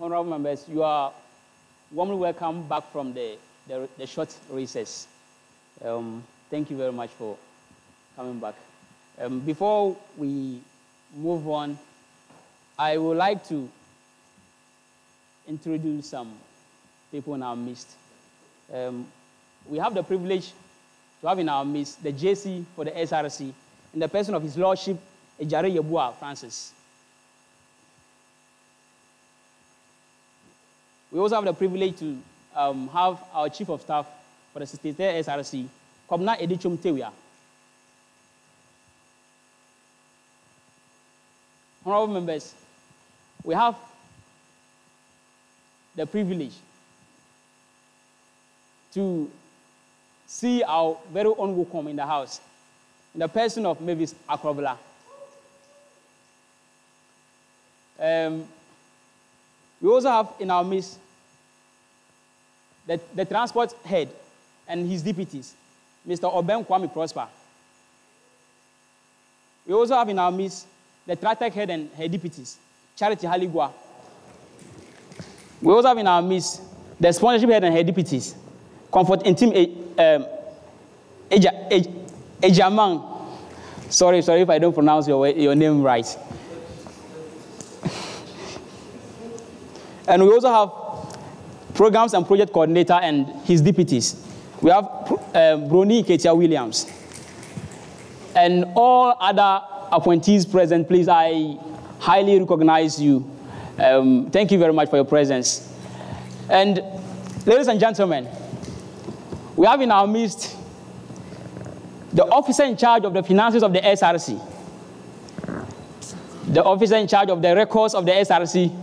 Honorable members, you are warmly welcome back from the short recess. Thank you very much for coming back. Before we move on, I would like to introduce some people in our midst. We have the privilege to have in our midst the JC for the SRC in the person of His Lordship Ejare Yeboah Francis. We also have the privilege to have our Chief of Staff for the 15th SRC, Kobna Edichum Tewia. Honorable members, we have the privilege to see our very own Wukom in the house, in the person of Mavis Akrobla. We also have in our midst the transport head and his deputies, Mr. Oben Kwame Prosper. We also have in our midst the Tratec head and her deputies, Charity Haligua. We also have in our midst the sponsorship head and her deputies, Comfort Intim Ejamang. Sorry if I don't pronounce your name right. And we also have programs and project coordinator and his deputies. We have Brony Ketia Williams. And all other appointees present, please, I highly recognize you. Thank you very much for your presence. And ladies and gentlemen, we have in our midst the officer in charge of the finances of the SRC, the officer in charge of the records of the SRC,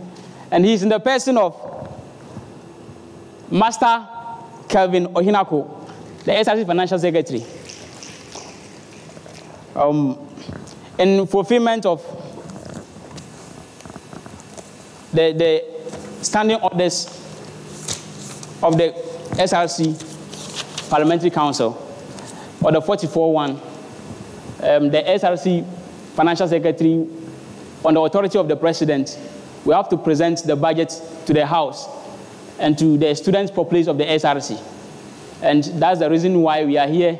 and he's in the person of Master Kelvin Ohinako, the SRC Financial Secretary. In fulfillment of the standing orders of the SRC Parliamentary Council, or the 44-1, the SRC Financial Secretary, on the authority of the President, we have to present the budget to the House and to the students' populace of the SRC. And that's the reason why we are here,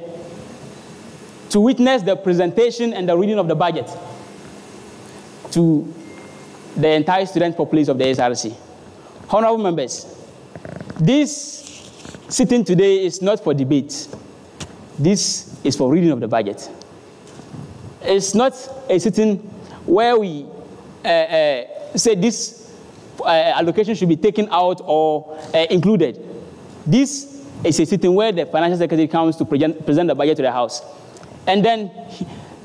to witness the presentation and the reading of the budget to the entire student populace of the SRC. Honorable members, this sitting today is not for debate. This is for reading of the budget. It's not a sitting where we say this allocation should be taken out or included. This is a sitting where the Financial Secretary comes to present the budget to the House. And then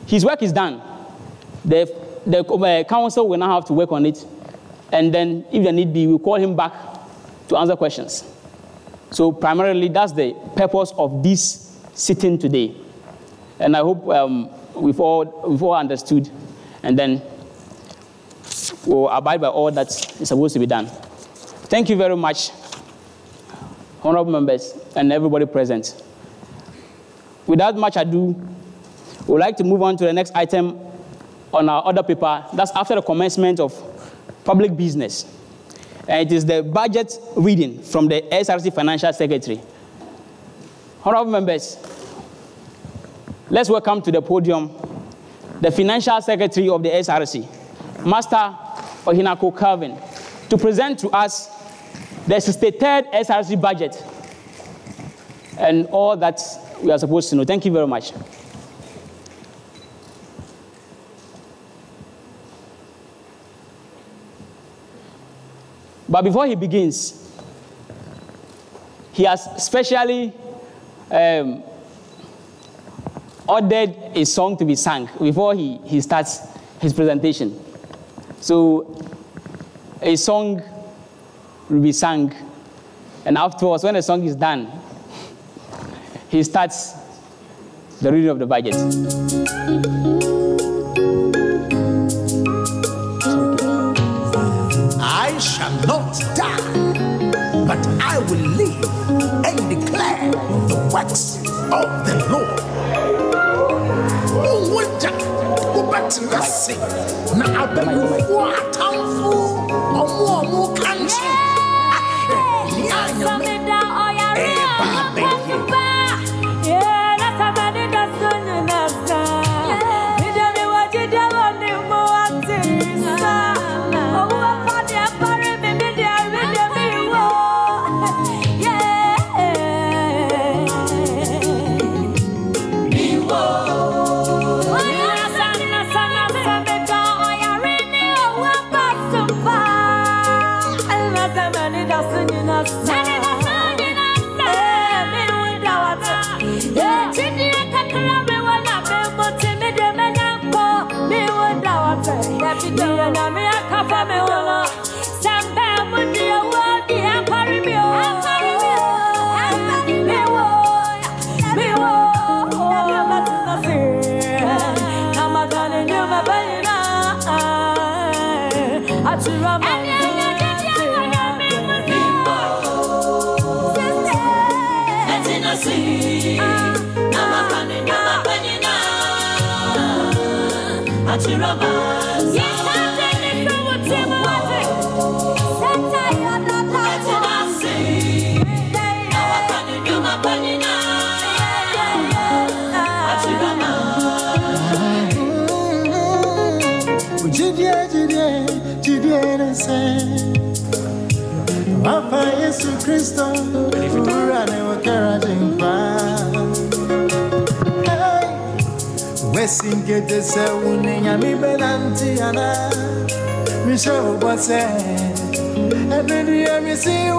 his work is done. The council will now have to work on it. And then, if there need be, we'll call him back to answer questions. So primarily, that's the purpose of this sitting today. And I hope we've all understood. And then we'll abide by all that is supposed to be done. Thank you very much, honorable members and everybody present. Without much ado, we'd like to move on to the next item on our order paper. That's after the commencement of public business. And it is the budget reading from the SRC Financial Secretary. Honorable members, let's welcome to the podium the Financial Secretary of the SRC, Master Ohinako Calvin, to present to us the 63rd SRC budget and all that we are supposed to know. Thank you very much. But before he begins, he has specially ordered a song to be sung before he starts his presentation. So a song will be sung, and afterwards, when the song is done, he starts the reading of the budget. I shall not die, but I will live and declare the works of the Lord. Papa Yesu Christo, urane wakarajimpa. Wesingete se unenya mi belanti ana, mi show bose, every mi si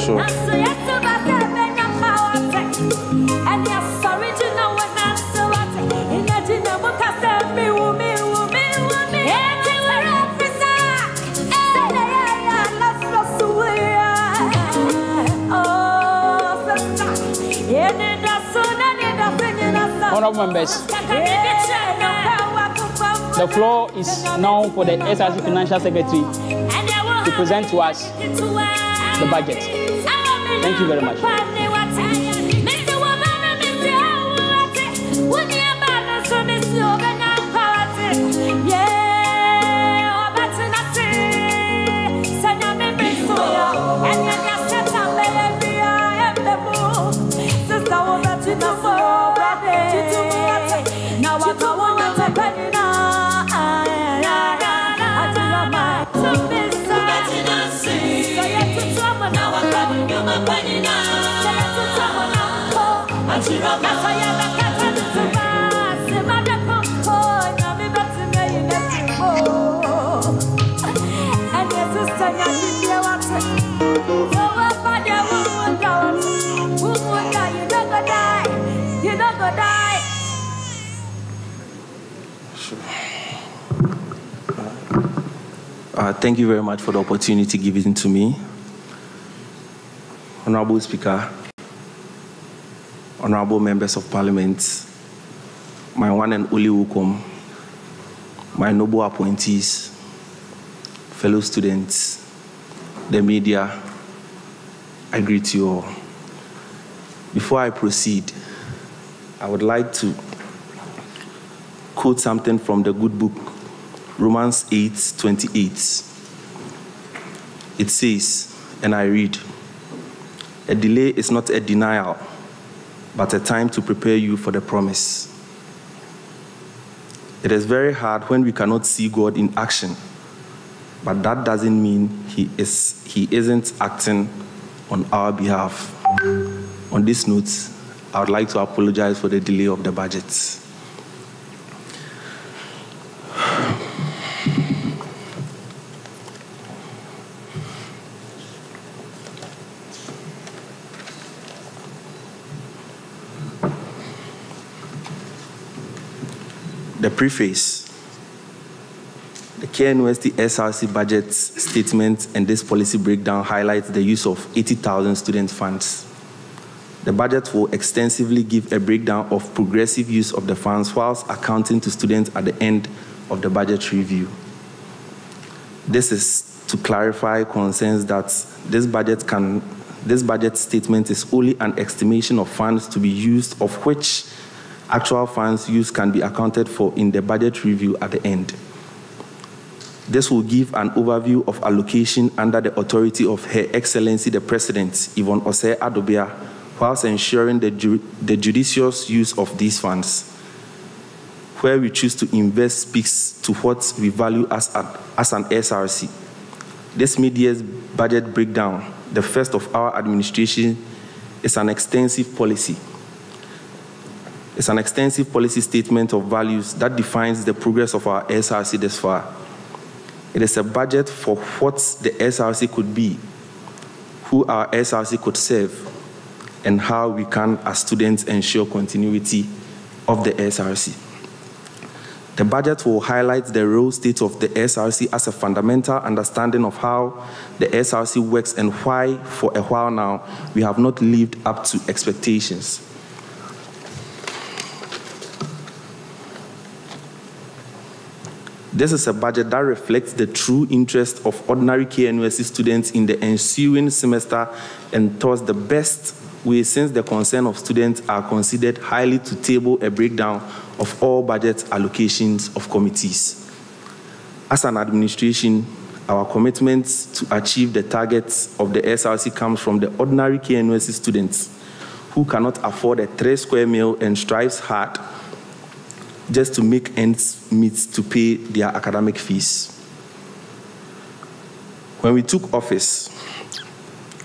Sure. Honorable members, the floor is now for the SRC Financial Secretary to present to us the budget. Thank you very much. Thank you very much for the opportunity given to me. Honorable Speaker, honorable members of Parliament, my one and only welcome my noble appointees, fellow students, the media, I greet you all. Before I proceed, I would like to quote something from the good book, Romans 8:28. It says, and I read, "A delay is not a denial, but a time to prepare you for the promise." It is very hard when we cannot see God in action, but that doesn't mean he isn't acting on our behalf. On this note, I would like to apologize for the delay of the budget. The preface. The KNUST-Src budget statement and this policy breakdown highlights the use of 80,000 student funds. The budget will extensively give a breakdown of progressive use of the funds whilst accounting to students at the end of the budget review. This is to clarify concerns that this budget statement is only an estimation of funds to be used, of which actual funds used can be accounted for in the budget review at the end. This will give an overview of allocation under the authority of Her Excellency the President, Yvonne Osei Adobia, whilst ensuring the judicious use of these funds. Where we choose to invest speaks to what we value as an SRC. This mid-year's budget breakdown, the first of our administration, is an extensive policy. It's an extensive policy statement of values that defines the progress of our SRC thus far. It is a budget for what the SRC could be, who our SRC could serve, and how we can, as students, ensure continuity of the SRC. The budget will highlight the real state of the SRC as a fundamental understanding of how the SRC works and why, for a while now, we have not lived up to expectations. This is a budget that reflects the true interest of ordinary KNUST students in the ensuing semester and thus the best way, since the concern of students are considered highly, to table a breakdown of all budget allocations of committees. As an administration, our commitment to achieve the targets of the SRC comes from the ordinary KNUST students who cannot afford a 3-square meal and strives hard just to make ends meet to pay their academic fees. When we took office,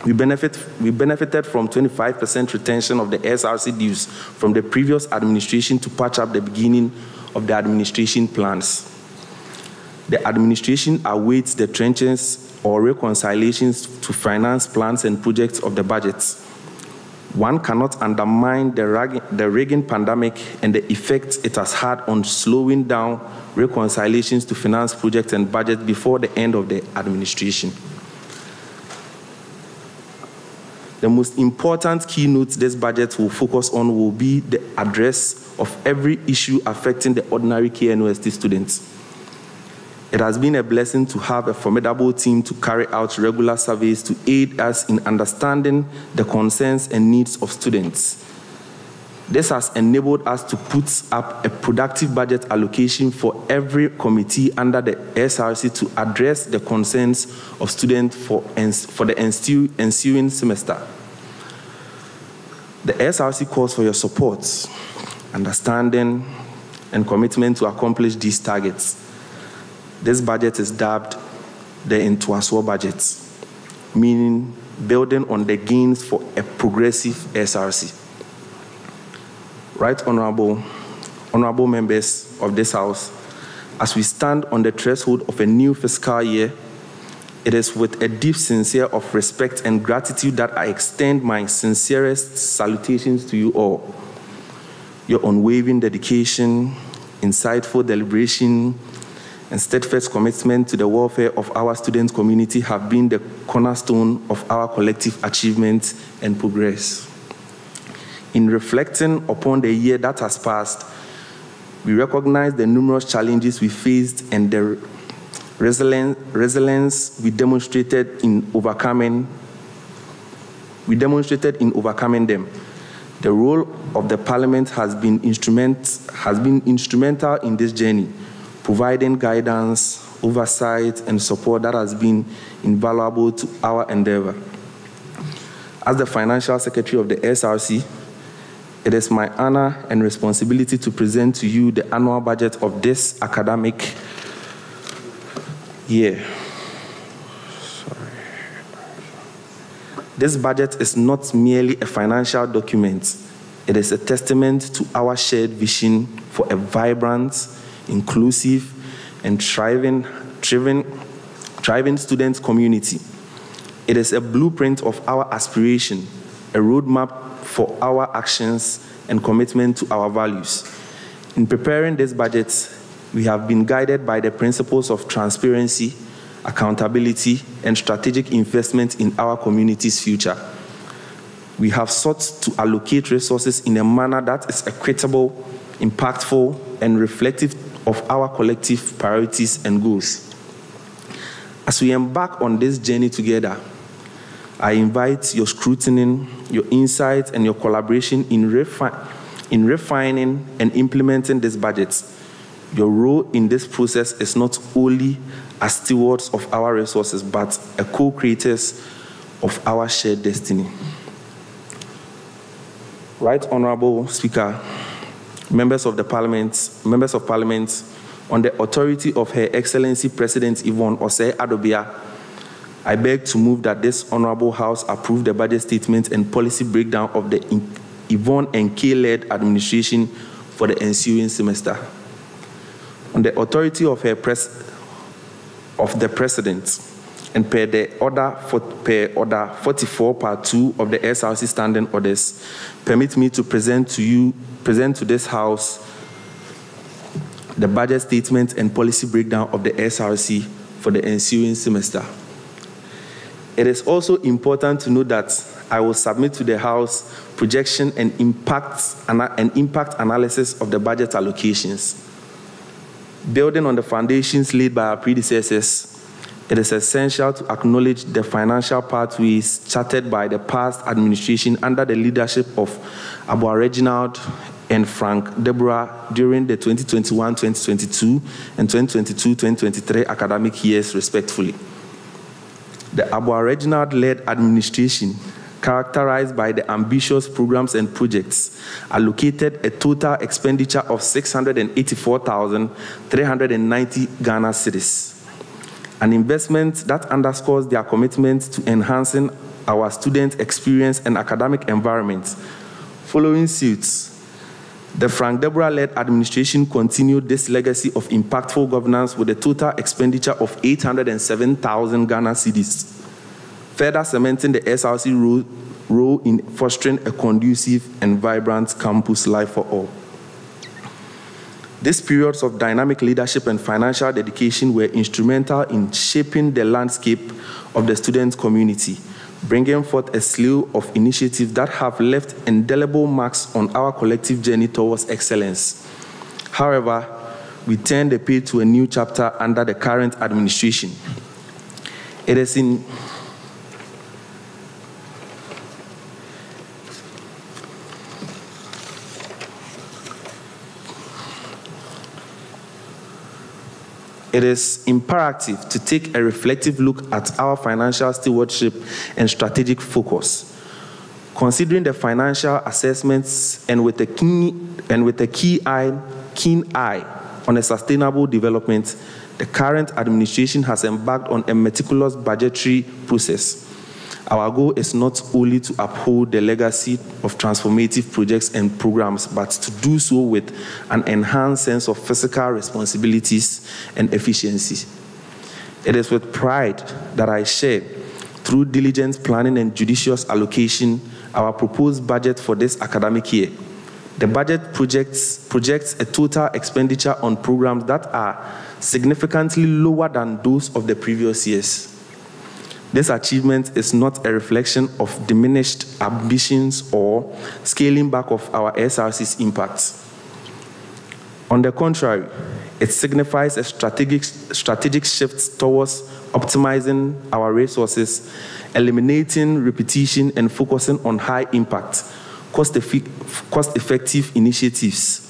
we benefited from 25% retention of the SRC dues from the previous administration to patch up the beginning of the administration plans. The administration awaits the trenches or reconciliations to finance plans and projects of the budgets. One cannot undermine the raging pandemic and the effect it has had on slowing down reconciliations to finance projects and budgets before the end of the administration. The most important keynotes this budget will focus on will be the address of every issue affecting the ordinary KNUST students. It has been a blessing to have a formidable team to carry out regular surveys to aid us in understanding the concerns and needs of students. This has enabled us to put up a productive budget allocation for every committee under the SRC to address the concerns of students for the ensuing semester. The SRC calls for your support, understanding, and commitment to accomplish these targets. This budget is dubbed the Ntwaso budget, meaning building on the gains for a progressive SRC. Right honorable members of this House, as we stand on the threshold of a new fiscal year, it is with a deep sincere of respect and gratitude that I extend my sincerest salutations to you all. Your unwavering dedication, insightful deliberation, and steadfast commitment to the welfare of our student community have been the cornerstone of our collective achievements and progress. In reflecting upon the year that has passed, We recognize the numerous challenges we faced and the resilience we demonstrated in overcoming them. The role of the Parliament has been instrumental in this journey, providing guidance, oversight, and support that has been invaluable to our endeavor. As the Financial Secretary of the SRC, it is my honor and responsibility to present to you the annual budget of this academic year. This budget is not merely a financial document. It is a testament to our shared vision for a vibrant, inclusive, and thriving student community. It is a blueprint of our aspiration, a roadmap for our actions and commitment to our values. In preparing this budget, we have been guided by the principles of transparency, accountability, and strategic investment in our community's future. We have sought to allocate resources in a manner that is equitable, impactful, and reflective of our collective priorities and goals. As we embark on this journey together, I invite your scrutiny, your insight, and your collaboration in refining and implementing this budget. Your role in this process is not only as stewards of our resources, but a co-creators of our shared destiny. Right Honorable Speaker, members of Parliament, on the authority of Her Excellency President Yvonne Osei Adobia, I beg to move that this Honorable House approve the budget statement and policy breakdown of the Yvonne and K-led administration for the ensuing semester. On the authority of the President, and per order 44, Part 2 of the SRC Standing Orders, permit me to present to this House the budget statement and policy breakdown of the SRC for the ensuing semester. It is also important to note that I will submit to the House projection and impact analysis of the budget allocations. Building on the foundations laid by our predecessors, it is essential to acknowledge the financial pathways charted by the past administration under the leadership of Abua Reginald and Frank Deborah during the 2021-2022 and 2022-2023 academic years, respectively. The Abua Reginald-led administration, characterized by the ambitious programs and projects, allocated a total expenditure of 684,390 Ghana cedis, an investment that underscores their commitment to enhancing our student experience and academic environment. Following suit, the Frank Deborah-led administration continued this legacy of impactful governance with a total expenditure of 807,000 Ghana cedis, further cementing the SRC role in fostering a conducive and vibrant campus life for all. These periods of dynamic leadership and financial dedication were instrumental in shaping the landscape of the student community, bringing forth a slew of initiatives that have left indelible marks on our collective journey towards excellence. However, we turn the page to a new chapter under the current administration. It is imperative to take a reflective look at our financial stewardship and strategic focus. Considering the financial assessments and with a keen eye on a sustainable development, the current administration has embarked on a meticulous budgetary process. Our goal is not only to uphold the legacy of transformative projects and programs, but to do so with an enhanced sense of fiscal responsibilities and efficiency. It is with pride that I share, through diligent planning and judicious allocation, our proposed budget for this academic year. The budget projects a total expenditure on programs that are significantly lower than those of the previous years. This achievement is not a reflection of diminished ambitions or scaling back of our SRC's impact. On the contrary, it signifies a strategic shift towards optimizing our resources, eliminating repetition, and focusing on high-impact, cost-effective initiatives.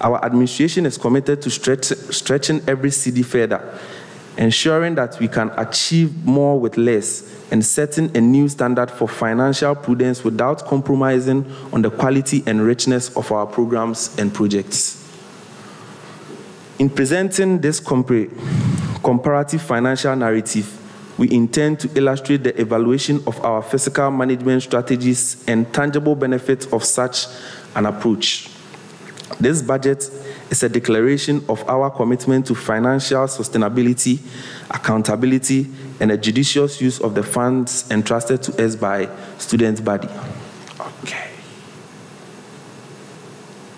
Our administration is committed to stretching every cedi further, ensuring that we can achieve more with less, and setting a new standard for financial prudence without compromising on the quality and richness of our programs and projects. In presenting this comparative financial narrative, we intend to illustrate the evaluation of our fiscal management strategies and tangible benefits of such an approach. This budget is a declaration of our commitment to financial sustainability, accountability, and a judicious use of the funds entrusted to us by student body. Okay.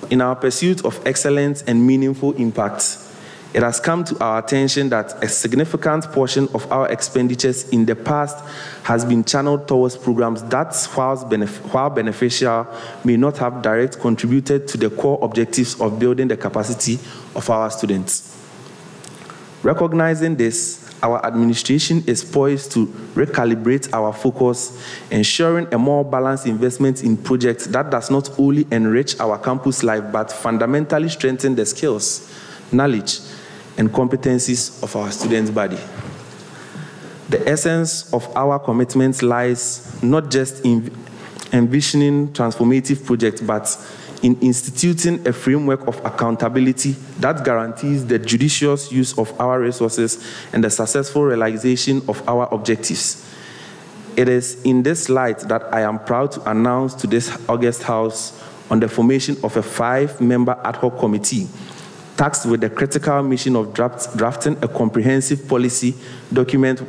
In our pursuit of excellence and meaningful impact, it has come to our attention that a significant portion of our expenditures in the past has been channeled towards programs that, while beneficial, may not have directly contributed to the core objectives of building the capacity of our students. Recognizing this, our administration is poised to recalibrate our focus, ensuring a more balanced investment in projects that does not only enrich our campus life, but fundamentally strengthen the skills, knowledge, and competencies of our student body. The essence of our commitment lies not just in envisioning transformative projects, but in instituting a framework of accountability that guarantees the judicious use of our resources and the successful realization of our objectives. It is in this light that I am proud to announce to this August House on the formation of a 5-member ad hoc committee tasked with the critical mission of drafting a comprehensive policy document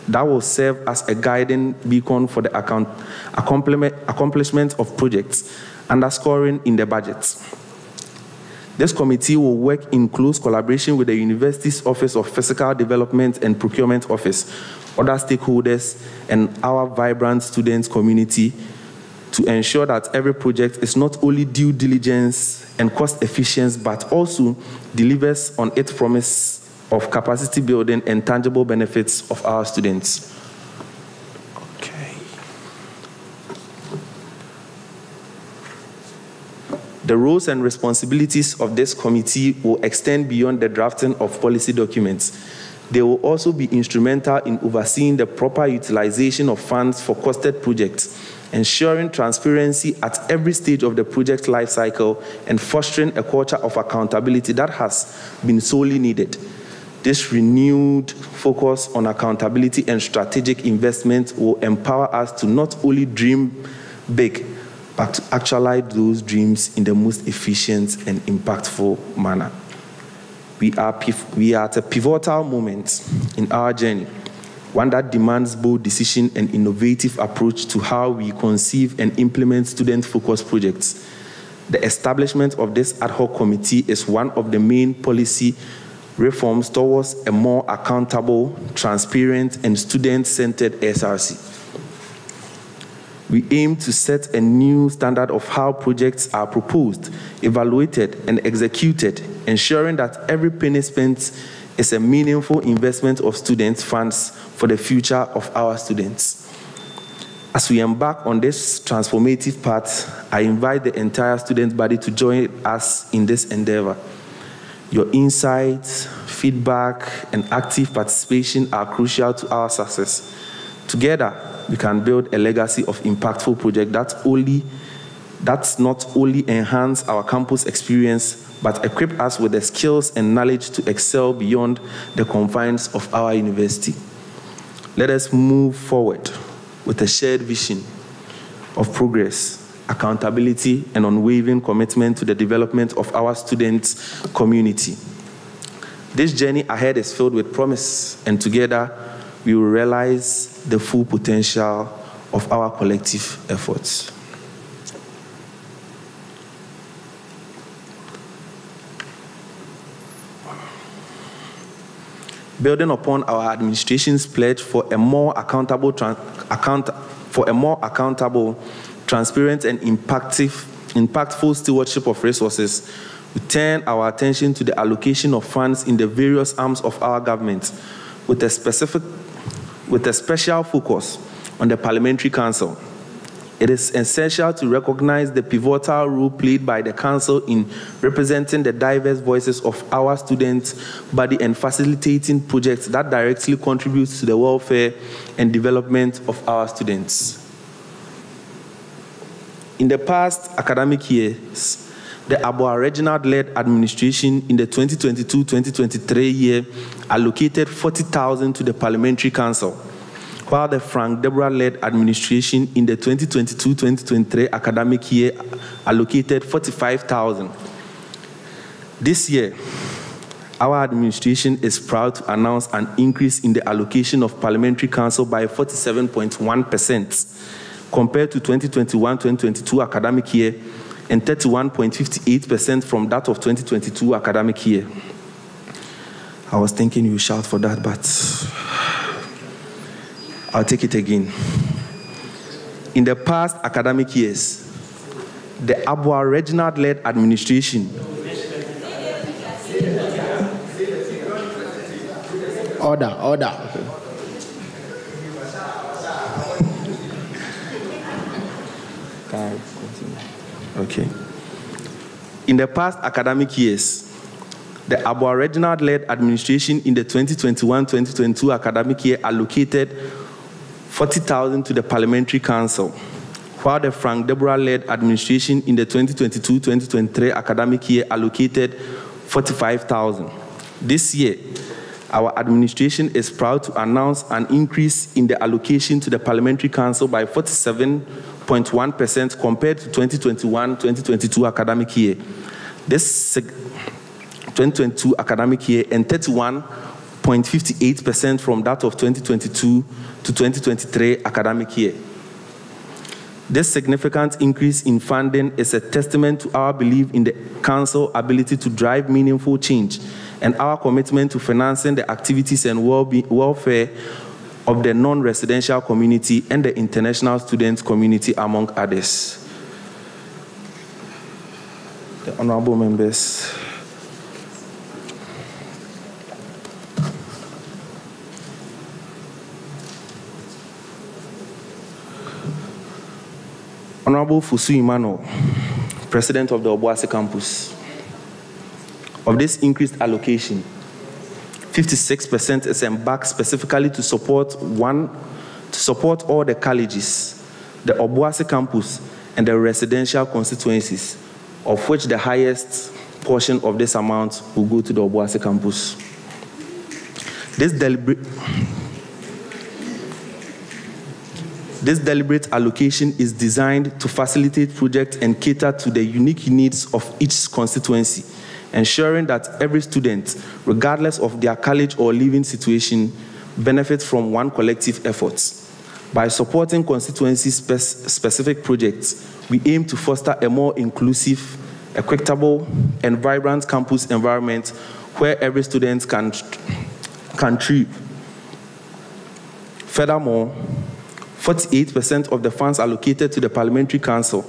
that will serve as a guiding beacon for the accomplishment of projects, underscoring in the budget. This committee will work in close collaboration with the University's Office of Physical Development and Procurement Office, other stakeholders, and our vibrant student community to ensure that every project is not only due diligence and cost efficient, but also delivers on its promise of capacity building and tangible benefits of our students. Okay. The roles and responsibilities of this committee will extend beyond the drafting of policy documents. They will also be instrumental in overseeing the proper utilization of funds for costed projects, ensuring transparency at every stage of the project life cycle, and fostering a culture of accountability that has been sorely needed. This renewed focus on accountability and strategic investment will empower us to not only dream big, but to actualize those dreams in the most efficient and impactful manner. We are at a pivotal moment in our journey, one that demands bold decision and innovative approach to how we conceive and implement student-focused projects. The establishment of this ad hoc committee is one of the main policy reforms towards a more accountable, transparent, and student-centered SRC. We aim to set a new standard of how projects are proposed, evaluated, and executed, ensuring that every penny spent is a meaningful investment of student funds for the future of our students. As we embark on this transformative path, I invite the entire student body to join us in this endeavor. Your insights, feedback, and active participation are crucial to our success. Together, we can build a legacy of impactful projects that not only enhance our campus experience, but equip us with the skills and knowledge to excel beyond the confines of our university. Let us move forward with a shared vision of progress, accountability, and unwavering commitment to the development of our student community. This journey ahead is filled with promise, and together we will realize the full potential of our collective efforts. Building upon our administration's pledge for a more accountable, transparent, and impactful stewardship of resources, we turn our attention to the allocation of funds in the various arms of our government with a special focus on the Parliamentary Council. It is essential to recognize the pivotal role played by the Council in representing the diverse voices of our student body and facilitating projects that directly contribute to the welfare and development of our students. In the past academic years, the Abua Regional-led administration in the 2022-2023 year allocated 40,000 to the Parliamentary Council, while the Frank Deborah-led administration in the 2022-2023 academic year allocated 45,000. This year, our administration is proud to announce an increase in the allocation of Parliamentary Council by 47.1% compared to 2021-2022 academic year and 31.58% from that of 2022 academic year. I was thinking you shout for that, but I'll take it again. In the past academic years, the Abua Regional-led administration Order. Okay. In the past academic years, the Abua Regional-led administration in the 2021-2022 academic year allocated 40,000 to the Parliamentary Council, while the Frank Deborah-led administration in the 2022-2023 academic year allocated 45,000. This year, our administration is proud to announce an increase in the allocation to the Parliamentary Council by 47.1% compared to 2021-2022 academic year. This 2022 academic year and 31.58% from that of 2022 to 2023 academic year. This significant increase in funding is a testament to our belief in the Council's ability to drive meaningful change and our commitment to financing the activities and welfare of the non-residential community and the international student community, among others. The honorable members. Honorable Fusu Emmanuel, President of the Obuasi campus. Of this increased allocation, 56% is embarked specifically to support all the colleges, the Obuasi campus, and the residential constituencies, of which the highest portion of this amount will go to the Obuasi campus. This deliberate allocation is designed to facilitate projects and cater to the unique needs of each constituency, ensuring that every student, regardless of their college or living situation, benefits from one collective effort. By supporting constituency-specific projects, we aim to foster a more inclusive, equitable, and vibrant campus environment where every student can thrive. Furthermore, 48% of the funds allocated to the Parliamentary Council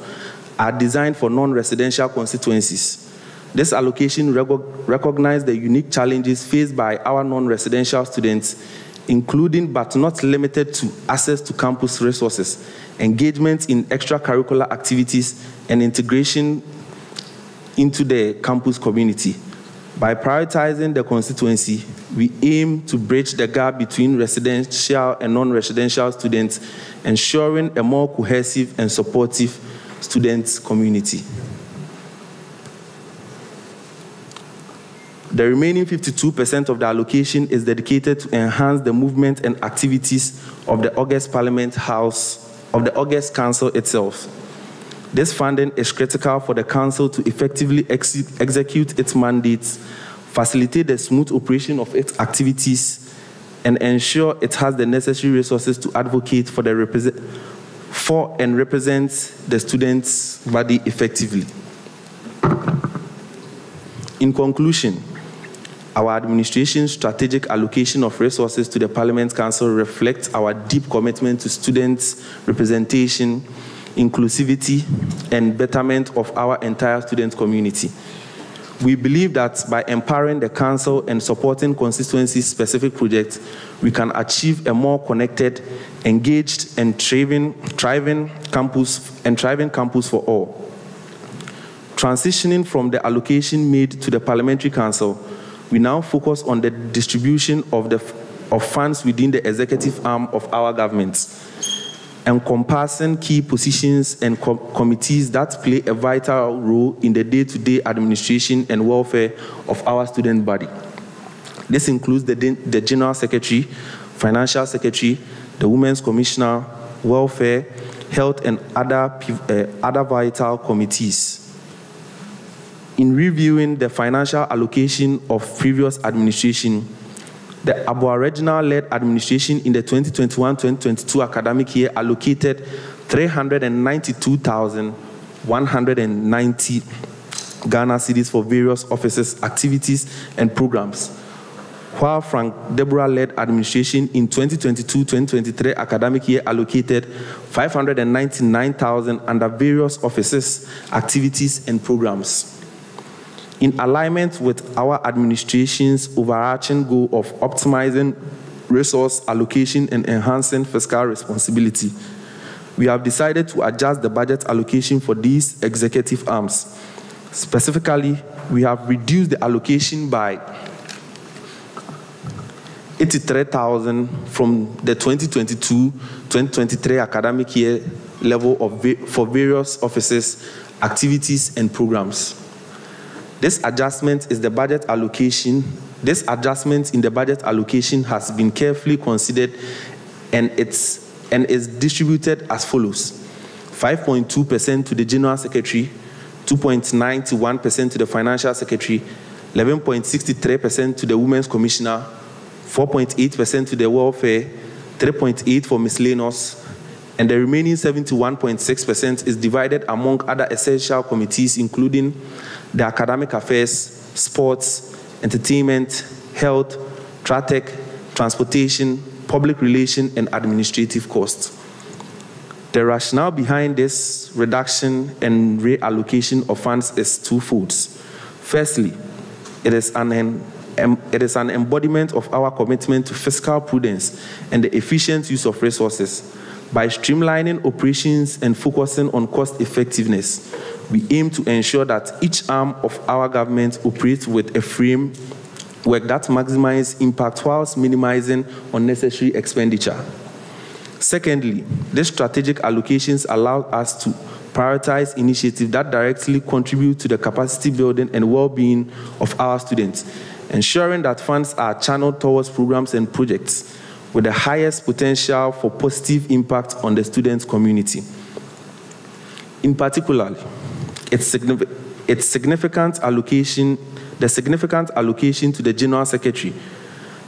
are designed for non-residential constituencies. This allocation recognizes the unique challenges faced by our non-residential students, including but not limited to access to campus resources, engagement in extracurricular activities, and integration into the campus community. By prioritizing the constituency, we aim to bridge the gap between residential and non-residential students, ensuring a more cohesive and supportive student community. The remaining 52% of the allocation is dedicated to enhance the movement and activities of the August Parliament House, of the August Council itself. This funding is critical for the Council to effectively execute its mandates, facilitate the smooth operation of its activities, and ensure it has the necessary resources to advocate for and represent the students' body effectively. In conclusion, our administration's strategic allocation of resources to the Parliament Council reflects our deep commitment to students' representation, inclusivity, and betterment of our entire student community. We believe that by empowering the council and supporting constituency-specific projects, we can achieve a more connected, engaged, and thriving campus for all. Transitioning from the allocation made to the Parliamentary Council, we now focus on the distribution of funds within the executive arm of our government, encompassing key positions and committees that play a vital role in the day-to-day administration and welfare of our student body. This includes the General Secretary, Financial Secretary, the Women's Commissioner, Welfare, Health, and other vital committees. In reviewing the financial allocation of previous administration, the Abua Regional-led administration in the 2021-2022 academic year allocated 392,190 Ghana cedis for various offices, activities, and programs, while Frank Deborah-led administration in 2022-2023 academic year allocated 599,000 under various offices, activities, and programs. In alignment with our administration's overarching goal of optimizing resource allocation and enhancing fiscal responsibility, we have decided to adjust the budget allocation for these executive arms. Specifically, we have reduced the allocation by 83,000 from the 2022-2023 academic year level for various offices, activities, and programs. This adjustment in the budget allocation has been carefully considered and is distributed as follows: 5.2% to the General Secretary, 2.91% to the Financial Secretary, 11.63% to the Women's Commissioner, 4.8% to the Welfare, 3.8% for miscellaneous, and the remaining 71.6% is divided among other essential committees, including the Academic Affairs, Sports, Entertainment, Health, Tratec, Transportation, Public Relations, and Administrative costs. The rationale behind this reduction and reallocation of funds is twofold. Firstly, it is an embodiment of our commitment to fiscal prudence and the efficient use of resources. By streamlining operations and focusing on cost effectiveness, we aim to ensure that each arm of our government operates with a framework that maximizes impact whilst minimizing unnecessary expenditure. Secondly, these strategic allocations allow us to prioritize initiatives that directly contribute to the capacity building and well-being of our students, ensuring that funds are channeled towards programs and projects with the highest potential for positive impact on the student community. In particular, the significant allocation to the General Secretary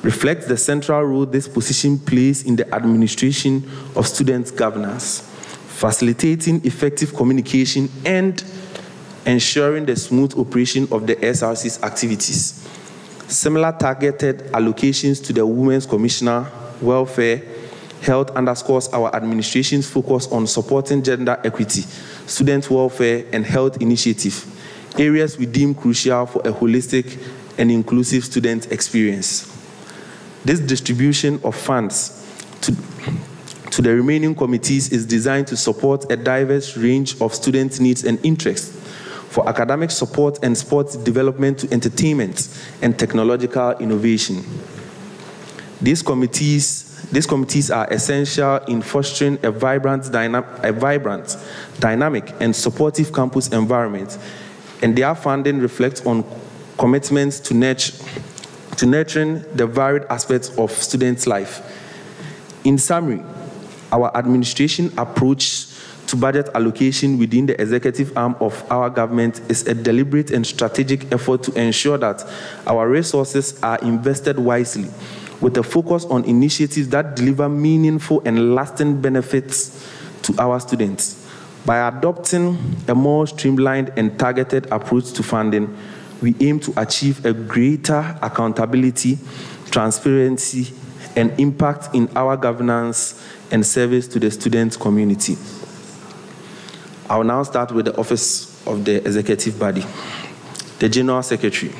reflects the central role this position plays in the administration of student governance, facilitating effective communication and ensuring the smooth operation of the SRC's activities. Similar targeted allocations to the Women's Commissioner, Welfare, Health underscores our administration's focus on supporting gender equity, student welfare, and health initiatives, areas we deem crucial for a holistic and inclusive student experience. This distribution of funds to the remaining committees is designed to support a diverse range of student needs and interests, for academic support and sports development to entertainment and technological innovation. These committees are essential in fostering a vibrant, dynamic, and supportive campus environment, and their funding reflects on commitments to nurturing the varied aspects of students' life. In summary, our administration approach to budget allocation within the executive arm of our government is a deliberate and strategic effort to ensure that our resources are invested wisely, with a focus on initiatives that deliver meaningful and lasting benefits to our students. By adopting a more streamlined and targeted approach to funding, we aim to achieve a greater accountability, transparency, and impact in our governance and service to the student community. I will now start with the office of the executive body. the General Secretary.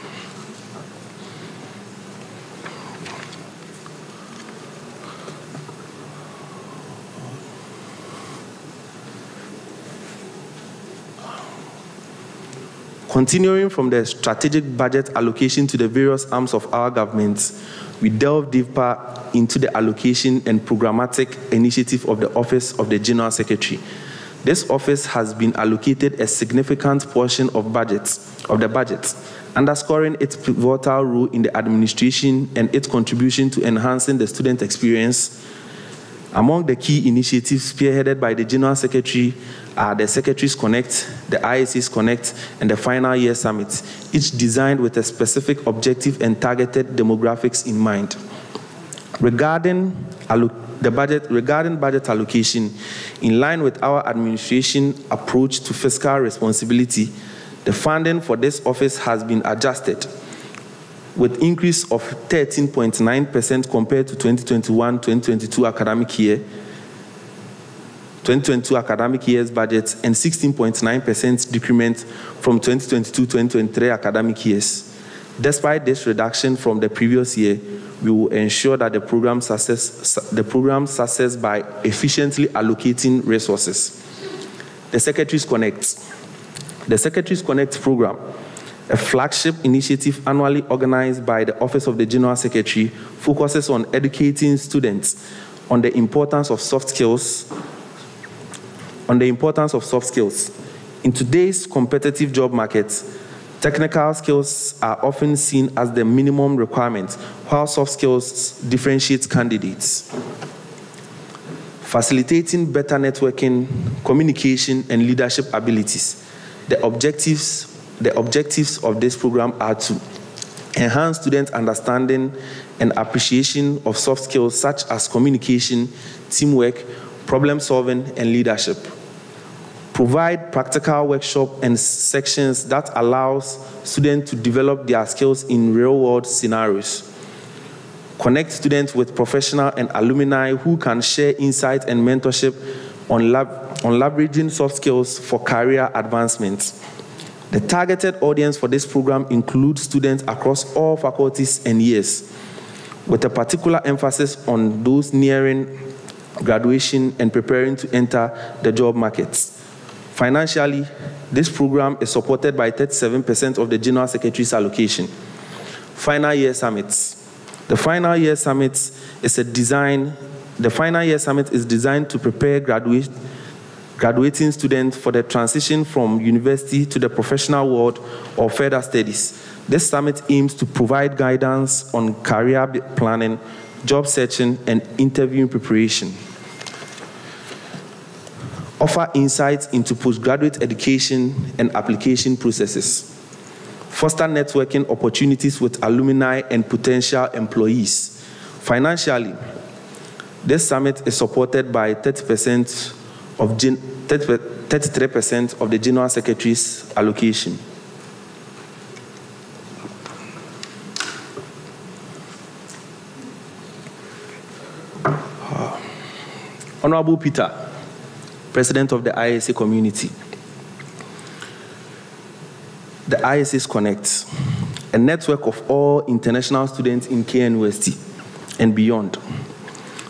Continuing from the strategic budget allocation to the various arms of our government, we delve deeper into the allocation and programmatic initiative of the Office of the General Secretary. This office has been allocated a significant portion of the budget, underscoring its pivotal role in the administration and its contribution to enhancing the student experience. Among the key initiatives spearheaded by the General Secretary are the Secretaries Connect, the ISAs Connect, and the Final Year Summit, each designed with a specific objective and targeted demographics in mind. Regarding budget allocation, in line with our administration approach to fiscal responsibility, the funding for this office has been adjusted, with increase of 13.9% compared to 2021-2022 academic year, 2022 academic year's budget, and 16.9% decrement from 2022-2023 academic years. Despite this reduction from the previous year, we will ensure that the program success by efficiently allocating resources. The Secretaries Connect. The Secretaries Connect program, a flagship initiative annually organized by the Office of the General Secretary, focuses on educating students on the importance of soft skills. In today's competitive job market, technical skills are often seen as the minimum requirement, while soft skills differentiate candidates. Facilitating better networking, communication, and leadership abilities. The objectives of this program are to enhance student understanding and appreciation of soft skills such as communication, teamwork, problem solving, and leadership. Provide practical workshop and sections that allows students to develop their skills in real-world scenarios. Connect students with professionals and alumni who can share insight and mentorship on leveraging soft skills for career advancement. The targeted audience for this program includes students across all faculties and years, with a particular emphasis on those nearing graduation and preparing to enter the job markets. Financially, this program is supported by 37% of the General Secretary's allocation. Final Year Summits. The Final Year Summit is designed to prepare graduating students for the transition from university to the professional world or further studies. This summit aims to provide guidance on career planning, job searching, and interview preparation. Offer insights into postgraduate education and application processes. Foster networking opportunities with alumni and potential employees. Financially, this summit is supported by 33% of the General Secretary's allocation. Honorable Peter, President of the ISA community. The ISAs Connect, a network of all international students in KNUST and beyond,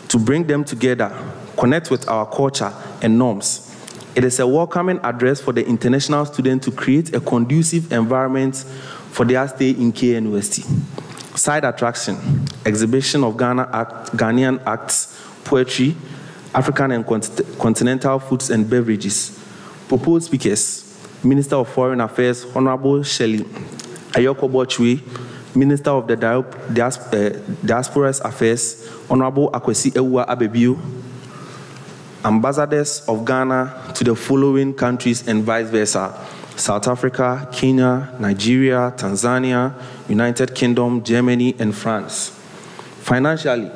to bring them together, connect with our culture and norms. It is a welcoming address for the international student to create a conducive environment for their stay in KNUST. Side attraction, exhibition of Ghanaian acts, poetry, African and continental foods and beverages. Proposed speakers, Minister of Foreign Affairs, Honorable Shelley Ayoko-Bochwe, Minister of the Diaspora's Affairs, Honorable Akwesi Ewua Abebio, ambassadors of Ghana to the following countries and vice versa: South Africa, Kenya, Nigeria, Tanzania, United Kingdom, Germany, and France. Financially,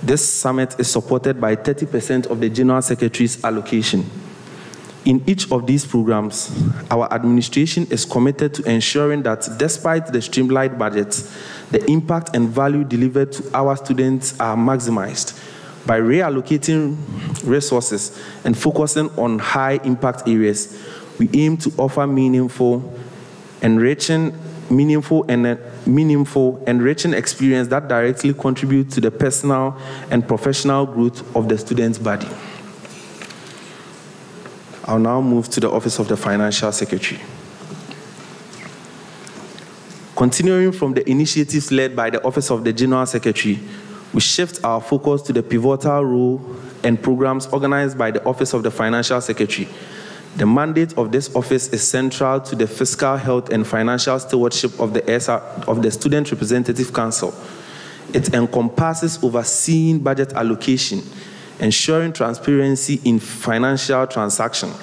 this summit is supported by 30% of the General Secretary's allocation. In each of these programs, our administration is committed to ensuring that despite the streamlined budgets, the impact and value delivered to our students are maximized. By reallocating resources and focusing on high-impact areas, we aim to offer meaningful enriching meaningful enriching experience that directly contribute to the personal and professional growth of the student's body. I'll now move to the Office of the Financial Secretary. Continuing from the initiatives led by the Office of the General Secretary, we shift our focus to the pivotal role and programs organized by the Office of the Financial Secretary. The mandate of this office is central to the fiscal health and financial stewardship of the Student Representative Council. It encompasses overseeing budget allocation, ensuring transparency in financial transactions,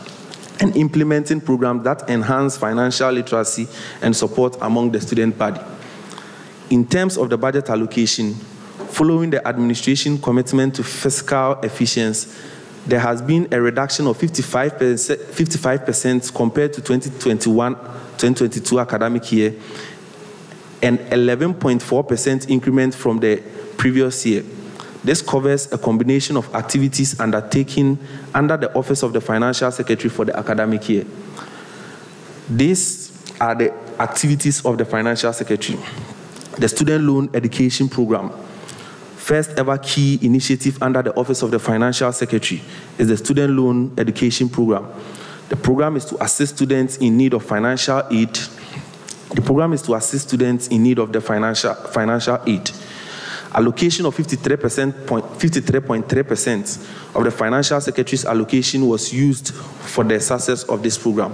and implementing programs that enhance financial literacy and support among the student body. In terms of the budget allocation, following the administration commitment to fiscal efficiency, there has been a reduction of 55% compared to 2021-2022 academic year, and 11.4% increment from the previous year. This covers a combination of activities undertaken under the Office of the Financial Secretary for the academic year. These are the activities of the Financial Secretary. The Student Loan Education Program. First ever key initiative under the Office of the Financial Secretary is the Student Loan Education Program. The program is to assist students in need of financial aid. The program is to assist students in need of the financial aid. Allocation of 53.3% of the Financial Secretary's allocation was used for the success of this program.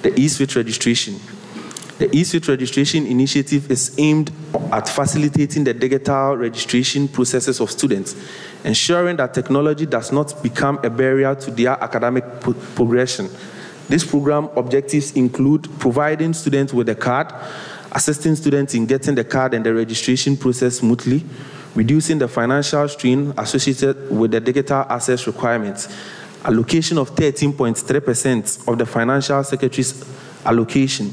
The e-switch registration. The e-switch registration initiative is aimed at facilitating the digital registration processes of students, ensuring that technology does not become a barrier to their academic progression. This program objectives include providing students with a card, assisting students in getting the card and the registration process smoothly, reducing the financial strain associated with the digital access requirements. Allocation of 13.3% of the Financial Secretary's allocation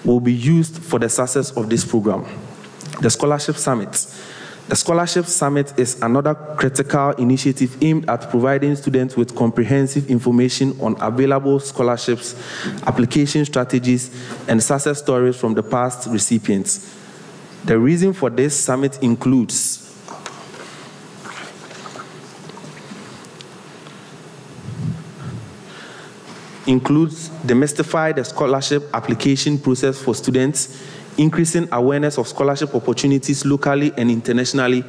will be used for the success of this program. The Scholarship Summit. The Scholarship Summit is another critical initiative aimed at providing students with comprehensive information on available scholarships, application strategies, and success stories from the past recipients. The reason for this summit includes demystify the scholarship application process for students, increasing awareness of scholarship opportunities locally and internationally,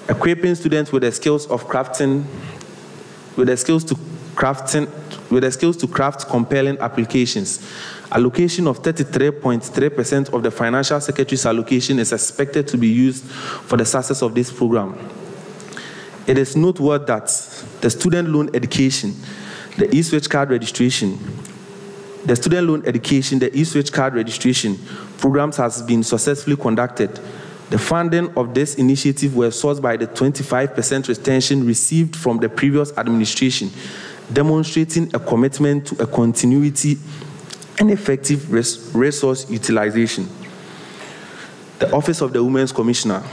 equipping students with the skills to craft compelling applications. Allocation of 33.3% of the Financial Secretary's allocation is expected to be used for the success of this program. It is noteworthy that the student loan education, the e-switch card registration, the student loan education, the e-switch card registration programs has been successfully conducted. The funding of this initiative were sourced by the 25% retention received from the previous administration, demonstrating a commitment to a continuity and effective resource utilization. The Office of the Women's Commissioner.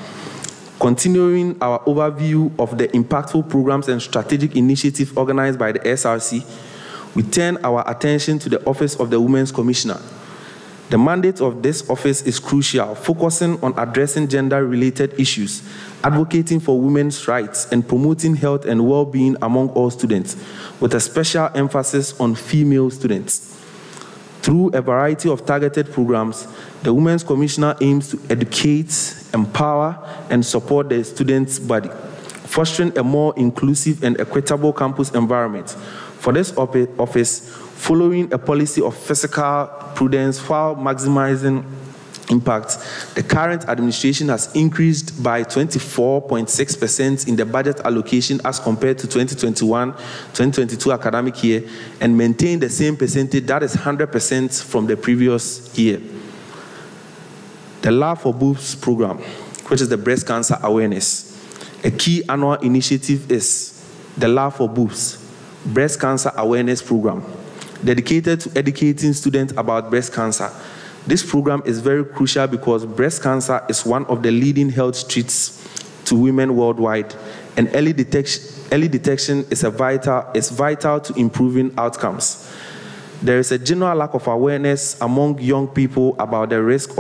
Continuing our overview of the impactful programs and strategic initiatives organized by the SRC, we turn our attention to the Office of the Women's Commissioner. The mandate of this office is crucial, focusing on addressing gender-related issues, advocating for women's rights, and promoting health and well-being among all students, with a special emphasis on female students. Through a variety of targeted programs, the Women's Commissioner aims to educate, empower, and support the students' body, fostering a more inclusive and equitable campus environment. For this office, following a policy of fiscal prudence while maximizing impact, the current administration has increased by 24.6% in the budget allocation as compared to 2021-2022 academic year, and maintained the same percentage, that is 100% from the previous year. The Love for Boobs program, which is the breast cancer awareness. A key annual initiative is the Love for Boobs breast cancer awareness program, dedicated to educating students about breast cancer. This program is very crucial because breast cancer is one of the leading health threats to women worldwide, and early detection is vital to improving outcomes. There is a general lack of awareness among young people about the risks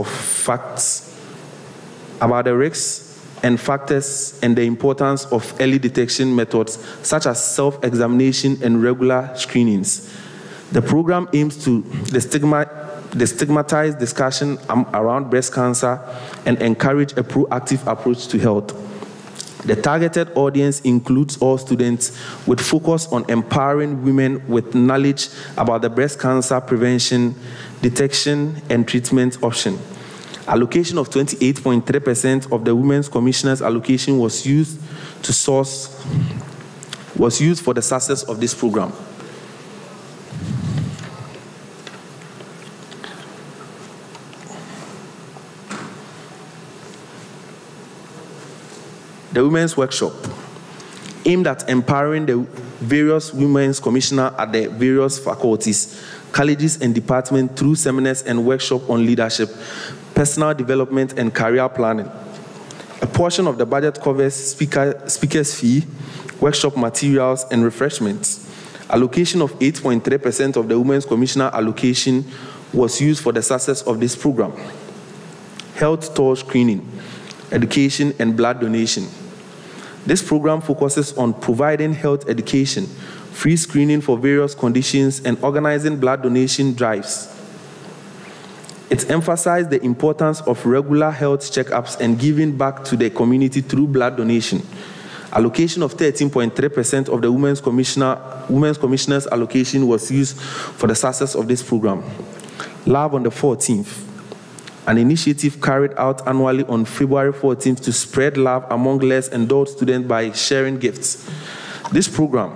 and factors and the importance of early detection methods such as self-examination and regular screenings. The program aims to destigmatize discussion around breast cancer and encourage a proactive approach to health. The targeted audience includes all students with focus on empowering women with knowledge about the breast cancer prevention, detection, and treatment option. Allocation of 28.3% of the Women's Commissioner's allocation was used for the success of this program. The Women's Workshop, aimed at empowering the various Women's Commissioners at the various faculties, colleges, and departments through seminars and workshops on leadership, personal development, and career planning. A portion of the budget covers speaker's fee, workshop materials, and refreshments. Allocation of 8.3% of the Women's Commissioner allocation was used for the success of this program. Health tour screening, education, and blood donation. This program focuses on providing health education, free screening for various conditions, and organizing blood donation drives. It emphasized the importance of regular health checkups and giving back to the community through blood donation. Allocation of 13.3% of the Women's Commissioner's allocation was used for the success of this program. Love on the 14th, an initiative carried out annually on February 14th to spread love among less endowed students by sharing gifts. This program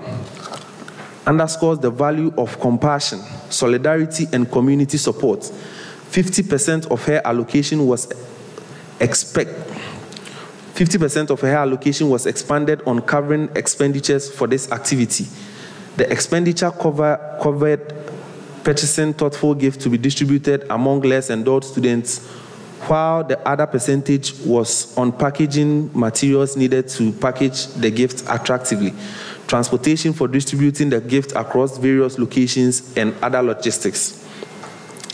underscores the value of compassion, solidarity, and community support. 50% of her allocation was expanded on covering expenditures for this activity. The expenditure covered purchasing thoughtful gifts to be distributed among less endowed students, while the other percentage was on packaging materials needed to package the gift attractively, transportation for distributing the gift across various locations, and other logistics.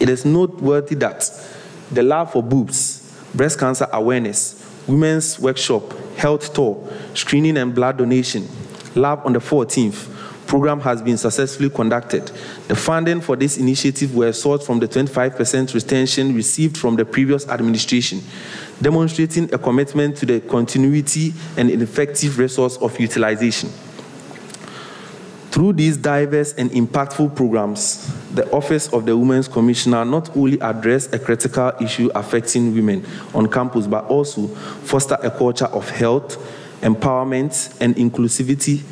It is noteworthy that the Love for Boobs, breast cancer awareness, women's workshop, health tour, screening and blood donation, Love on the 14th, program has been successfully conducted. The funding for this initiative were sought from the 25% retention received from the previous administration, demonstrating a commitment to the continuity and effective resource of utilization. Through these diverse and impactful programs, the Office of the Women's Commissioner not only addressed a critical issue affecting women on campus, but also foster a culture of health, empowerment, and inclusivity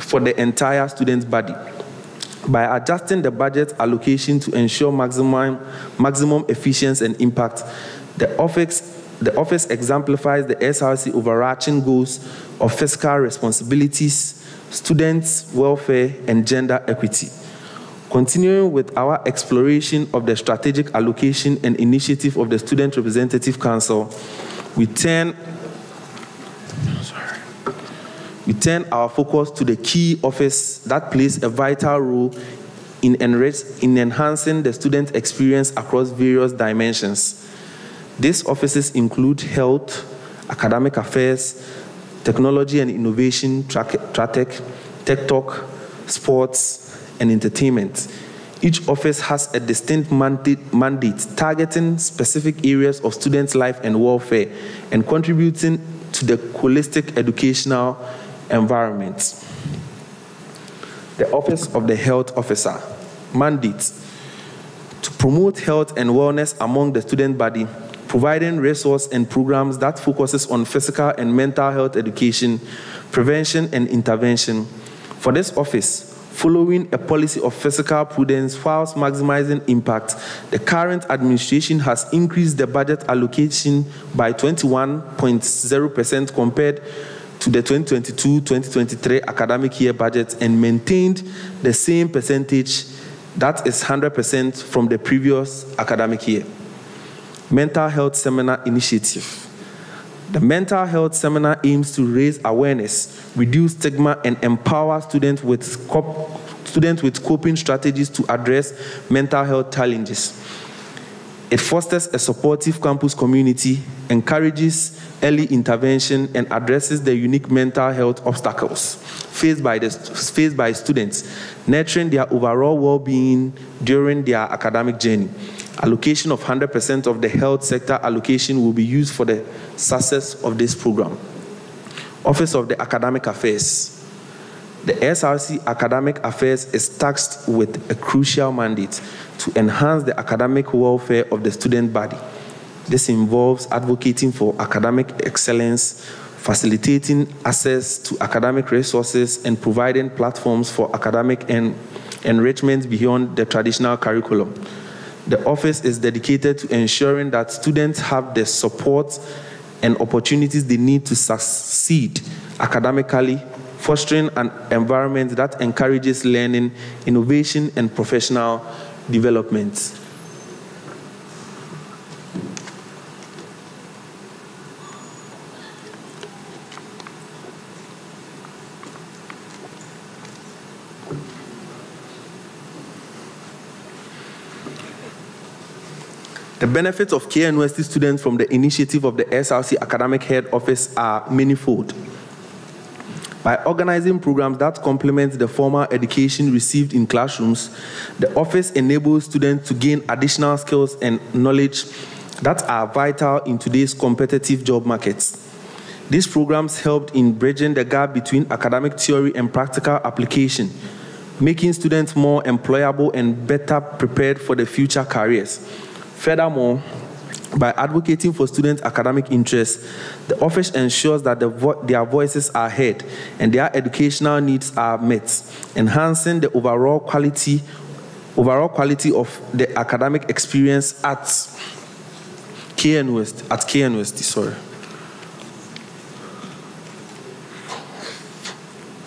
for the entire student body. By adjusting the budget allocation to ensure maximum efficiency and impact, the office exemplifies the SRC overarching goals of fiscal responsibilities, students' welfare, and gender equity. Continuing with our exploration of the strategic allocation and initiative of the Student Representative Council, we turn our focus to the key office that plays a vital role in enhancing the student experience across various dimensions. These offices include health, academic affairs, technology and innovation, tech talk, sports, and entertainment. Each office has a distinct mandate targeting specific areas of students' life and welfare and contributing to the holistic educational environment. The Office of the Health Officer mandates to promote health and wellness among the student body, providing resources and programs that focuses on physical and mental health education, prevention, and intervention. For this office, following a policy of fiscal prudence whilst maximizing impact, the current administration has increased the budget allocation by 21.0% compared to the 2022-2023 academic year budget and maintained the same percentage, that is 100% from the previous academic year. Mental Health Seminar Initiative. The Mental Health Seminar aims to raise awareness, reduce stigma, and empower students with students with coping strategies to address mental health challenges. It fosters a supportive campus community, encourages early intervention, and addresses the unique mental health obstacles faced by students, nurturing their overall well-being during their academic journey. Allocation of 100% of the health sector allocation will be used for the success of this program. Office of the Academic Affairs. The SRC Academic Affairs is tasked with a crucial mandate to enhance the academic welfare of the student body. This involves advocating for academic excellence, facilitating access to academic resources, and providing platforms for academic enrichment beyond the traditional curriculum. The office is dedicated to ensuring that students have the support and opportunities they need to succeed academically, fostering an environment that encourages learning, innovation, and professional development. The benefits of KNUST students from the initiative of the SRC Academic Head Office are manifold. By organizing programs that complement the formal education received in classrooms, the office enables students to gain additional skills and knowledge that are vital in today's competitive job markets. These programs helped in bridging the gap between academic theory and practical application, making students more employable and better prepared for the future careers. Furthermore, by advocating for students' academic interests, the office ensures that their voices are heard and their educational needs are met, enhancing the overall quality of the academic experience at KNUST.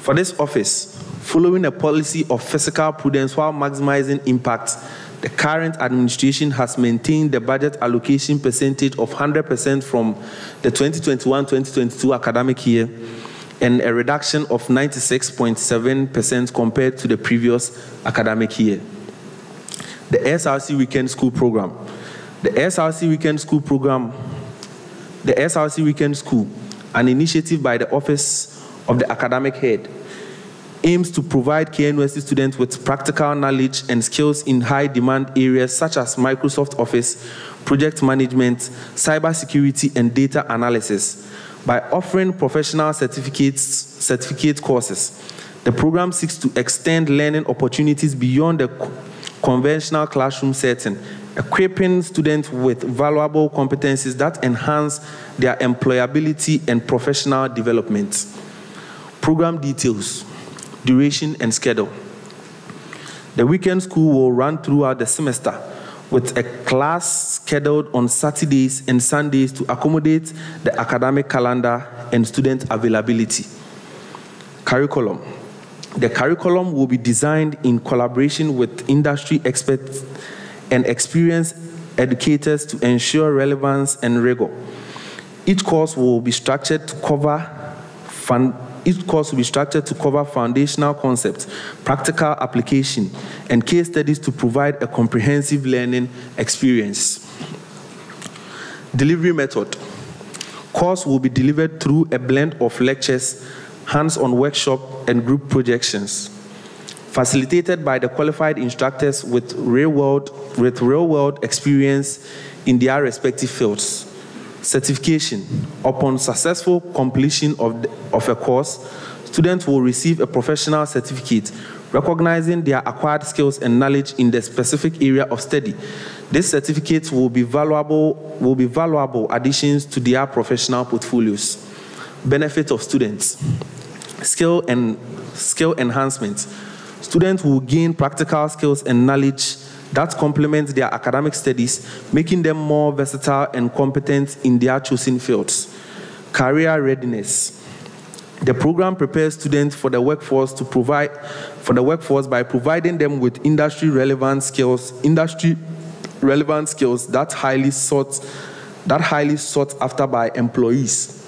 For this office, following a policy of fiscal prudence while maximizing impact, the current administration has maintained the budget allocation percentage of 100% from the 2021-2022 academic year and a reduction of 96.7% compared to the previous academic year. The SRC Weekend School Program. The SRC Weekend School, an initiative by the Office of the Academic Head, aims to provide KNUST students with practical knowledge and skills in high-demand areas such as Microsoft Office, project management, cybersecurity, and data analysis. By offering professional certificate courses, the program seeks to extend learning opportunities beyond the conventional classroom setting, equipping students with valuable competencies that enhance their employability and professional development. Program details. Duration and schedule. The weekend school will run throughout the semester with a class scheduled on Saturdays and Sundays to accommodate the academic calendar and student availability. Curriculum. The curriculum will be designed in collaboration with industry experts and experienced educators to ensure relevance and rigor. Each course will be structured to cover foundational concepts, practical application, and case studies to provide a comprehensive learning experience. Delivery method. Course will be delivered through a blend of lectures, hands-on workshop, and group projections, facilitated by the qualified instructors with real-world experience in their respective fields. Certification. Upon successful completion of a course, students will receive a professional certificate recognizing their acquired skills and knowledge in the specific area of study. These certificates will be valuable additions to their professional portfolios. Benefit of students. Skill enhancement. Students will gain practical skills and knowledge that complement their academic studies, making them more versatile and competent in their chosen fields. Career readiness. The program prepares students for the workforce by providing them with industry-relevant skills that highly sought after by employees.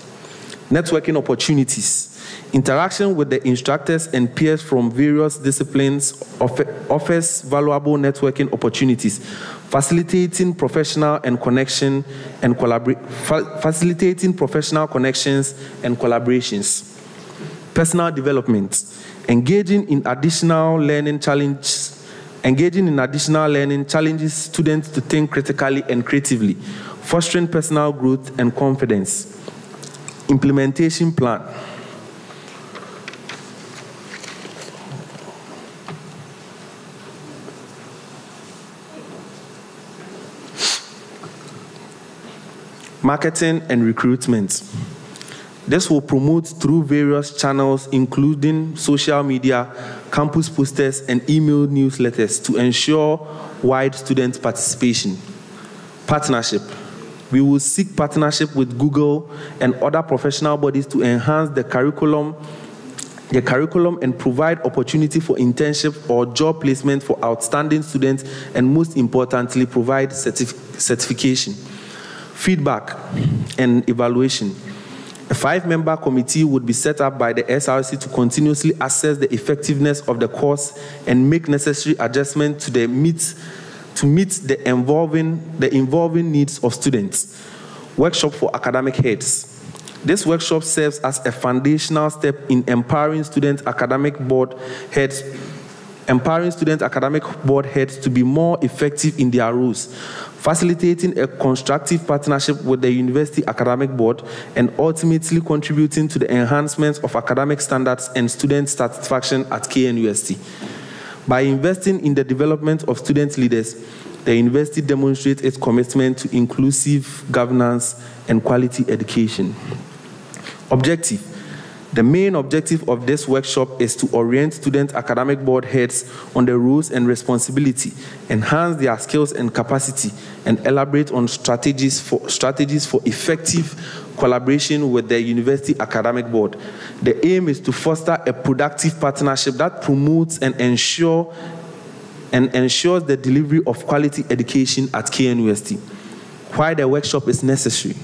Networking opportunities. Interaction with the instructors and peers from various disciplines offers valuable networking opportunities, facilitating professional connections and collaborations. Personal development. Engaging in additional learning challenges students to think critically and creatively, fostering personal growth and confidence. Implementation plan. Marketing and recruitment. This will promote through various channels, including social media, campus posters, and email newsletters to ensure wide student participation. Partnership. We will seek partnership with Google and other professional bodies to enhance the curriculum and provide opportunity for internship or job placement for outstanding students, and most importantly, provide certification. Feedback and evaluation. A 5-member committee would be set up by the SRC to continuously assess the effectiveness of the course and make necessary adjustments to meet the evolving needs of students. Workshop for academic heads. This workshop serves as a foundational step in empowering student academic board heads to be more effective in their roles, facilitating a constructive partnership with the University Academic Board, and ultimately contributing to the enhancement of academic standards and student satisfaction at KNUST. By investing in the development of student leaders, the university demonstrates its commitment to inclusive governance and quality education. Objective. The main objective of this workshop is to orient student academic board heads on the roles and responsibility, enhance their skills and capacity, and elaborate on strategies for effective collaboration with the University Academic Board. The aim is to foster a productive partnership that promotes and ensures the delivery of quality education at KNUST. Why the workshop is necessary.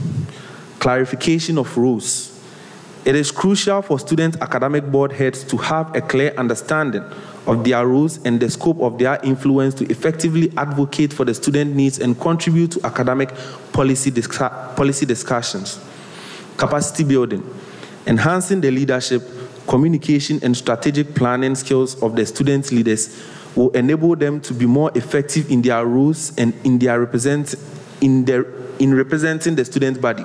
Clarification of roles. It is crucial for student academic board heads to have a clear understanding of their roles and the scope of their influence to effectively advocate for the student needs and contribute to academic policy discussions. Capacity building. Enhancing the leadership, communication, and strategic planning skills of the student leaders will enable them to be more effective in their roles and in representing the student body.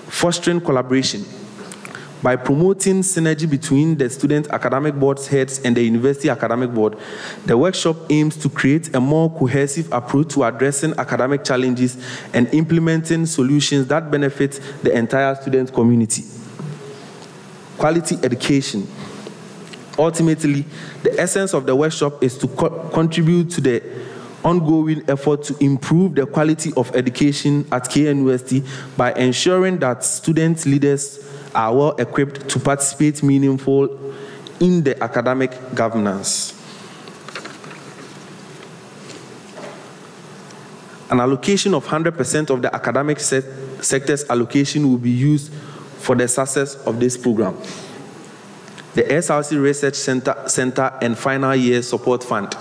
Fostering collaboration. By promoting synergy between the student academic board heads and the university academic board, the workshop aims to create a more cohesive approach to addressing academic challenges and implementing solutions that benefit the entire student community. Quality education. Ultimately, the essence of the workshop is to contribute to the ongoing effort to improve the quality of education at KNUST by ensuring that student leaders are well equipped to participate meaningfully in the academic governance. An allocation of 100% of the academic sector's allocation will be used for the success of this program. The SRC Research Center and Final Year Support Fund.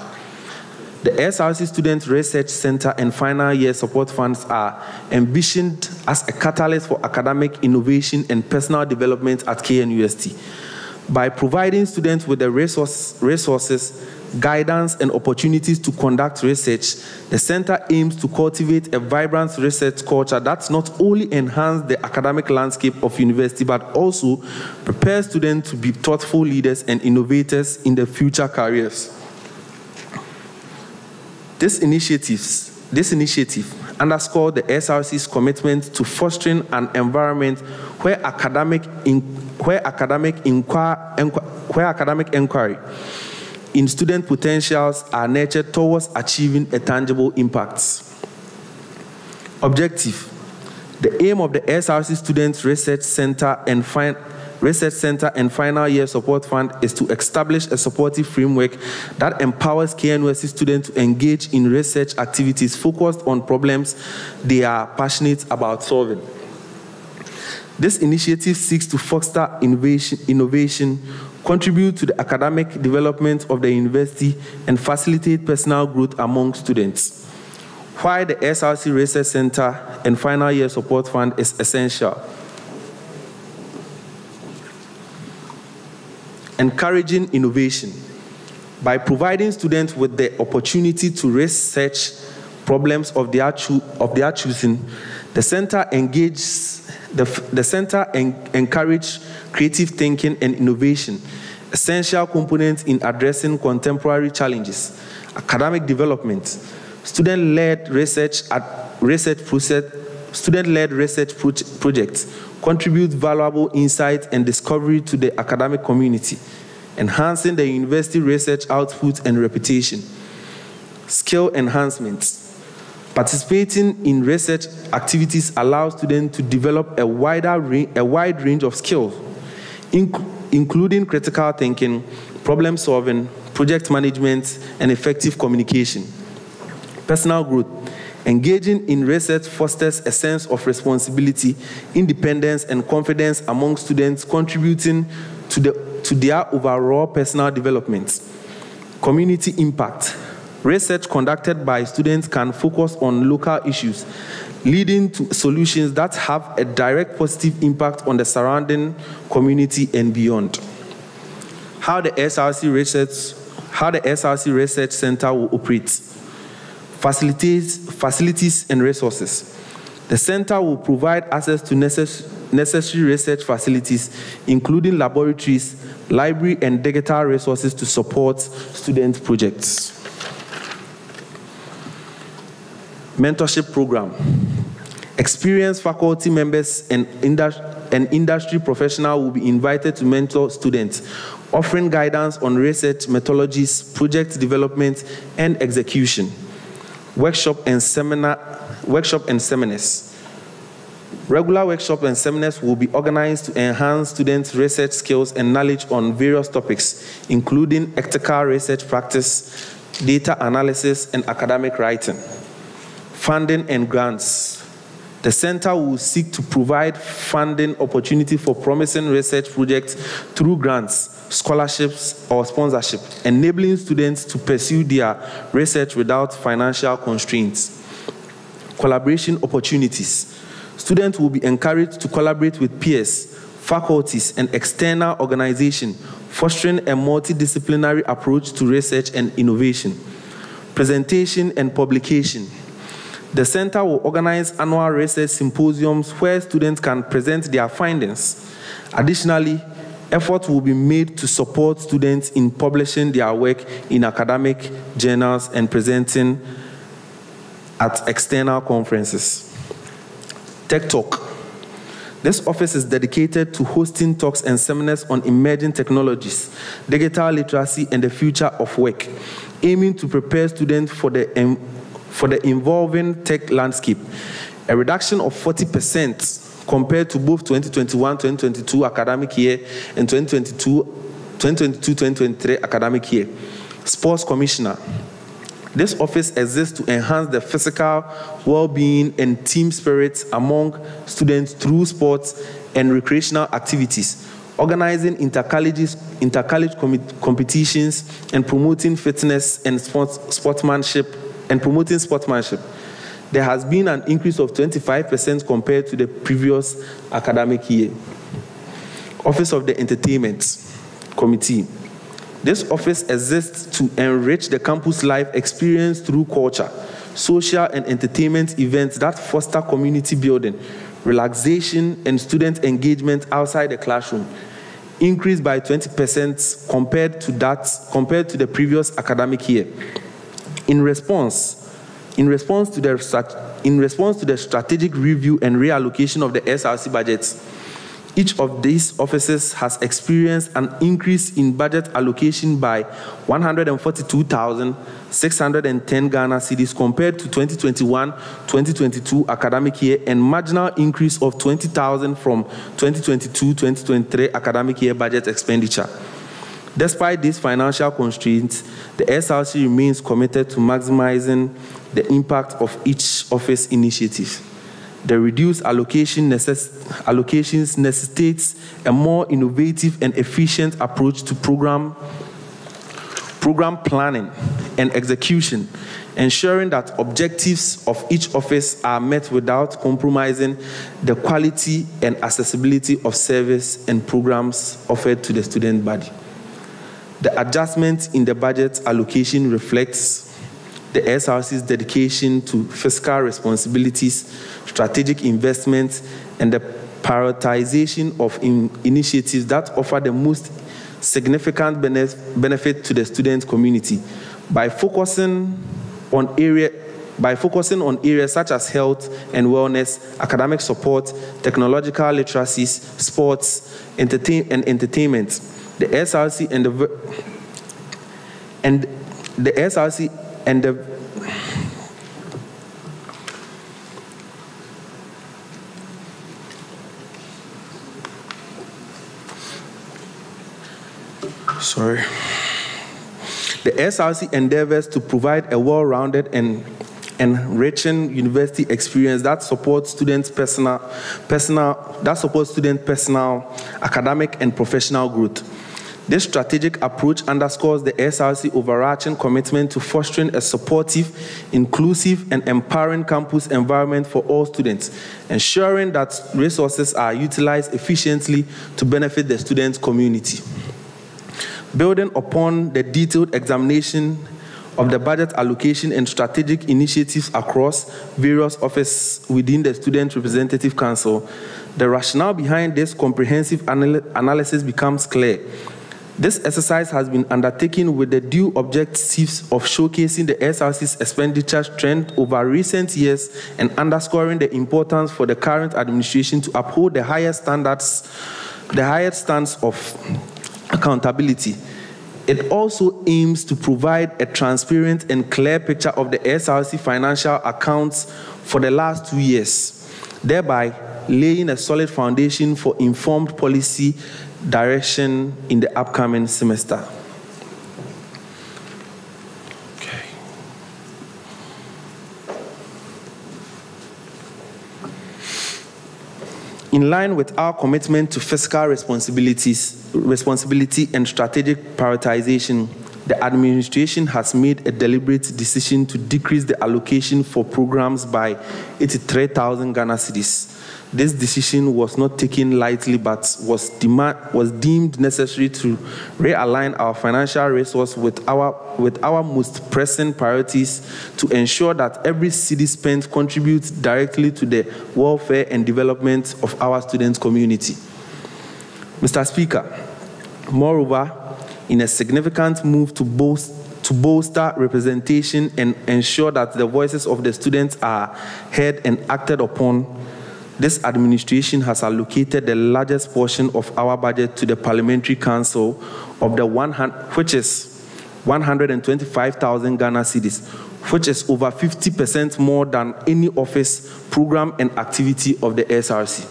The SRC Student Research Center and Final Year Support Funds are envisioned as a catalyst for academic innovation and personal development at KNUST. By providing students with the resources, guidance, and opportunities to conduct research, the center aims to cultivate a vibrant research culture that not only enhances the academic landscape of university, but also prepares students to be thoughtful leaders and innovators in their future careers. This initiative underscores the SRC's commitment to fostering an environment where academic inquiry in student potentials are nurtured towards achieving a tangible impact. Objective. The aim of the SRC Student Research Center and Final Year Support Fund is to establish a supportive framework that empowers KNUST students to engage in research activities focused on problems they are passionate about solving. This initiative seeks to foster innovation, contribute to the academic development of the university, and facilitate personal growth among students. Why the SRC Research Center and Final Year Support Fund is essential. Encouraging innovation. By providing students with the opportunity to research problems of their choosing, the center encourages creative thinking and innovation, essential components in addressing contemporary challenges. Academic development, student-led research projects contribute valuable insight and discovery to the academic community, enhancing the university research output and reputation. Skill enhancements. Participating in research activities allows students to develop a wide range of skills, including critical thinking, problem solving, project management, and effective communication. Personal growth. Engaging in research fosters a sense of responsibility, independence, and confidence among students, contributing to their overall personal development. Community impact. Research conducted by students can focus on local issues, leading to solutions that have a direct positive impact on the surrounding community and beyond. How the SRC Research Center will operate. Facilities and resources. The center will provide access to necessary research facilities, including laboratories, library, and digital resources to support student projects. Mentorship program. Experienced faculty members and industry professionals will be invited to mentor students, offering guidance on research methodologies, project development, and execution. Workshop and seminars. Regular workshops and seminars will be organized to enhance students' research skills and knowledge on various topics, including ethical research practice, data analysis, and academic writing. Funding and grants. The center will seek to provide funding opportunity for promising research projects through grants, scholarships, or sponsorship, enabling students to pursue their research without financial constraints. Collaboration opportunities. Students will be encouraged to collaborate with peers, faculties, and external organizations, fostering a multidisciplinary approach to research and innovation. Presentation and publication. The center will organize annual research symposiums where students can present their findings. Additionally, efforts will be made to support students in publishing their work in academic journals and presenting at external conferences. Tech Talk. This office is dedicated to hosting talks and seminars on emerging technologies, digital literacy, and the future of work, aiming to prepare students for the evolving tech landscape. A reduction of 40% compared to both 2021-2022 academic year and 2022-2023 academic year. Sports Commissioner. This office exists to enhance the physical well-being and team spirit among students through sports and recreational activities, organizing intercollege competitions, and promoting fitness and sportsmanship. There has been an increase of 25% compared to the previous academic year. Office of the Entertainment Committee. This office exists to enrich the campus life experience through culture, social and entertainment events that foster community building, relaxation, and student engagement outside the classroom, increased by 20% compared to the previous academic year. In response to the strategic review and reallocation of the SRC budgets, each of these offices has experienced an increase in budget allocation by 142,610 Ghana cedis compared to 2021-2022 academic year, and marginal increase of 20,000 from 2022-2023 academic year budget expenditure. Despite these financial constraints, the SRC remains committed to maximizing the impact of each office initiative. The reduced allocations necessitates a more innovative and efficient approach to program planning and execution, ensuring that objectives of each office are met without compromising the quality and accessibility of service and programs offered to the student body. The adjustment in the budget allocation reflects the SRC's dedication to fiscal responsibilities, strategic investments, and the prioritization of initiatives that offer the most significant benefit to the student community. By focusing on areas such as health and wellness, academic support, technological literacies, sports, entertainment, the SRC The SRC endeavors to provide a well-rounded and enriching university experience that supports student personal, academic, and professional growth. This strategic approach underscores the SRC overarching commitment to fostering a supportive, inclusive, and empowering campus environment for all students, ensuring that resources are utilized efficiently to benefit the student community. Building upon the detailed examination of the budget allocation and strategic initiatives across various offices within the Student Representative Council, the rationale behind this comprehensive analysis becomes clear. This exercise has been undertaken with the due objectives of showcasing the SRC's expenditure trend over recent years and underscoring the importance for the current administration to uphold the highest stance of accountability. It also aims to provide a transparent and clear picture of the SRC financial accounts for the last 2 years, thereby laying a solid foundation for informed policy direction in the upcoming semester. In line with our commitment to fiscal responsibility and strategic prioritization, the administration has made a deliberate decision to decrease the allocation for programs by 83,000 Ghana cedis. This decision was not taken lightly, but was deemed necessary to realign our financial resources with our most pressing priorities to ensure that every cedi spent contributes directly to the welfare and development of our student community. Mr. Speaker, moreover, in a significant move to bolster representation and ensure that the voices of the students are heard and acted upon, this administration has allocated the largest portion of our budget to the Parliamentary Council, which is 125,000 Ghana cedis, which is over 50% more than any office, program, and activity of the SRC.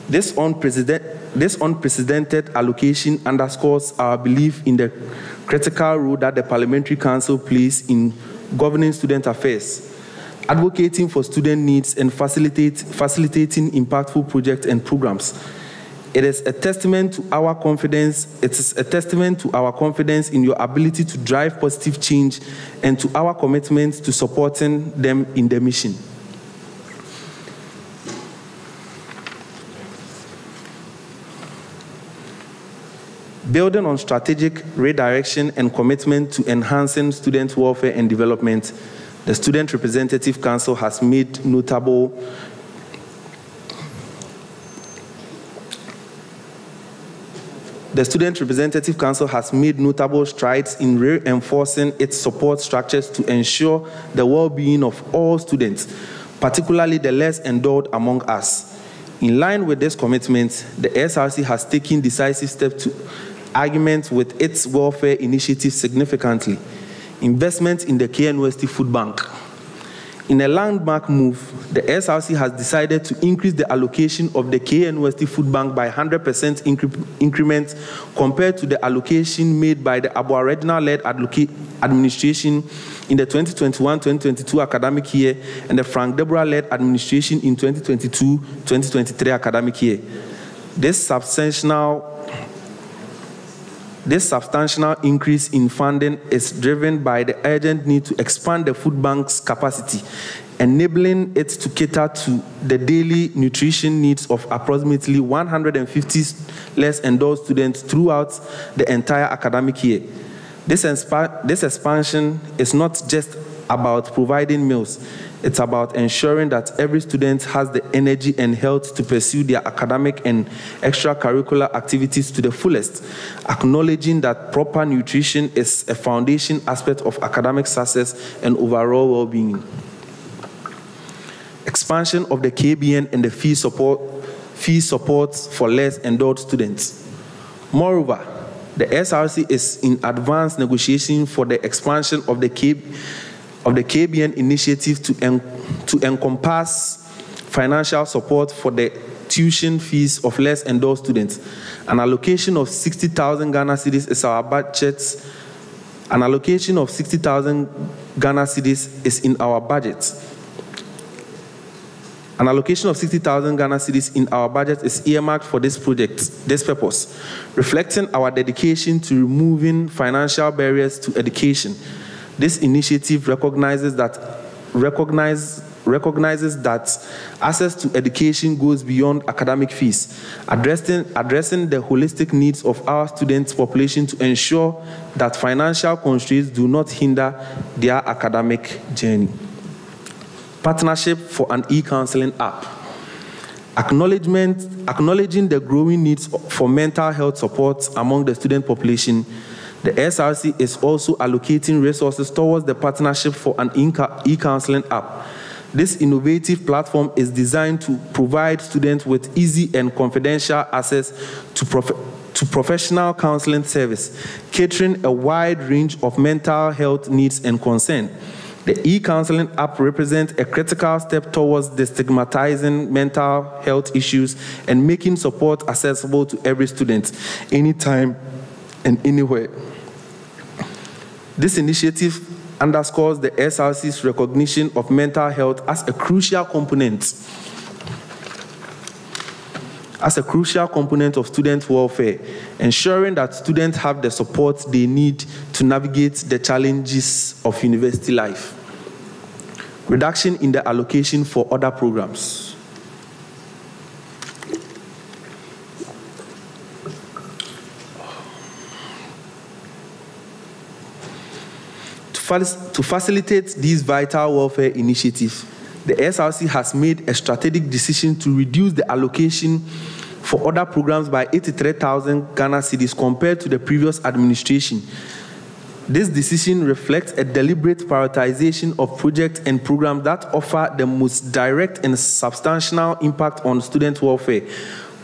This unprecedented allocation underscores our belief in the critical role that the Parliamentary Council plays in governing student affairs, advocating for student needs, and facilitating impactful projects and programs. It is a testament to our confidence. It is a testament to our confidence in your ability to drive positive change and to our commitment to supporting them in their mission. Building on strategic redirection and commitment to enhancing student welfare and development, the Student Representative Council has made notable strides in reinforcing its support structures to ensure the well-being of all students, particularly the less endowed among us. In line with this commitment, the SRC has taken decisive steps to augment with its welfare initiatives significantly. Investment in the KNUST Food Bank, In a landmark move, the SRC has decided to increase the allocation of the KNUST Food Bank by 100% increment compared to the allocation made by the Abu Regional-led administration in the 2021-2022 academic year and the Frank Deborah-led administration in 2022-2023 academic year. This substantial increase in funding is driven by the urgent need to expand the food bank's capacity, enabling it to cater to the daily nutrition needs of approximately 150 less endowed students throughout the entire academic year. This expansion is not just about providing meals. It's about ensuring that every student has the energy and health to pursue their academic and extracurricular activities to the fullest, acknowledging that proper nutrition is a foundation aspect of academic success and overall well-being. Expansion of the KBN and the fee support for less endowed students. Moreover, the SRC is in advanced negotiation for the expansion of the KBN initiative to encompass financial support for the tuition fees of less endowed students. An allocation of 60,000 Ghana cedis is our budget. An allocation of 60,000 Ghana cedis is in our budget. An allocation of 60,000 Ghana cedis in our budget is earmarked for this purpose, reflecting our dedication to removing financial barriers to education. This initiative recognizes that access to education goes beyond academic fees, addressing the holistic needs of our student population to ensure that financial constraints do not hinder their academic journey. Partnership for an e-counseling app. Acknowledging the growing needs for mental health support among the student population, the SRC is also allocating resources towards the partnership for an e-counseling app. This innovative platform is designed to provide students with easy and confidential access to professional counseling service, catering a wide range of mental health needs and concerns. The e-counseling app represents a critical step towards destigmatizing mental health issues and making support accessible to every student, anytime and anywhere. This initiative underscores the SRC's recognition of mental health as a crucial component of student welfare, ensuring that students have the support they need to navigate the challenges of university life. Reduction in the allocation for other programs. To facilitate these vital welfare initiatives, the SRC has made a strategic decision to reduce the allocation for other programs by 83,000 Ghana cedis compared to the previous administration. This decision reflects a deliberate prioritization of projects and programs that offer the most direct and substantial impact on student welfare,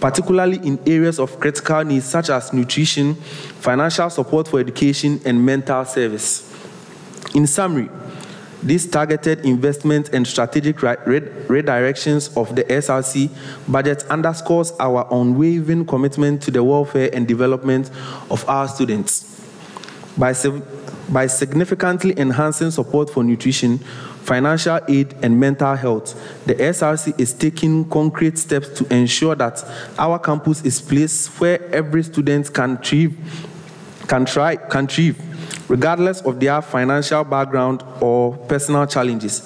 particularly in areas of critical needs such as nutrition, financial support for education, and mental service. In summary, these targeted investments and strategic redirections of the SRC budget underscores our unwavering commitment to the welfare and development of our students. By significantly enhancing support for nutrition, financial aid, and mental health, the SRC is taking concrete steps to ensure that our campus is a place where every student can thrive, regardless of their financial background or personal challenges.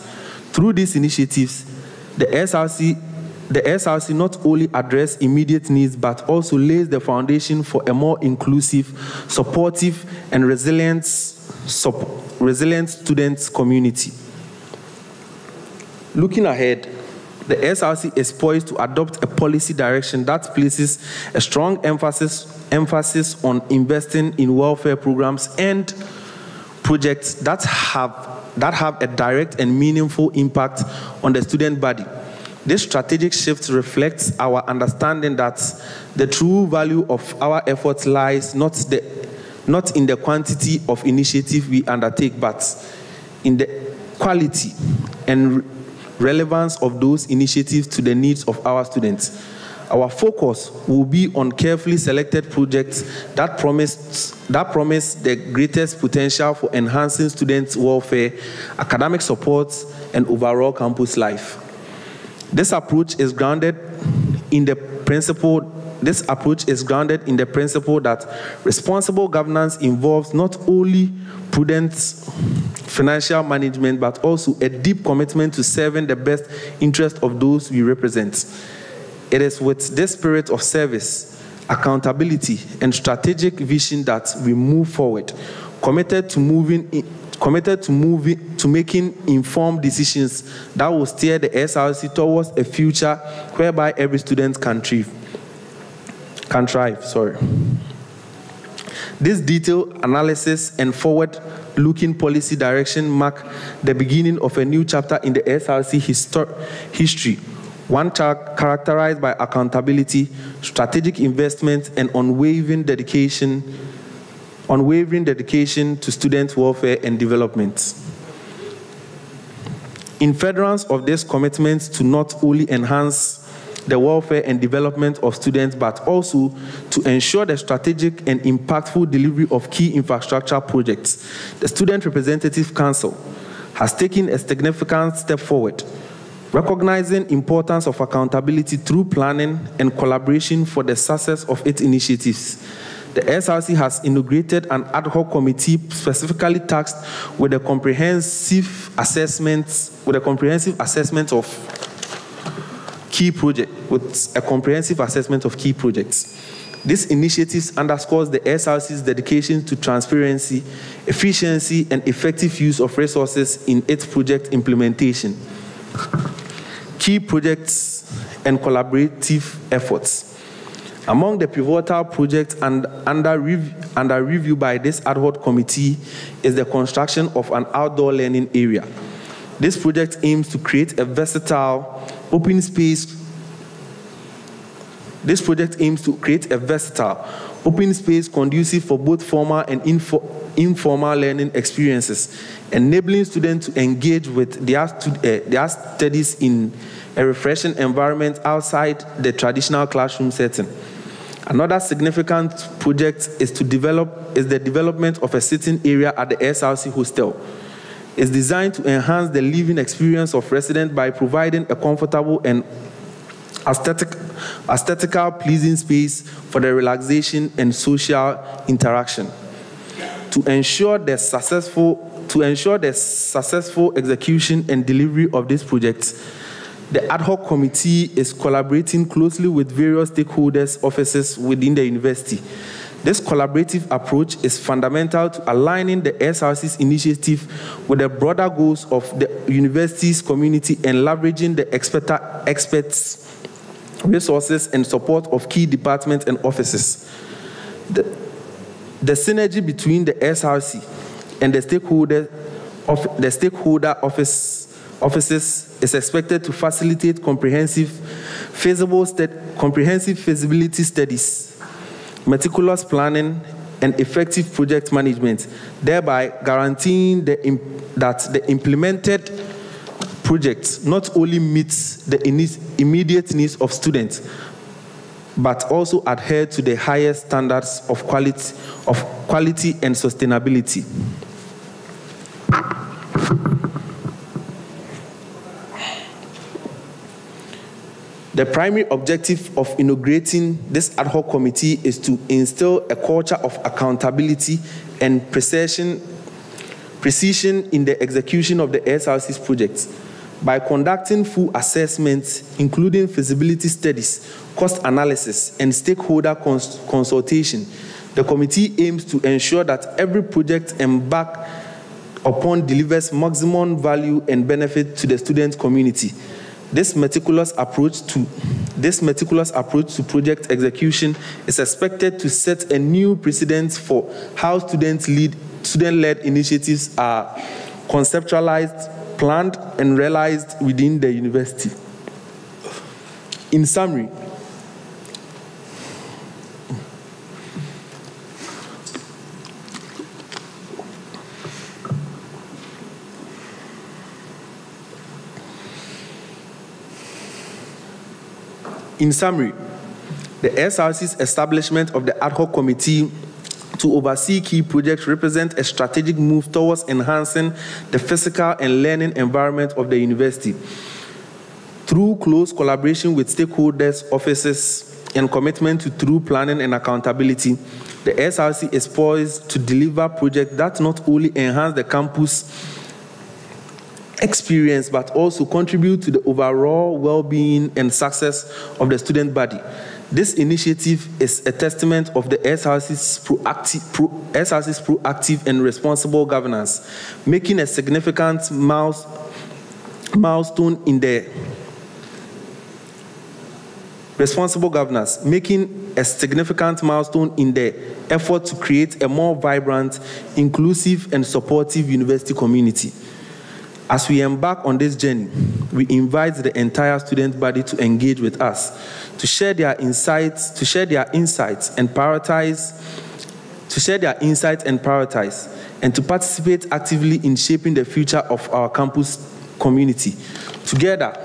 Through these initiatives, the SRC not only addresses immediate needs, but also lays the foundation for a more inclusive, supportive, and resilient student community. Looking ahead, the SRC is poised to adopt a policy direction that places a strong emphasis on investing in welfare programs and projects that have a direct and meaningful impact on the student body. This strategic shift reflects our understanding that the true value of our efforts lies not in the quantity of initiative we undertake, but in the quality and relevance of those initiatives to the needs of our students. Our focus will be on carefully selected projects that promise the greatest potential for enhancing students' welfare, academic support, and overall campus life. This approach is grounded in the principle that responsible governance involves not only prudent financial management, but also a deep commitment to serving the best interest of those we represent. It is with this spirit of service, accountability, and strategic vision that we move forward, committed to making informed decisions that will steer the SRC towards a future whereby every student can thrive. This detailed analysis and forward-looking policy direction mark the beginning of a new chapter in the SRC history, one characterized by accountability, strategic investment, and unwavering dedication to student welfare and development. In furtherance of this commitment to not only enhance the welfare and development of students, but also to ensure the strategic and impactful delivery of key infrastructure projects, the Student Representative Council has taken a significant step forward, recognizing the importance of accountability through planning and collaboration for the success of its initiatives. The SRC has inaugurated an ad hoc committee specifically tasked with a comprehensive assessment of key projects. This initiative underscores the SRC's dedication to transparency, efficiency, and effective use of resources in its project implementation. Key projects and collaborative efforts. Among the pivotal projects under review by this ad hoc committee is the construction of an outdoor learning area. This project aims to create a versatile open space conducive for both formal and informal learning experiences, enabling students to engage with their studies in a refreshing environment outside the traditional classroom setting. Another significant project is the development of a sitting area at the SRC hostel. It's designed to enhance the living experience of residents by providing a comfortable and aesthetically pleasing space for the relaxation and social interaction. To ensure the successful execution and delivery of this project, the ad hoc committee is collaborating closely with various stakeholders' offices within the university. This collaborative approach is fundamental to aligning the SRC's initiative with the broader goals of the university's community and leveraging the experts, resources, and support of key departments and offices. The synergy between the SRC and the stakeholder offices is expected to facilitate comprehensive feasibility studies, meticulous planning, and effective project management, thereby guaranteeing that the implemented project not only meets the immediate needs of students, but also adhere to the highest standards of quality and sustainability. The primary objective of inaugurating this ad hoc committee is to instill a culture of accountability and precision in the execution of the SRC's projects. By conducting full assessments, including feasibility studies, cost analysis, and stakeholder consultation, the committee aims to ensure that every project embarked upon delivers maximum value and benefit to the student community. This meticulous approach to project execution is expected to set a new precedent for how student-led initiatives are conceptualized, planned, and realized within the university. In summary, In summary, the SRC's establishment of the ad hoc committee to oversee key projects represent a strategic move towards enhancing the physical and learning environment of the university. Through close collaboration with stakeholders, officers, and commitment to thorough planning and accountability, the SRC is poised to deliver projects that not only enhance the campus experience, but also contribute to the overall well-being and success of the student body. This initiative is a testament of the SRC's proactive and responsible governance, making a significant milestone in the effort to create a more vibrant, inclusive, and supportive university community. As we embark on this journey, we invite the entire student body to engage with us, to share their insights, and to participate actively in shaping the future of our campus community. Together,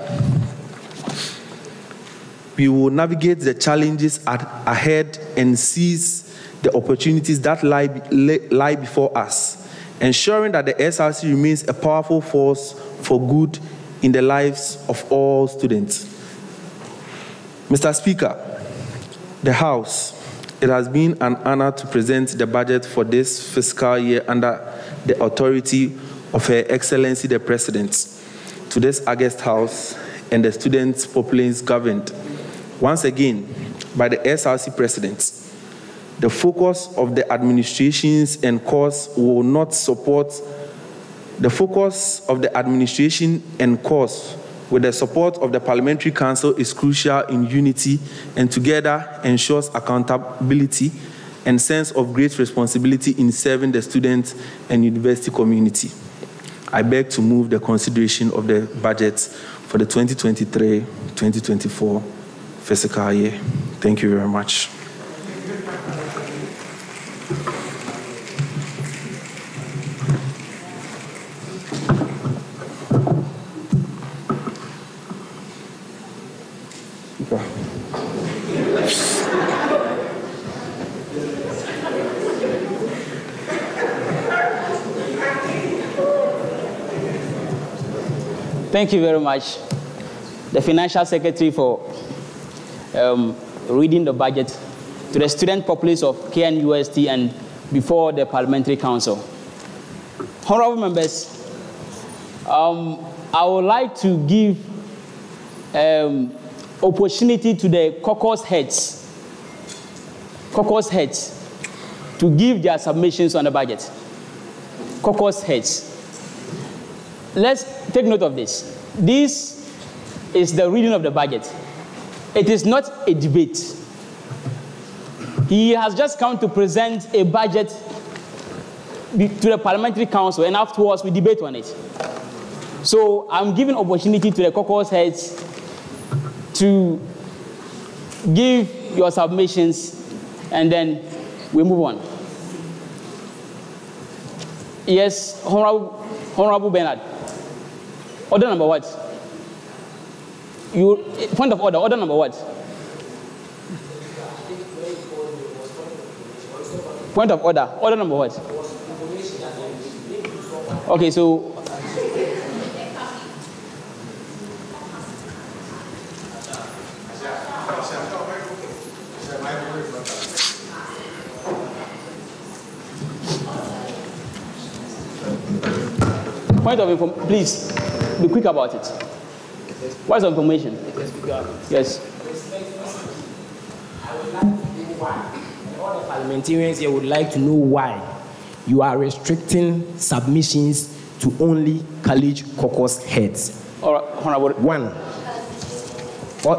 we will navigate the challenges ahead and seize the opportunities that lie before us, ensuring that the SRC remains a powerful force for good in the lives of all students. Mr. Speaker, the House, it has been an honor to present the budget for this fiscal year under the authority of Her Excellency the President to this August House and the students' populace governed once again by the SRC President. The focus of the administrations and course will not support the focus of the administration and course with the support of the Parliamentary Council is crucial in unity and together ensures accountability and sense of great responsibility in serving the student and university community. I beg to move the consideration of the budget for the 2023-2024 fiscal year. Thank you very much. Thank you very much, the Financial Secretary, for reading the budget to the student populace of KNUST and before the Parliamentary Council. Honorable members, I would like to give opportunity to the caucus heads to give their submissions on the budget. Caucus heads. Let's take note of this. This is the reading of the budget. It is not a debate. He has just come to present a budget to the Parliamentary Council, and afterwards we debate on it. So I'm giving opportunity to the caucus heads to give your submissions, and then we move on. Yes, Honorable Bernard. Order number what? Point of order. Order number what? Point of order. Order number what? Okay, so point of information, please be quick about it. What's the information? Yes. I would like to know why, and all the parliamentarians here would like to know why you are restricting submissions to only college caucus heads. All right, Honorable. One,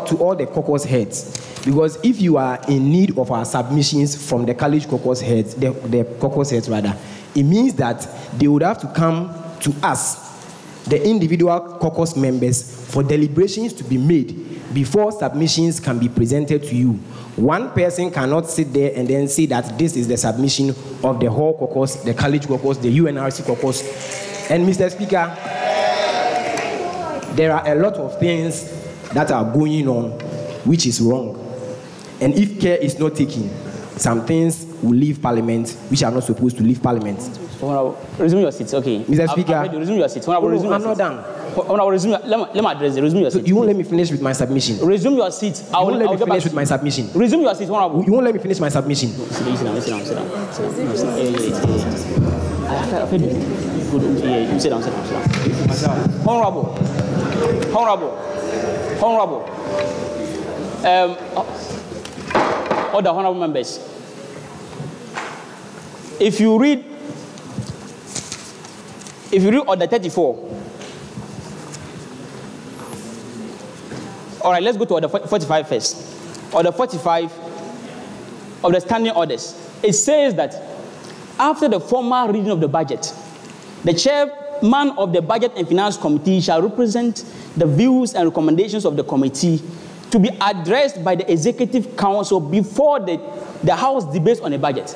to all the caucus heads. Because if you are in need of our submissions from the college caucus heads, the caucus heads rather, it means that they would have to come to us, the individual caucus members, for deliberations to be made before submissions can be presented to you. One person cannot sit there and then say that this is the submission of the whole caucus, the college caucus, the UNRC caucus. And Mr. Speaker, there are a lot of things that are going on which is wrong. And if care is not taken, some things will leave Parliament which are not supposed to leave Parliament. Resume your seats, okay. Mr. Speaker. Resume your seats. I'm not done. Let me address it. Resume your seat. You won't let me finish with my submission. Resume your seat. You won't let me finish with my submission. Resume your seat. You won't let me finish my submission. Sit down. Sit down. Honorable. Other honorable members. If you read Order 34. All right, let's go to Order 45 first. Order 45 of the standing orders. It says that after the formal reading of the budget, the chairman of the Budget and Finance Committee shall represent the views and recommendations of the committee to be addressed by the Executive Council before the House debates on the budget.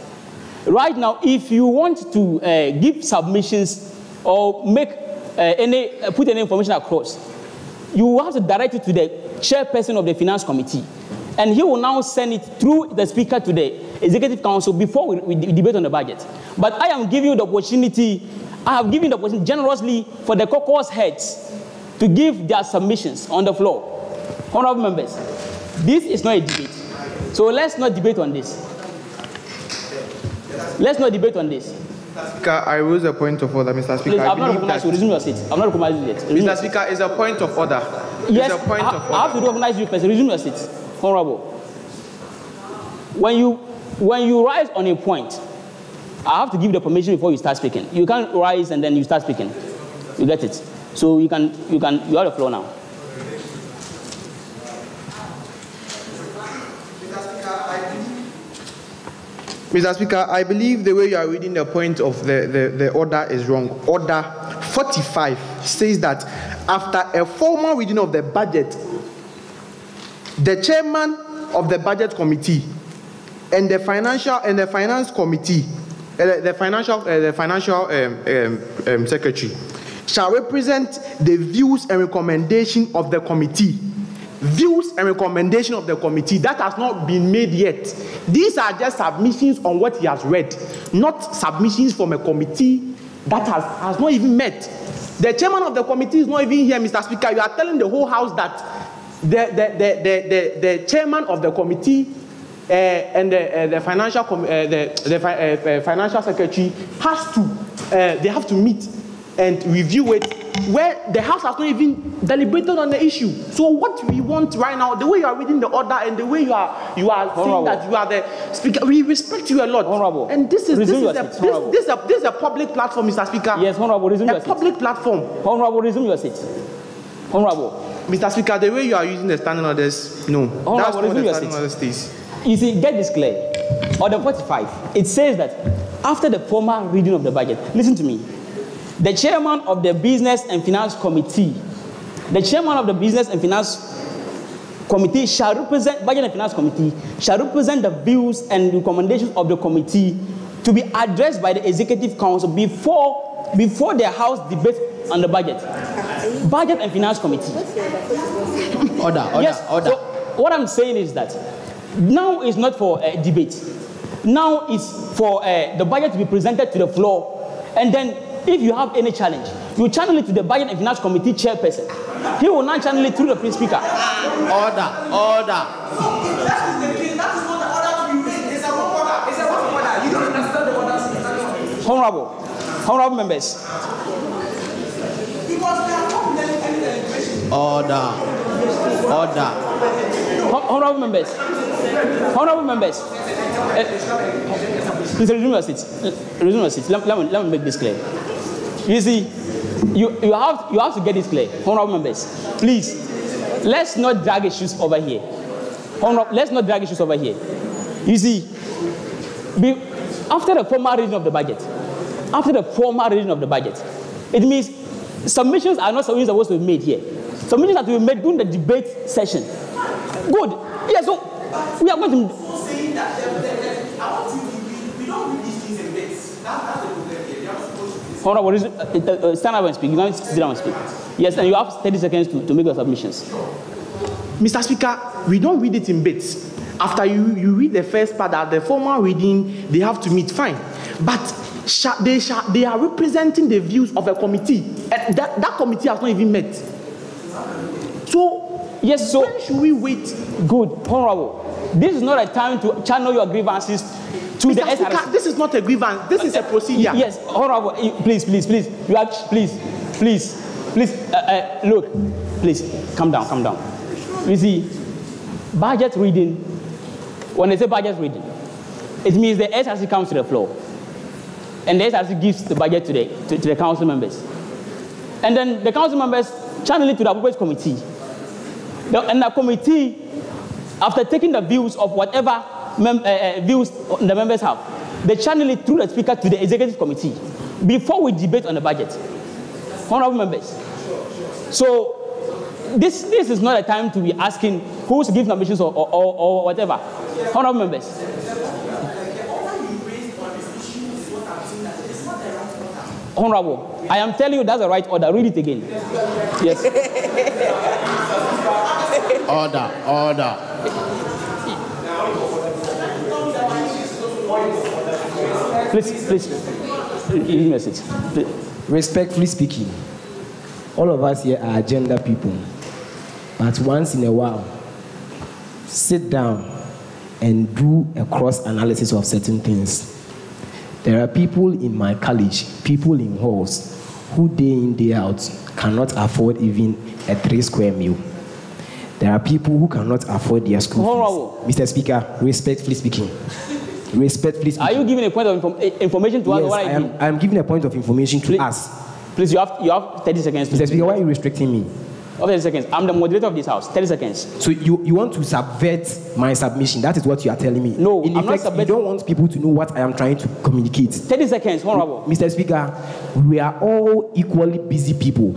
Right now, if you want to give submissions or make put any information across, you have to direct it to the chairperson of the Finance Committee, and he will now send it through the Speaker to the Executive Council before we debate on the budget. But I am giving you the opportunity. I have given the opportunity generously for the caucus heads to give their submissions on the floor. Honorable members, this is not a debate, so let's not debate on this. Let's not debate on this. Speaker, I raise a point of order, Mr. Speaker. Please, I'm not recognized you. Resume your seat. I'm not recognized you yet. Mr. Speaker, it's a point of order. Yes, it's a point of order. I have to recognize you first. Resume your seat. Honorable. When you rise on a point, I have to give the permission before you start speaking. You can't rise and then you start speaking. You get it? So you have the floor now. Mr. Speaker, I believe the way you are reading the point of the order is wrong. Order 45 says that after a formal reading of the budget, the chairman of the budget committee and the finance committee, the financial secretary shall represent the views and recommendation of the committee. Views and recommendation of the committee that has not been made yet. These are just submissions on what he has read, not submissions from a committee that has not even met. The chairman of the committee is not even here, Mr. Speaker. You are telling the whole House that the chairman of the committee and the financial secretary they have to meet and review it, where the House has not even deliberated on the issue. So what we want right now, the way you are reading the order and the way you are saying that you are the Speaker, we respect you a lot. Honorable. And this is a public platform, Mr. Speaker. Yes, Honorable, resume your seat. A public platform. Honorable, resume your seat. Honorable. Mr. Speaker, the way you are using the standing orders, no. Honorable, that's resume your standing orders stays. You see, get this clear. Order 45, it says that after the formal reading of the budget, listen to me. The chairman of the Business and Finance Committee, shall represent, Budget and Finance Committee, shall represent the views and recommendations of the committee to be addressed by the Executive Council before the House debates on the budget. Budget and Finance Committee. Order. So what I'm saying is that now is not for a debate. Now it's for the budget to be presented to the floor, and then if you have any challenge, you channel it to the Budget and Finance Committee chairperson. He will not channel it through the Speaker. Order. That is not the order to be read. It's a wrong order. It's a wrong order. You don't understand the order. Honorable members. Because we are not any deliberation. Order. Honorable members. Please resume your seat. Let me make this clear. You see, you have to get this clear. Honorable members, please, let's not drag issues over here. You see, after the formal reading of the budget, it means submissions are not supposed to be made here. Submissions are to be made during the debate session. Good. Yeah, so we are going to... saying that we don't read these things in bits. That's the problem here. They are supposed to be... Honorable, stand up and speak. You can't sit down and speak. Yes, and you have 30 seconds to make your submissions. Mr. Speaker, we don't read it in bits. After you read the first part, at the formal reading, they have to meet, fine. But they are representing the views of a committee. And that committee has not even met. So, yes, so when should we wait? Good, honorable. This is not a time to channel your grievances to the SRC. This is not a grievance. This is a procedure. Yes, honorable. Please. You have, please. Look, please, calm down. You see, budget reading. When they say budget reading, it means the SRC comes to the floor, and the SRC gives the budget to the council members, and then the council members channel it to the appropriate committee, and the committee, after taking the views of whatever views the members have, they channel it through the speaker to the executive committee before we debate on the budget. Honorable members. So this is not a time to be asking who's giving nominations or whatever. Honorable members. Honorable, I am telling you that's the right order. Read it again. Yes. Order. Please. Give me a seat. Respectfully speaking, all of us here are agenda people. But once in a while, sit down and do a cross-analysis of certain things. There are people in my college, people in halls, who day in, day out cannot afford even a 3-square meal. There are people who cannot afford their school fees. Mr. Speaker, respectfully speaking. Are you giving a point of information to us? Yes, I am giving a point of information to us. Please, you have 30 seconds. Mr. Speaker, why are you restricting me? 30 seconds. I'm the moderator of this house. 30 seconds. So you want to subvert my submission? That is what you are telling me. No, in effect, you don't want people to know what I am trying to communicate. 30 seconds, honorable. Mr. Speaker, we are all equally busy people,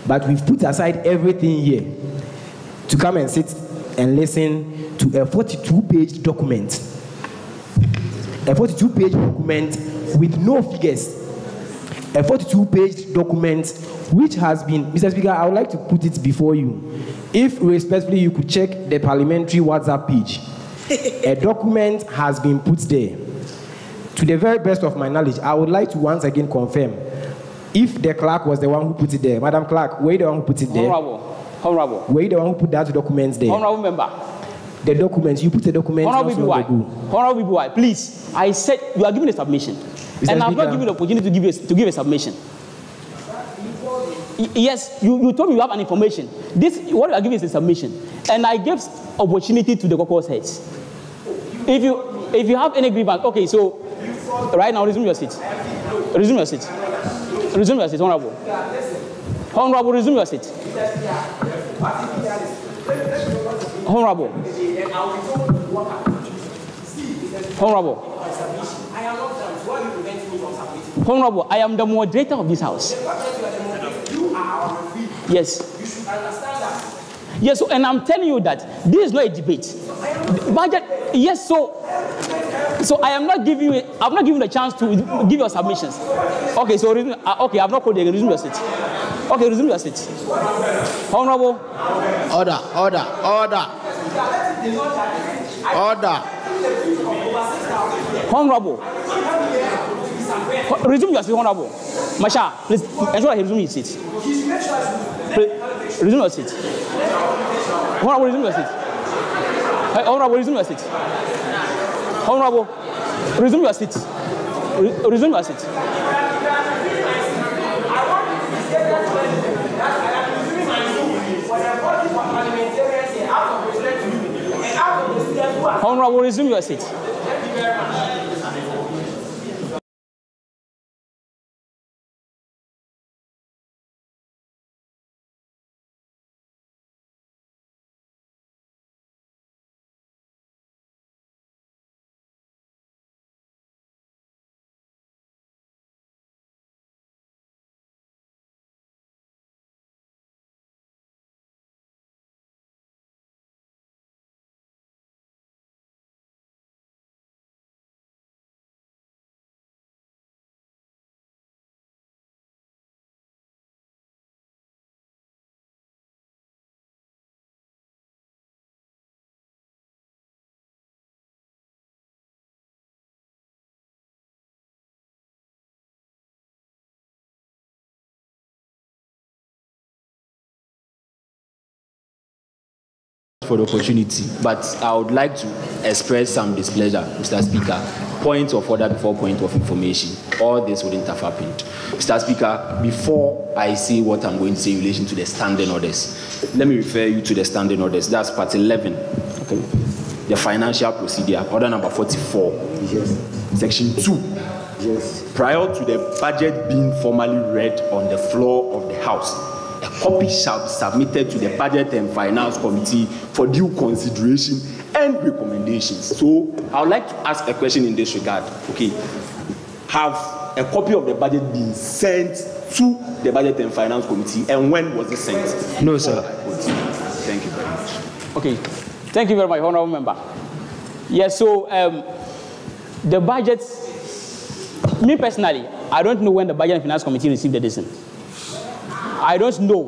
but we've put aside everything here to come and sit and listen to a 42-page document. A 42-page document with no figures. A 42-page document which has been, Mr. Speaker, I would like to put it before you. If respectfully you could check the parliamentary WhatsApp page, a document has been put there. To the very best of my knowledge, I would like to once again confirm if the clerk was the one who put it there. Madam Clerk, were you the one who put it there? Honorable. Were you the one who put that document there? Honorable member. The document, you put the document. Honorable BY, please. I said you are giving a submission. Mr. And I'm Speaker, not giving the opportunity to give a submission. Yes, you told me you have an information. This, what you are giving is a submission. And I gave opportunity to the caucus heads. If you have any grievance, okay, so right now resume your seat. Resume your seat, honorable. Honorable, resume your seat. Honorable. Honorable, I am the moderator of this house. Yes. You should understand that. Yes, so, and I'm telling you that this is not a debate. Budget, yes, so I am not giving you. I'm not giving you a chance to give your submissions. Okay, so okay, I've not called you again. Resume your seat. Okay, resume your seat. Honorable. Order. Honorable. Resume your seat, honorable. Masha, please ensure that he resume his seat. Please, resume your seat. Honorable, resume your seat. Honorable, resume your seat. Honorable, resume your seat. Resume your seat. Honorable, resume your seat. for the opportunity, but I would like to express some displeasure, Mr. Speaker. Point of order before point of information. All this wouldn't have happened. Mr. Speaker, before I say what I'm going to say in relation to the standing orders, let me refer you to the standing orders. That's part 11. Okay. The financial procedure, order number 44, yes. Section 2. Yes. Prior to the budget being formally read on the floor of the House, a copy shall be submitted to the Budget and Finance Committee for due consideration and recommendations. So I would like to ask a question in this regard. Okay, have a copy of the budget been sent to the Budget and Finance Committee, and when was it sent? No, sir. Thank you very much. Okay, thank you very much, honorable member. Yes, so the budget, me personally, I don't know when the Budget and Finance Committee received the decision. I don't know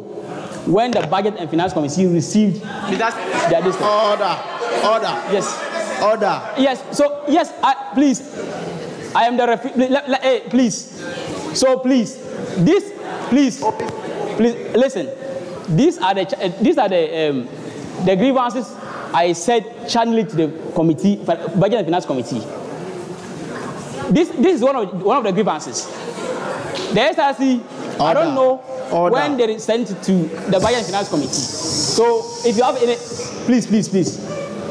when the Budget and Finance Committee received their decision. Order. Yes. Order. Yes. So yes, please. I am the referee. Hey, please. So please, please listen. These are the grievances I said channel it to the committee, Budget and Finance Committee. This is one of the grievances. The SRC, I don't know when they sent it to the Budget and Finance Committee. So if you have any, please.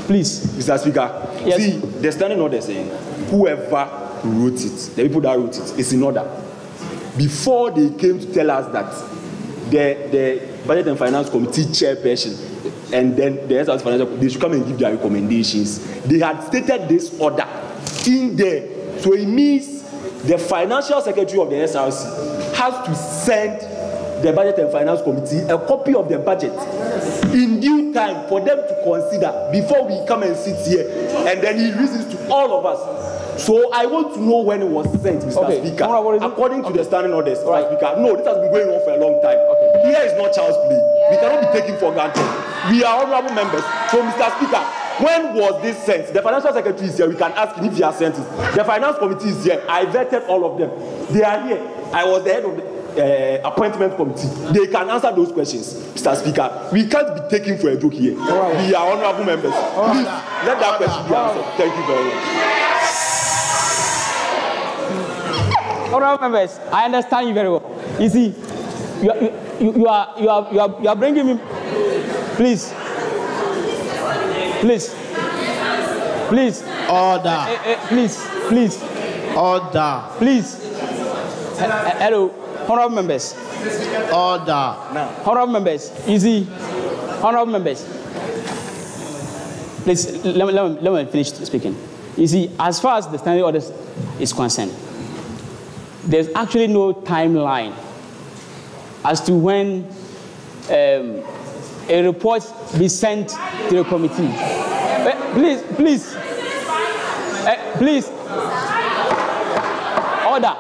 Mr. Speaker, yes. See, the standing order saying whoever wrote it, the people that wrote it, is in order. Before they came to tell us that the Budget and Finance Committee chairperson and then the SRC Financial, they should come and give their recommendations. They had stated this order in there. So it means the Financial Secretary of the SRC has to send the Budget and Finance Committee a copy of the budget in due time for them to consider before we come and sit here, and then he reasons to all of us. So I want to know when it was sent, Mr. Speaker. According to the standing orders, Mr. Speaker. No, this has been going on for a long time. Here is not child's play. We cannot be taken for granted. We are honorable members. So, Mr. Speaker, when was this sent? The Financial Secretary is here. We can ask him if he has sent it. The Finance Committee is here. I vetted all of them. They are here. I was the head of the appointment committee. They can answer those questions, Mr. Speaker. We can't be taken for a joke here. We are honorable members. Please, let that question be answered. Thank you very much. Honorable members, I understand you very well. You see, you are bringing me. Please. Order. Please. Order. Please. Hello, honorable members. Order. Honorable members. You see, honorable members. Please, let me finish speaking. You see, as far as the standing order is concerned, there's actually no timeline as to when a report be sent to the committee. Please. Order.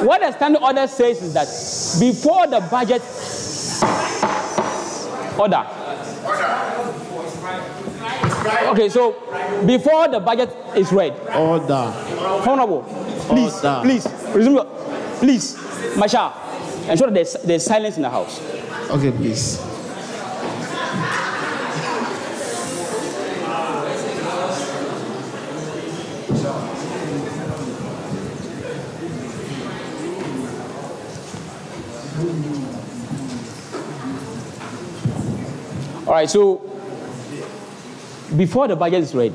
What the standing order says is that before the budget order. Okay, so before the budget is read. Order. Honorable, please, resume your, please, Masha, ensure that there's silence in the house. Okay, please. All right, so before the budget is read,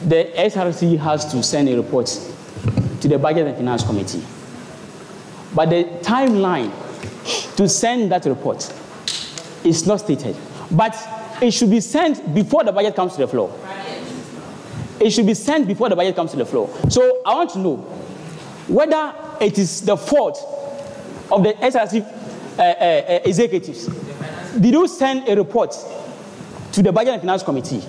the SRC has to send a report to the Budget and Finance Committee. But the timeline to send that report is not stated. But it should be sent before the budget comes to the floor. It should be sent before the budget comes to the floor. So I want to know whether it is the fault of the SRC executives. Did you send a report to the Budget and Finance Committee?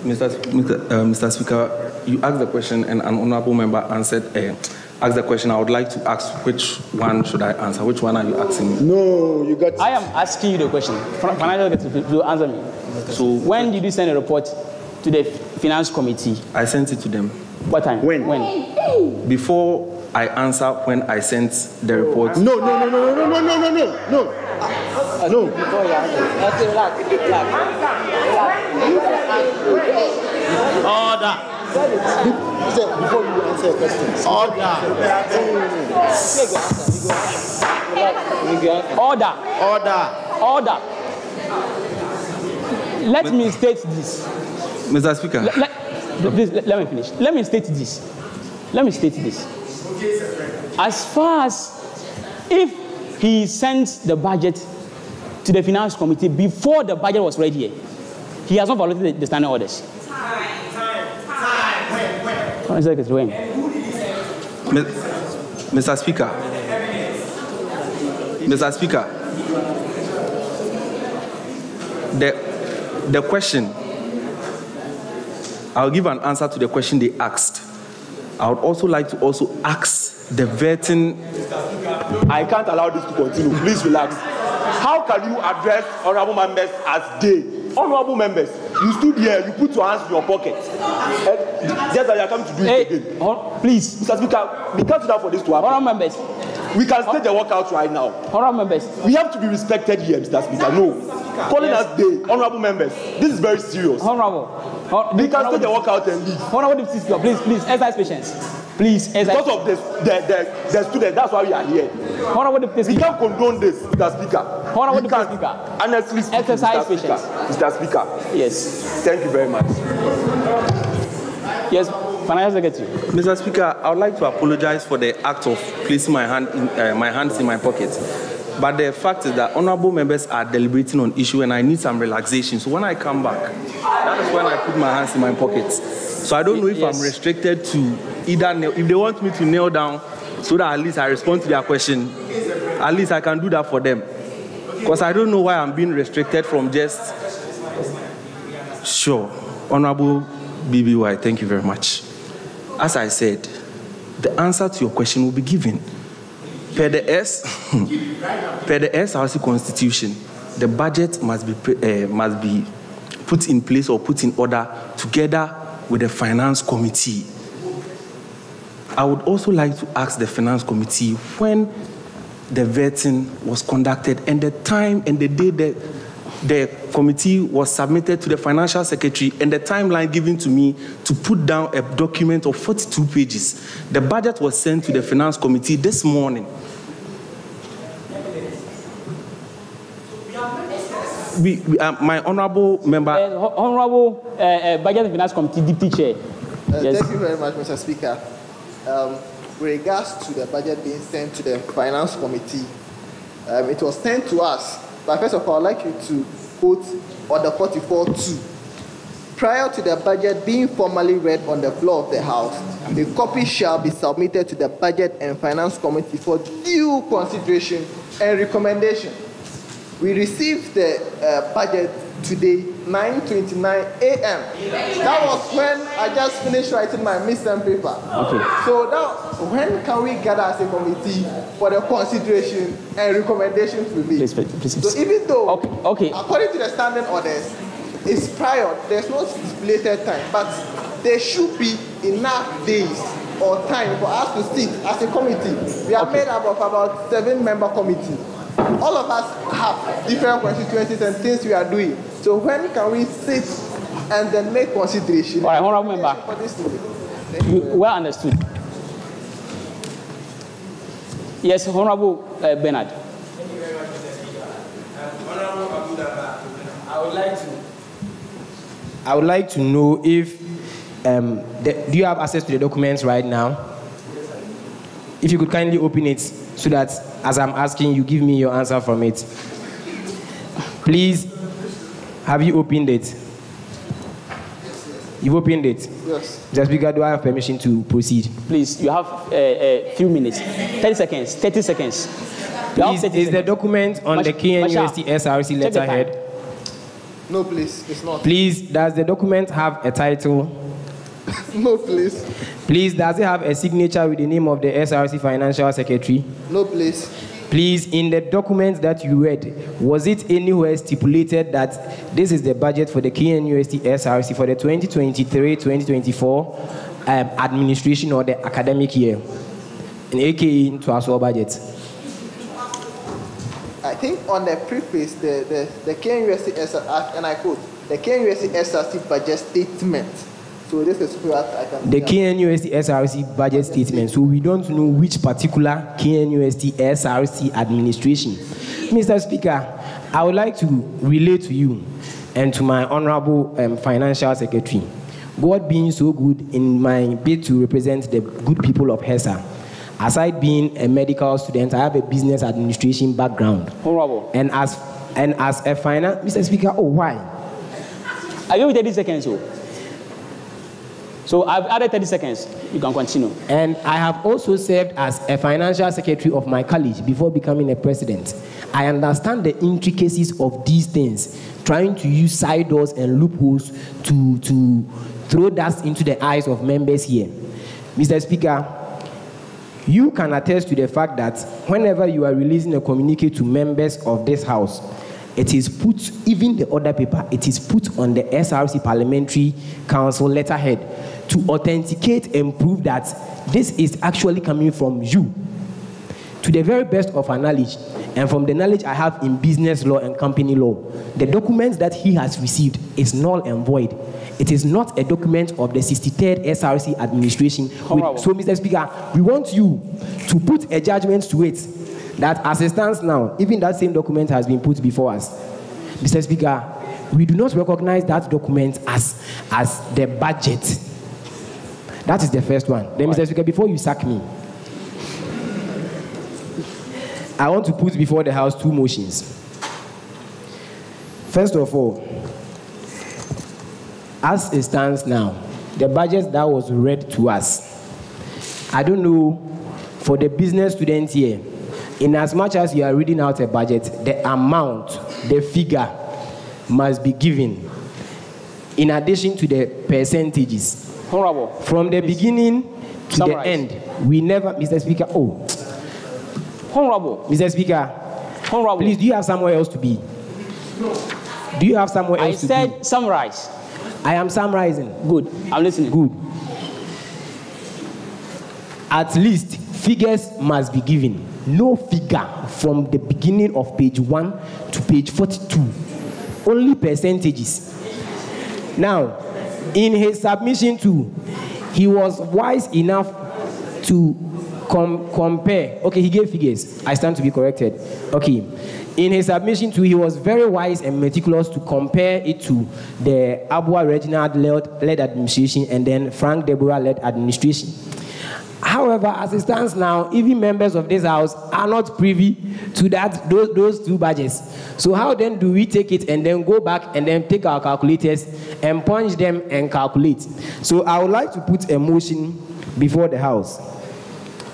Mr. Speaker, you asked the question and an honorable member asked the question. I would like to ask which one should I answer? Which one are you asking me? No, you got. I am asking you the question. Financial Secretary to answer me. So when did you send a report to the Finance Committee? I sent it to them. What time? When? Before I answer when I sent the report. No. Before you answer. Okay, relax. Order. Before you answer questions. Order. Let me state this. Mr. Speaker. Let me finish. Let me state this. As far as if he sends the budget to the Finance Committee before the budget was ready, he has not violated the standing orders. When? Mr. Speaker, the question, I'll give an answer to the question they asked. I would also like to ask the vetting. I can't allow this to continue. Please relax. How can you address honorable members as they? Honorable members, you stood here, you put your hands in your pocket. Just that you are coming to do it again. Please. Mr. Speaker, we can't do that for this to happen. Honorable members. We can stage the walkout right now. Honorable members. We have to be respected here, Mr. Speaker. No. Calling us they, honorable members. This is very serious. Honorable. We can stage the walkout and leave. Honorable Speaker, please, exercise patience. Please, because of this, the students, that's why we are here. Honorable Speaker. We can't condone this, Mr. Speaker. Honorable Speaker. Honestly speaking, exercise patience. Mr. Speaker. Yes. Thank you very much. Yes, Financial Secretary. Mr. Speaker, I would like to apologize for the act of placing my hands in my pocket. But the fact is that honorable members are deliberating on issue and I need some relaxation. So when I come back, that is when I put my hands in my pockets. So I don't know if I'm restricted to either kneel. If they want me to kneel down so that at least I respond to their question, at least I can do that for them. Because I don't know why I'm being restricted from just... Sure. Honorable BBY, thank you very much. As I said, the answer to your question will be given. Per the SRC Constitution, the budget must be put in place or put in order together with the Finance Committee. I would also like to ask the Finance Committee when the vetting was conducted and the time and the day that the committee was submitted to the Financial Secretary and the timeline given to me to put down a document of 42 pages. The budget was sent to the Finance Committee this morning. My honorable member... Honorable Budget and Finance Committee Deputy Chair. Yes. Thank you very much, Mr. Speaker. With regards to the budget being sent to the Finance Committee, it was sent to us. But first of all, I'd like you to quote Order 44.2. Prior to the budget being formally read on the floor of the House, a copy shall be submitted to the Budget and Finance Committee for due consideration and recommendation. We received the budget today, 9:29 a.m. That was when I just finished writing my midterm paper. Okay. So now, when can we gather as a committee for the consideration and recommendations we make? Please. So even though, according to the standing orders, it's prior, there's no stipulated time, but there should be enough days or time for us to sit as a committee. We are made up of about 7-member committee. All of us have different constituencies and things we are doing. So when can we sit and then make consideration? All right, honorable member. For this today. Well understood. Yes, Honorable Bernard. Thank you very much, Mr. Speaker. Honorable Abudaba, I would like to know if do you have access to the documents right now? If you could kindly open it so that as I'm asking, you give me your answer from it. Please, have you opened it? You've opened it? Yes. Mr. Speaker, do I have permission to proceed? Please, you have a few minutes. 30 seconds. 30 seconds. Please, is the document on the KNUST SRC letterhead? No, please, it's not. Please, does the document have a title? No, please. Please, does it have a signature with the name of the SRC Financial Secretary? No, please. Please, in the document that you read, was it anywhere stipulated that this is the budget for the KNUST SRC for the 2023-2024 administration or the academic year, in aka into our budget? I think on the preface, the KNUST SRC, and I quote, the KNUST SRC budget statement. So this is where I can. The KNUST SRC budget statement. So we don't know which particular KNUST SRC administration. Mr. Speaker, I would like to relate to you and to my honorable financial secretary. God being so good in my bid to represent the good people of HESA. Aside being a medical student, I have a business administration background. Honorable. And as a finance, Mr. Speaker, why? I give you 30 seconds. So I've added 30 seconds. You can continue. And I have also served as a financial secretary of my college before becoming a president. I understand the intricacies of these things, trying to use side doors and loopholes to throw dust into the eyes of members here. Mr. Speaker, you can attest to the fact that whenever you are releasing a communique to members of this house, it is put, even the other paper, it is put on the SRC Parliamentary Council letterhead to authenticate and prove that this is actually coming from you. To the very best of our knowledge, and from the knowledge I have in business law and company law, the documents that he has received is null and void. It is not a document of the 63rd SRC administration. So, Mr. Speaker, we want you to put a judgment to it that as it stands now, even that same document has been put before us. Mr. Speaker, we do not recognize that document as the budget. That is the first one. Then, Mr. Speaker, before you sack me, I want to put before the House two motions. First of all, as it stands now, the budget that was read to us, I don't know, for the business students here, in as much as you are reading out a budget, the amount, the figure must be given in addition to the percentages. Honorable. From the beginning to the end, we never, Mr. Speaker, Honorable. Mr. Speaker, Honorable. Please, do you have somewhere else to be? Do you have somewhere else to be? I said summarize. I am summarizing. Good. I'm listening. Good. At least figures must be given. No figure from the beginning of page 1 to page 42. Only percentages. Now, in his submission too, he was wise enough to compare. Okay, he gave figures. I stand to be corrected. Okay. In his submission too, he was very wise and meticulous to compare it to the Abua Reginald-led administration and then Frank Deborah-led administration. However, as it stands now, even members of this house are not privy to those two budgets. So how then do we take it and then go back and then take our calculators and punch them and calculate? So I would like to put a motion before the House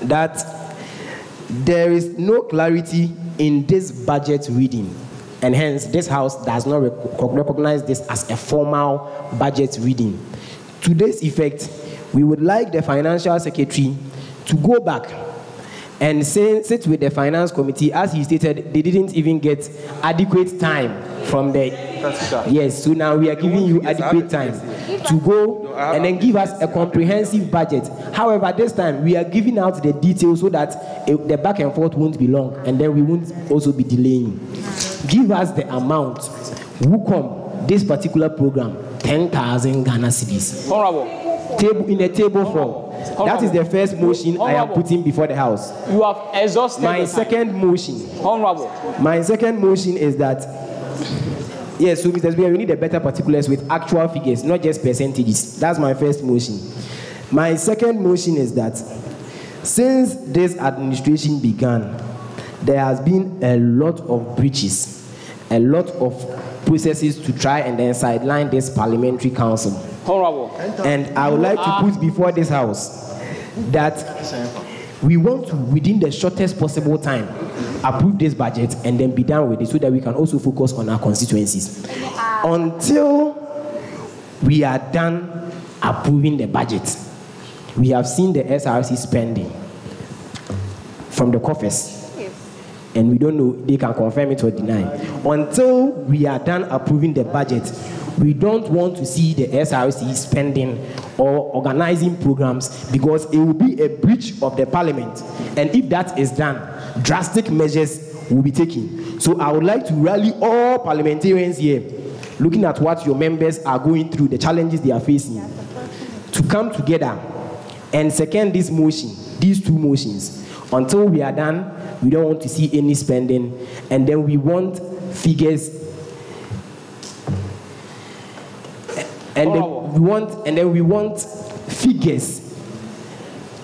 that there is no clarity in this budget reading, and hence this House does not recognize this as a formal budget reading. To this effect, we would like the financial secretary to go back and sit with the finance committee. As he stated, they didn't even get adequate time from the... Yes, so now we are giving you adequate time to go and then give us a comprehensive budget. However, this time we are giving out the details so that the back and forth won't be long, and then we won't also be delaying. Give us the amount. Who come this particular program? 10,000 Ghana cedis. Honorable. In a table form. That is the first motion I am putting before the House. You have exhausted my second motion. Honorable. My second motion is that, yes, so Mr. Speaker, we need a better particulars with actual figures, not just percentages. That's my first motion. My second motion is that since this administration began, there has been a lot of breaches, a lot of processes to try and then sideline this parliamentary council. Honorable. And I would like to put before this House that we want to, within the shortest possible time, approve this budget and then be done with it so that we can also focus on our constituencies. Until we are done approving the budget, we have seen the SRC spending from the coffers. And we don't know, they can confirm it or deny. Until we are done approving the budget, we don't want to see the SRC spending or organizing programs, because it will be a breach of the parliament. And if that is done, drastic measures will be taken. So I would like to rally all parliamentarians here, looking at what your members are going through, the challenges they are facing, to come together and second this motion, these two motions. Until we are done, we don't want to see any spending, and then we want figures, and then we want figures,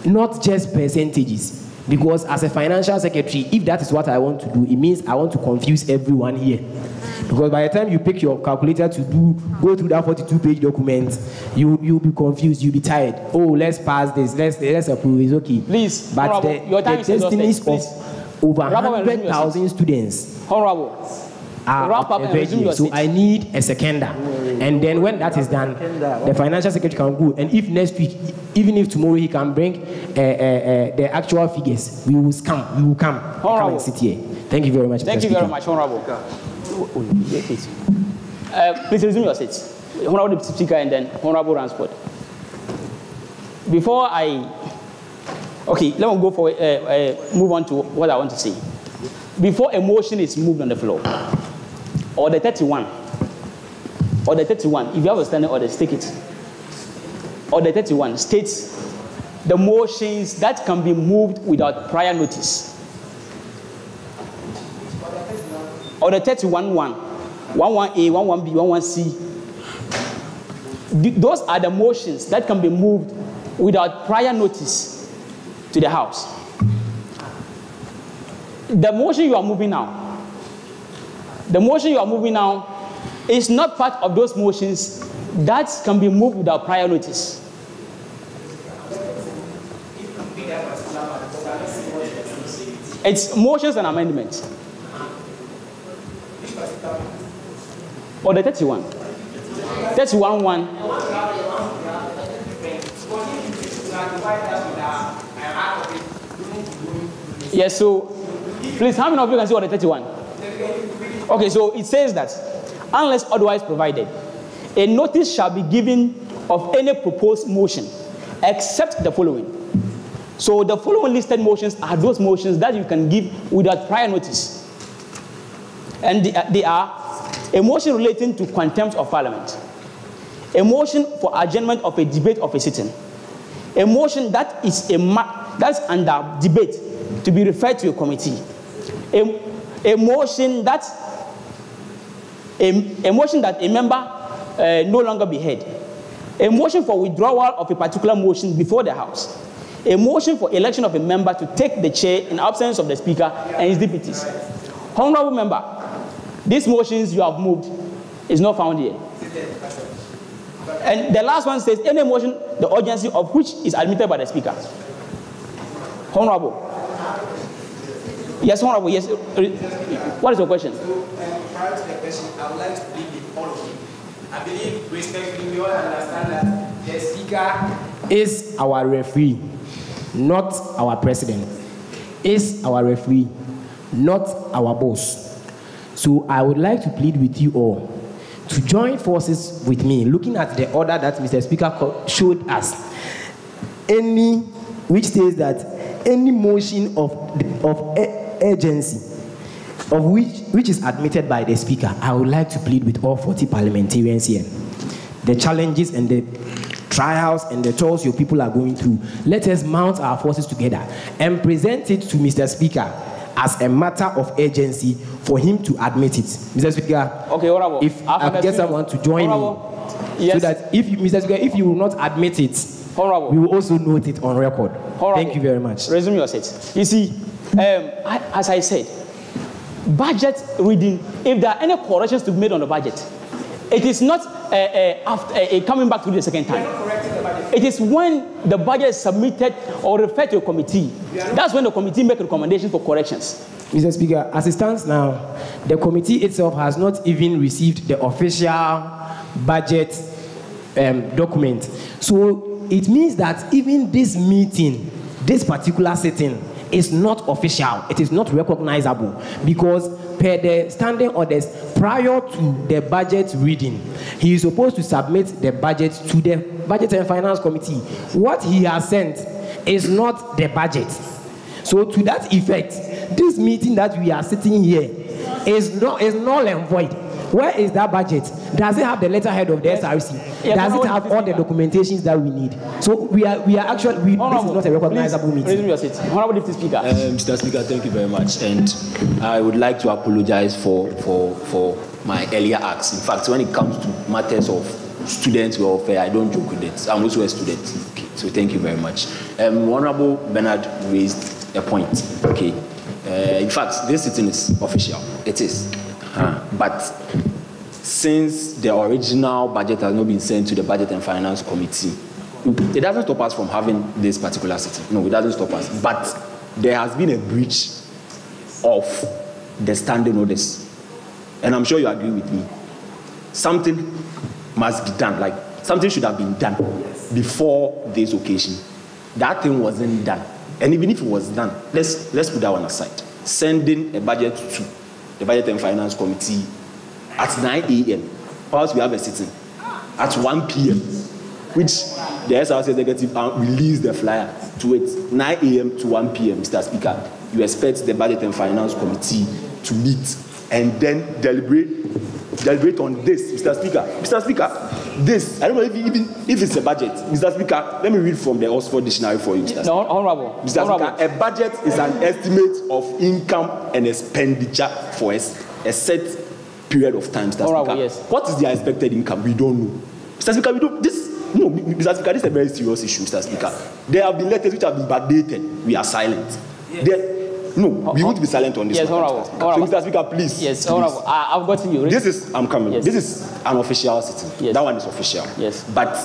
not just percentages. Because as a financial secretary, if that is what I want to do, it means I want to confuse everyone here. Because by the time you pick your calculator to go through that 42-page document, you'll be confused, you'll be tired. Oh, let's pass this, let's approve, it's okay. Please, but the destinies of over 100,000 students are averaging. So I need a seconder. And then when that is done, the financial secretary can go. And if next week, even if tomorrow he can bring the actual figures, we will come and sit here. Thank you very much. Thank you very much, Honorable. Please resume your seats. Honorable Deputy Speaker and then Honorable Ransford. Before okay, let me go for move on to what I want to say. Before a motion is moved on the floor, or the 31, if you have a standing order, take it. Or the 31 states the motions that can be moved without prior notice. Or the 31-1, 11A, 11B, 11C. Those are the motions that can be moved without prior notice to the House. The motion you are moving now, is not part of those motions that can be moved without prior notice. It's motions and amendments. Or the 31. 31-1. Yes, so please, how many of you can see what the 31? Okay, so it says that unless otherwise provided, a notice shall be given of any proposed motion except the following. So the following listed motions are those motions that you can give without prior notice. And they are a motion relating to contempt of Parliament, a motion for adjournment of a debate of a sitting, a motion that is that's under debate to be referred to a committee, a motion that a member no longer be heard, a motion for withdrawal of a particular motion before the House, a motion for election of a member to take the chair in absence of the Speaker and his deputies. Honorable member, these motions you have moved is not found here. And the last one says any motion, the urgency of which is admitted by the Speaker. Honorable. Yes, Honorable, yes. What is your question? So, prior to the question, I would like to plead with all of you. I believe, respectfully, we all understand that the Speaker is our referee, not our president. Is our referee, not our boss. So I would like to plead with you all to join forces with me, looking at the order that Mr. Speaker showed us, which says that any motion of urgency, of which is admitted by the Speaker. I would like to plead with all 40 parliamentarians here. The challenges and the trials and the toils your people are going through, let us mount our forces together and present it to Mr. Speaker as a matter of urgency for him to admit it. Mr. Speaker, okay, honorable. If I get someone to join me, yes, so that Mr. Speaker, if you will not admit it, honorable, we will also note it on record. Honorable. Thank you very much. Resume your seat. You see, as I said, budget reading, if there are any corrections to be made on the budget, it is not after coming back to the second time. It is when the budget is submitted or referred to a committee. That's when the committee makes recommendations for corrections. Mr. Speaker, as it stands now, the committee itself has not even received the official budget document. So it means that even this meeting, this particular sitting, is not official. It is not recognizable because per the standing orders, prior to the budget reading, he is supposed to submit the budget to the Budget and Finance Committee. What he has sent is not the budget. So to that effect, this meeting that we are sitting here is null and void. Where is that budget? Does it have the letterhead of the SRC? Does it have all the documentations that we need? So we are actually, this is not a recognizable meeting. Honorable Deputy Speaker. Mr. Speaker, thank you very much. And I would like to apologize for my earlier acts. In fact, when it comes to matters of student welfare, I don't joke with it. I'm also a student. Okay, so thank you very much. Honorable Bernard raised a point. Okay. In fact, this sitting is official. It is. But since the original budget has not been sent to the Budget and Finance Committee, it doesn't stop us from having this particular sitting. No, it doesn't stop us. But there has been a breach of the standing orders. And I'm sure you agree with me. Something must be done. Like, something should have been done before this occasion. That thing wasn't done. And even if it was done, let's put that one aside. Sending a budget to the Budget and Finance Committee at 9 a.m. Whilst we have a sitting at 1 p.m., which the SRC executive released the flyer to it, 9 a.m. to 1 p.m., Mr. Speaker. You expect the Budget and Finance Committee to meet and then deliberate on this, Mr. Speaker. Mr. Speaker, this, I don't know if it's a budget. Mr. Speaker, let me read from the Oxford Dictionary for you, Mr. Speaker. No, Honorable. Mr. Speaker, a budget is an estimate of income and expenditure for a set period of time, Mr. Speaker. Yes. What is their expected income? We don't know. Mr. Speaker, Mr. Speaker, this is a very serious issue, Mr. Speaker. There have been letters which have been backdated. We are silent. No, we won't be silent on this. Yes, Honorable. So, Mr. Speaker, please. Yes, Honorable. I've gotten you. I'm coming. Yes. This is an official sitting. Yes. That one is official. Yes. But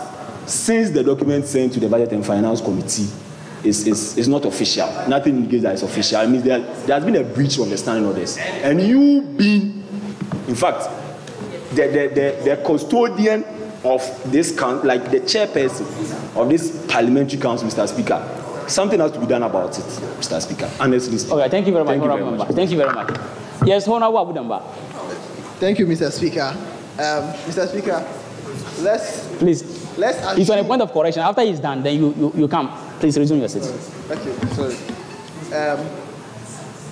since the document sent to the Budget and Finance Committee is not official, nothing indicates that it's official. It means there has been a breach of the standing orders. And you being, in fact, the custodian of this council, like the chairperson of this parliamentary council, Mr. Speaker, something has to be done about it, Mr. Speaker. Honestly speaking. Okay, thank you very much, Honorable Member. Thank you very much. Yes, Honorable Abu Damba. Thank you, Mr. Speaker. Mr. Speaker, let's assume... He's on a point of correction. After he's done, then you come. Please resume your seat. Okay, sorry.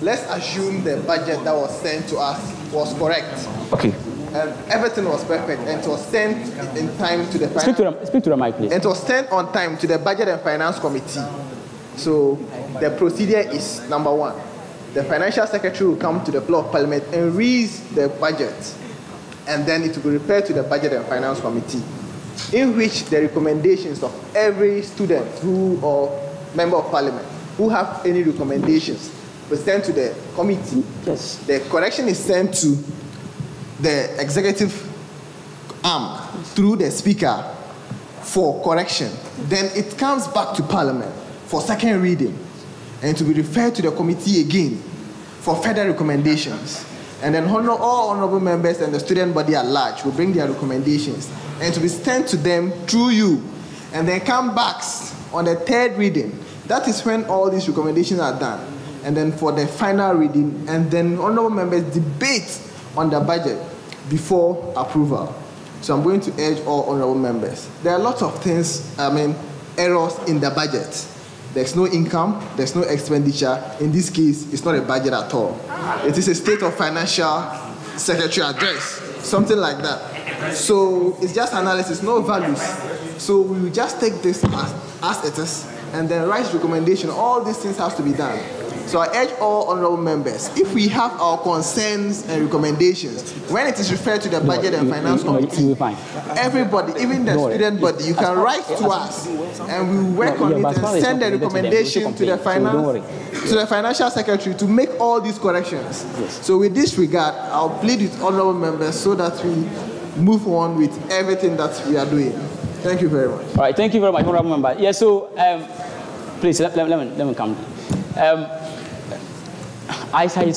Let's assume the budget that was sent to us was correct. Okay. And everything was perfect, and it was sent in time to the Speak to the mic, please. And it was sent on time to the Budget and Finance Committee. So the procedure is number one: the Financial Secretary will come to the floor of Parliament and read the budget, and then it will be referred to the Budget and Finance Committee, in which the recommendations of every student or member of Parliament who have any recommendations will send to the committee. Yes. The correction is sent to the executive arm through the Speaker for correction. Then it comes back to Parliament for second reading, and to be referred to the committee again for further recommendations. And then all honorable members and the student body at large will bring their recommendations, and to be sent to them through you, and then come back on the third reading. That is when all these recommendations are done. And then for the final reading, and then honorable members debate on the budget before approval. So I'm going to urge all honorable members. There are lots of things, errors in the budget. There's no income, there's no expenditure. In this case, it's not a budget at all. It is a State of Financial Secretary address, something like that. So it's just analysis, no values. So we will just take this as it is, and then write recommendation. All these things have to be done. So I urge all honorable members, if we have our concerns and recommendations, when it is referred to the Budget and Finance Committee, everybody, even the student body, you can write to us, and we will work on it and send the recommendation to the Financial Secretary to make all these corrections. So with this regard, I'll plead with honorable members so that we move on with everything that we are doing. Thank you very much. All right, thank you very much, honorable member. Yeah, so please let me come. As I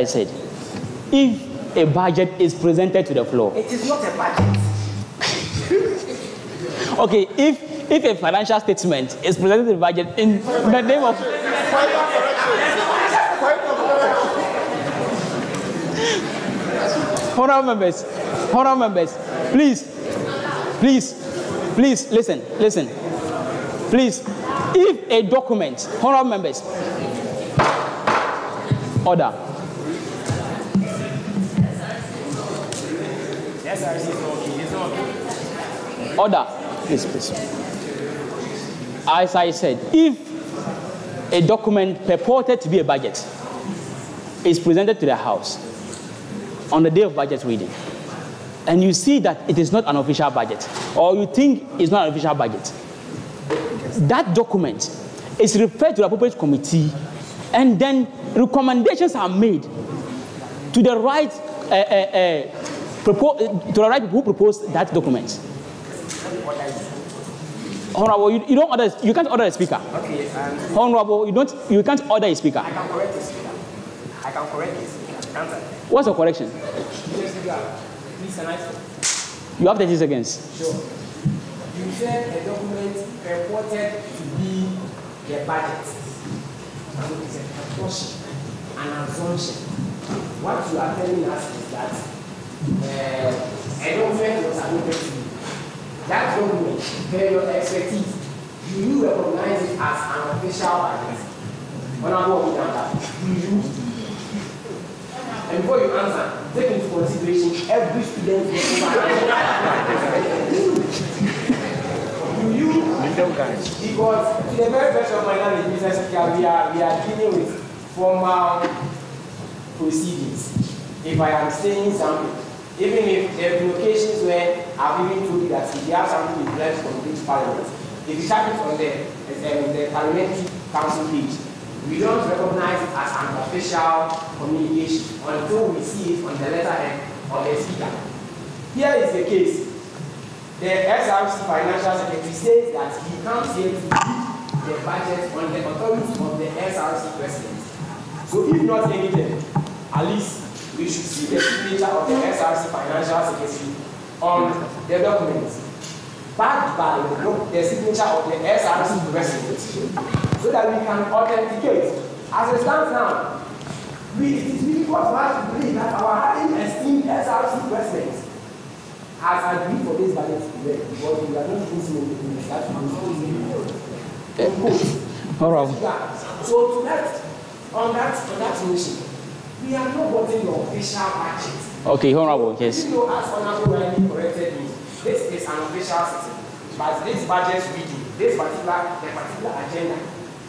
said, if a budget is presented to the floor, it is not a budget. Okay, if a financial statement is presented to the budget in the name of Honorable members, please, listen. Please, if a document, honorable members, order. Order, please. As I said, if a document purported to be a budget is presented to the House on the day of budget reading, and you see that it is not an official budget, or you think it's not an official budget, that document is referred to the appropriate committee, and then recommendations are made to the right people who proposed that document. Honorable, you don't order. You can't order a speaker. Okay. Honorable, you can't order a speaker. I can correct the speaker. What's the correction? Please, can I say? You have 30 seconds. Sure. You said a document purported to be the budget. And it is a proportion, an assumption. What you are telling us is that a document was allotted to you. That document, per your expertise, do you recognize it as an official budget? Honorable, do you? And before you answer, take into consideration every student will do you? Because to the very best of my knowledge, Mr. Speaker, we are dealing with formal proceedings. If I am saying something, even if there have been occasions where I've even told you that if you have something to bless from this parliament, if it happens on the parliamentary council page, we don't recognize it as an official communication until we see it on the letterhead of the speaker. Here is the case. The SRC Financial Secretary says that he comes here to read the budget on the authority of the SRC president. So if not anything, at least we should see the signature of the SRC Financial Secretary on the documents, backed by the signature of the SRC president, so that we can authenticate. As it stands now, it is really possible to believe that our highly esteemed SRC president has agreed for this budget to be read, because we are not using anything that we So on that mission, we are not voting the official budget. Okay, Honorable, yes. You know, as Honorable rightly corrected me, this is an official system. But this budget reading, the particular agenda,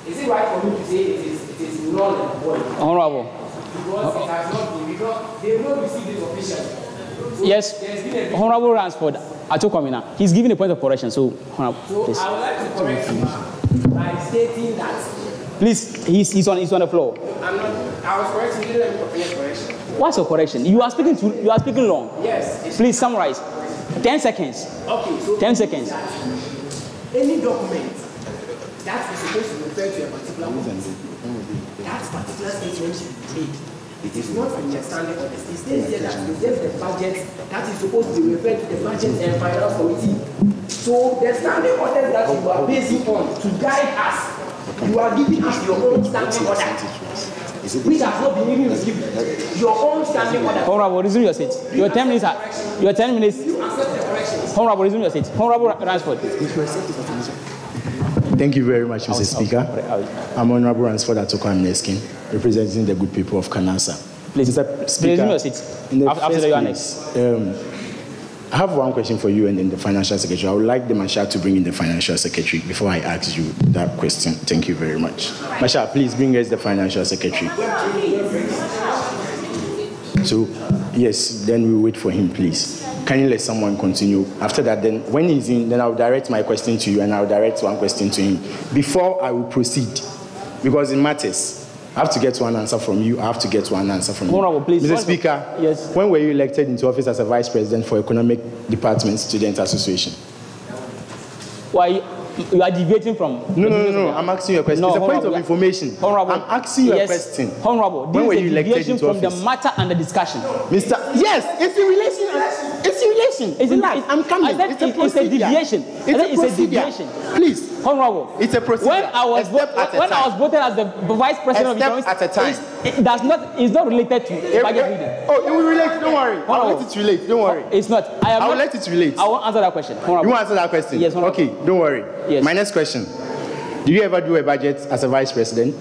is it right for me to say it is null and void? Honorable. Because it has not been, because they have not received it officially. So yes, Honorable Ransford, Atokomina, he's giving a point of correction, so Honorable, please. I would like to correct you by stating that. Please, he's on the floor. I was correcting, you didn't let me finish correction. What's your correction? You are speaking long. Yes. Please summarize. 10 seconds. Okay, so 10 seconds. Any document that is supposed to refer to a particular point, that particular statement should be made. It is not an understanding of this. It states here that it's just the budget that is supposed to be referred to the budget and finance committee. So the standing orders that you are basing on to guide us, you are giving us your own standing order, which has not been even received. Your own standing order. Honorable, resume your seat. Your 10 minutes. Your 10 minutes. You accept the corrections. Honorable, resume your seat. Honorable Ransford. Thank you very much, Mr. Speaker. I'm Honorable Ransford Atokomina, representing the good people of Kanasa. Please, Mr. Speaker, resume your seat. in the After first you are place, I have one question for you and then the Financial Secretary. I would like the Marshal to bring in the Financial Secretary before I ask you that question. Thank you very much. Marshal, please bring us the Financial Secretary. So, yes, then we'll wait for him, please. Can you let someone continue? After that, then when he's in, then I'll direct my question to you and I'll direct one question to him. Before I will proceed, because it matters. I have to get one answer from you. I have to get one answer from you. Honorable, please. Mr. Speaker, yes. When were you elected into office as a Vice President for Economic Department Student Association? Why you are deviating from? No. I'm asking you a question. No, it's a point Honorable, of information. Honorable, I'm asking you a question. Honorable, when were this you is a elected deviation into from office? the matter and the discussion. Mr. Yes, it's in relation. It's in relation. Relax. I'm coming. I said it's a deviation. It's a deviation. Please. Honorable. It's a procedure. When I was voted as the vice president of the at a time. It's not related to budget reading. Oh, it will relate. Don't worry. I will let it relate. Don't worry. It's not. I will let it relate. I will answer that question. Honorable. You want to answer that question? Yes, Honorable. Okay, don't worry. Yes. My next question. Did you ever do a budget as a vice president?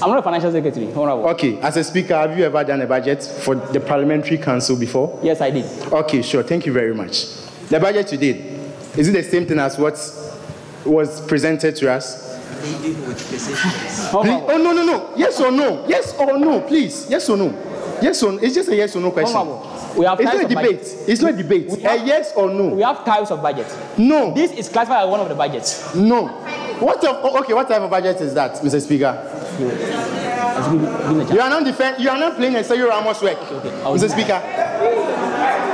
I'm not a financial secretary. Honorable. Okay, as a speaker, have you ever done a budget for the Parliamentary Council before? Yes, I did. Okay, sure. Thank you very much. The budget you did, is it the same thing as what was presented to us? Please? Oh, no. Yes or no? Yes or no, please. Yes or no? Yes or no? It's just a yes or no question. We have it's not a debate. It's not a debate. A yes or no? We have types of budget. No. This is classified as one of the budgets. No. What type of budget is that, Mr. Speaker? You are not playing a Sergio Ramos work, Mr. Speaker.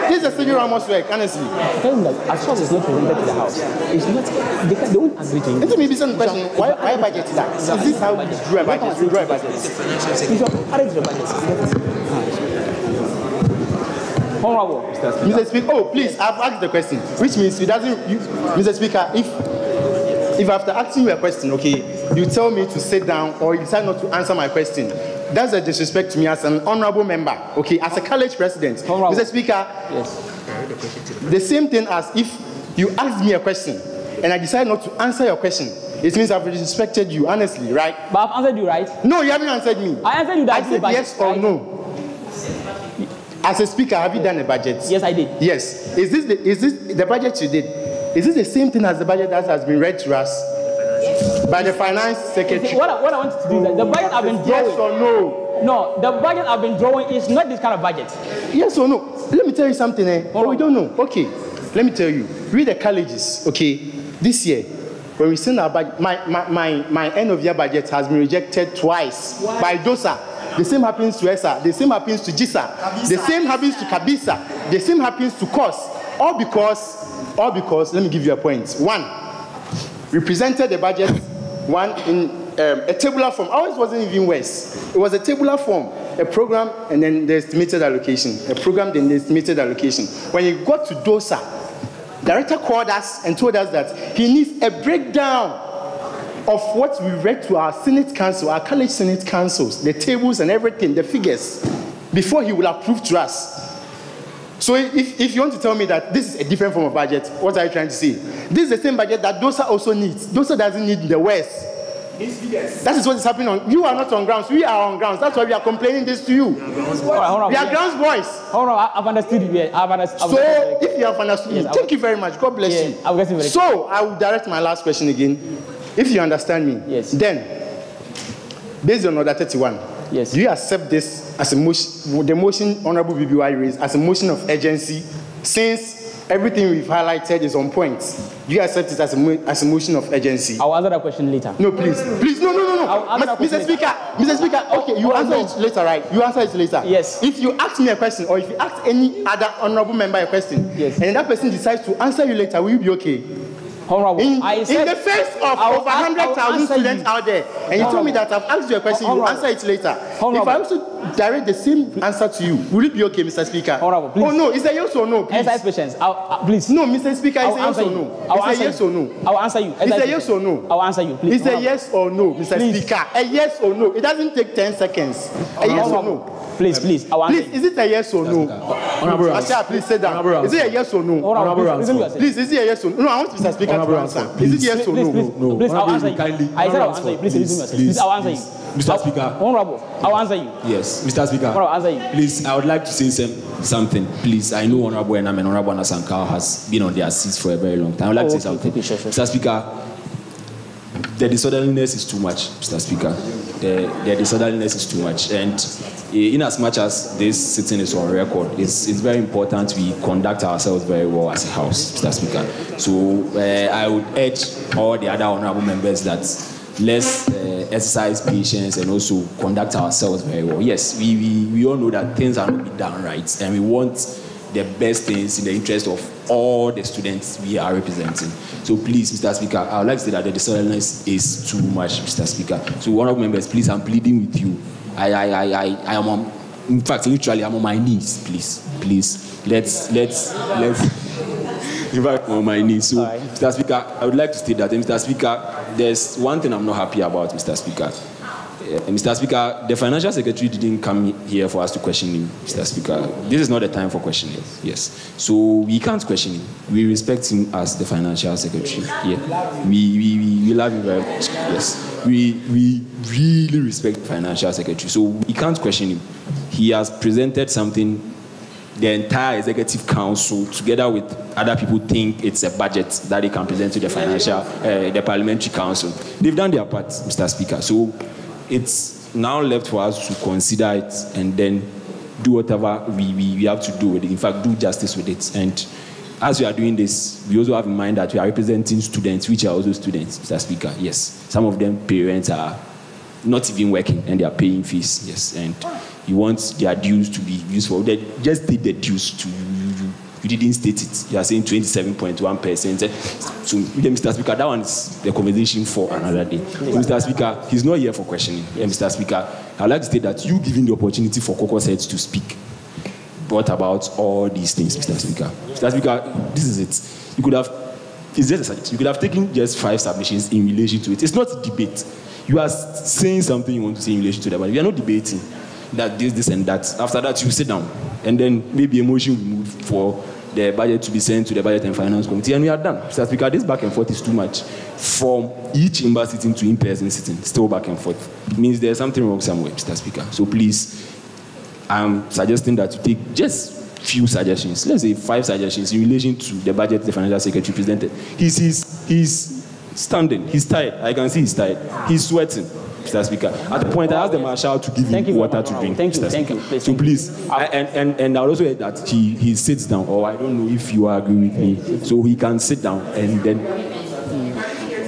This is a Sergio Ramos work, honestly. As far as it's not presented to the House, it's not. They don't agree to it. Let me be some question. Why budget that? Is this how we draw a budget? We draw a budget. Honorable. Mr. Speaker, oh please, I've asked the question, which means Mr. Speaker, if after asking you a question, okay, you tell me to sit down or you decide not to answer my question, that's a disrespect to me as an honorable member, okay, as a college president. Honorable. Mr. Speaker, yes. The same thing as if you asked me a question and I decide not to answer your question. It means I've disrespected you, honestly, right? But I've answered you, right? No, you haven't answered me. I answered you that. I said yes or no. As a speaker, have you done a budget? Yes, I did. Yes. Is this the budget you did? Is this the same thing as the budget that has been read to us by the finance secretary? What I want to do is that the budget I've been drawing. Yes or no? No, the budget I've been drawing is not this kind of budget. Yes or no? Let me tell you something. Oh, we don't know. Okay. Let me tell you. Read the colleges. Okay. This year, when we send our budget, my end of year budget has been rejected twice by DOSA. The same happens to ESA. The same happens to GISA. The same happens to Kabisa. The same happens to COS. All because, let me give you a point. One, we presented the budget, one in a tabular form. Ours wasn't even worse. It was a tabular form, a program, and then the estimated allocation. A program, then the estimated allocation. When it got to DOSA, the director called us and told us that he needs a breakdown of what we read to our Senate Council, our college Senate Councils, the tables and everything, the figures, before he will approve to us. So if you want to tell me that this is a different form of budget, what are you trying to say? This is the same budget that DOSA also needs. DOSA doesn't need the West. That is what is happening on. You are not on grounds. We are on grounds. That's why we are complaining this to you. We are grounds boys. Hold on, I've understood you. So if you have understood me, thank you very much. God bless you. So I will direct my last question again. If you understand me, yes. Then, based on Order 31, yes. Do you accept this as a motion, the motion Honorable BBY raised, as a motion of urgency, since everything we've highlighted is on point? Do you accept it as a motion of urgency? I'll answer that question later. No, please. Please, no. Mr. Speaker, okay, you answer it later, right? You answer it later. Yes. If you ask me a question, or if you ask any other honorable member a question, yes. And that person decides to answer you later, will you be okay? Honorable, in the face of over 100,000 students out there, and you told me that I've asked you a question, you answer it later. Honorable. If I also direct the same answer to you, will it be okay, Mr. Speaker? Honorable, please. Oh no, is a yes or no, please? Exercise patience. Please. No, Mr. Speaker, it's a yes or no. It's a yes or no. I'll answer you. It's a yes or no. I'll answer you, please. It's a yes or no, Mr. Speaker. A yes or no. It doesn't take 10 seconds. A yes or no. Please, I'll answer. Please, is it a yes or no? Honorable, please sit down. Is it a yes or no? Please, is it a yes or no? No, I want Mr. Speaker to answer. Is it yes or no? No. Please, I'll answer you. I said I'll answer you. Please, I'll answer you. Mr. Speaker. Honorable, I'll answer you. Yes, Mr. Speaker. I'll answer you. Please, I would like to say something. Please, I know Honorable Enam and Honorable Nasankar has been on their seats for a very long time. I would like to say something. Sure. Mr. Speaker, the disorderliness is too much, Mr. Speaker. The disorderliness is too much. And in as much as this sitting is on record, it's very important we conduct ourselves very well as a house, Mr. Speaker. So I would urge all the other honorable members that let's exercise patience and also conduct ourselves very well. Yes, we all know that things are not being done right, and we want the best things in the interest of all the students we are representing. So please, Mr. Speaker, I would like to say that the disorderliness is too much, Mr. Speaker. So honorable members, please, I'm pleading with you. I am on, in fact, literally, I'm on my knees. Please, let's. Mr. in fact, on my knees. So, right. Mr. Speaker, I would like to state that, Mr. Speaker, there's one thing I'm not happy about, Mr. Speaker. Mr. Speaker, the Financial Secretary didn't come here for us to question him, Mr. Speaker. This is not the time for questioning. Yes. So we can't question him. We respect him as the Financial Secretary. Yeah. We love him very much. Yes. We really respect the Financial Secretary. So we can't question him. He has presented something the entire Executive Council, together with other people, think it's a budget that they can present to the the Parliamentary Council. They've done their part, Mr. Speaker. So it's now left for us to consider it and then do whatever we have to do with it. In fact, do justice with it. And as we are doing this, we also have in mind that we are representing students, which are also students, Mr. Speaker. Yes. Some of them parents are not even working and they are paying fees. Yes. And you want their dues to be useful. They just state the dues to you. You didn't state it. You are saying 27.1%. So, Mr. Speaker, that one is the conversation for another day. Mr. Speaker, he's not here for questioning. Mr. Speaker, I'd like to state that you giving the opportunity for caucus heads to speak brought about all these things, Mr. Speaker. Mr. Speaker, this is it. You could have taken just 5 submissions in relation to it. It's not a debate. You are saying something you want to say in relation to that, but we are not debating that this and that. After that, you sit down, and then maybe a motion will move for the budget to be sent to the Budget and Finance Committee, and we are done. Mr. Speaker, this back and forth is too much. From each chamber sitting to in-person sitting, still back and forth. It means there's something wrong somewhere, Mr. Speaker. So please, I'm suggesting that you take just few suggestions. Let's say 5 suggestions in relation to the budget the Financial Secretary presented. He's standing. He's tired. I can see he's tired. He's sweating, Mr. Speaker. At the point, I asked the Marshal to give him water to drink. Thank you. So please, and I also heard that he sits down, or I don't know if you agree with me, so he can sit down and then,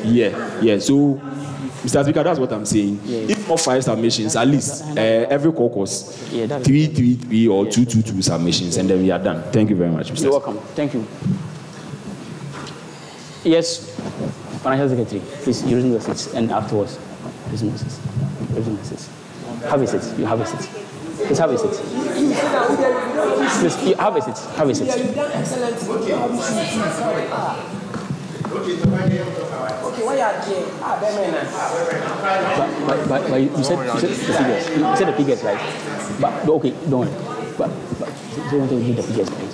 yeah. So, Mr. Speaker, that's what I'm saying. If not 5 submissions, at least every caucus, 3 or 2 submissions, and then we are done. Thank you very much, Mr. You're welcome. Thank you. Yes, Financial Secretary, please, you resume your seats, and afterwards, resume your seats. Have a seat. You have a seat. Please have a seat. Please, you have a seat. Have a seat. Okay, why are but you said the figures. You said the figures, right? But okay, don't worry. But you want to give the figures, right?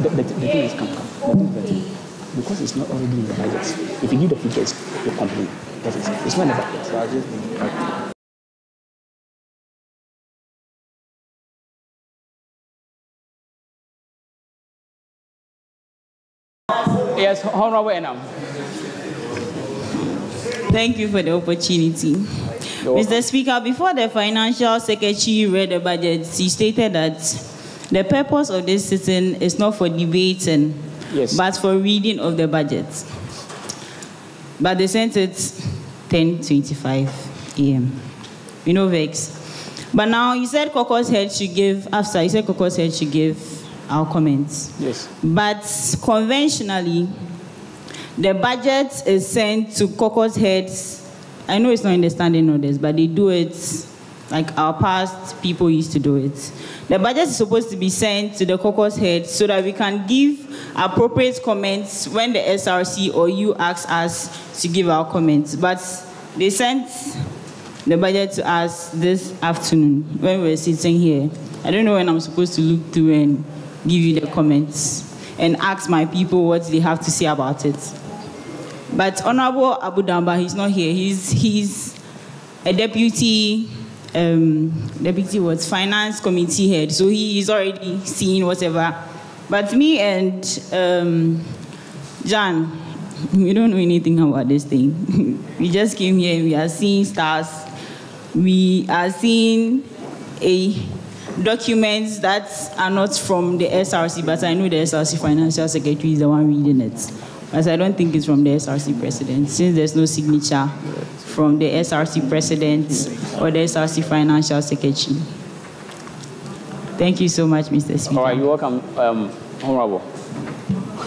The thing is, come. The thing is, because it's not already in the budget. If you give the figures, you complain. That is it. It's not in the budget. So I just Yes, Honorable Enam. Thank you for the opportunity. Mr. Speaker, before the Financial Secretary read the budget, he stated that the purpose of this sitting is not for debating, but for reading of the budget. But they sent it 10:25 a.m. You know, vex. But now you said caucus head should give, after you said caucus head should give our comments. Yes. But conventionally, the budget is sent to caucus heads. I know it's not in the standing orders, but they do it like our past people used to do it. The budget is supposed to be sent to the caucus heads so that we can give appropriate comments when the SRC or you ask us to give our comments. But they sent the budget to us this afternoon when we were sitting here. I don't know when I'm supposed to look through and give you the comments and ask my people what they have to say about it. But Honorable Abu Damba, he's not here. He's a deputy finance committee head, so he is already seeing whatever. But me and John, we don't know anything about this thing. We just came here and we are seeing stars. We are seeing documents that are not from the SRC, but I know the SRC Financial Secretary is the one reading it. But I don't think it's from the SRC President, since there's no signature from the SRC President or the SRC Financial Secretary. Thank you so much, Mr. Speaker. All right, you're welcome, Honorable.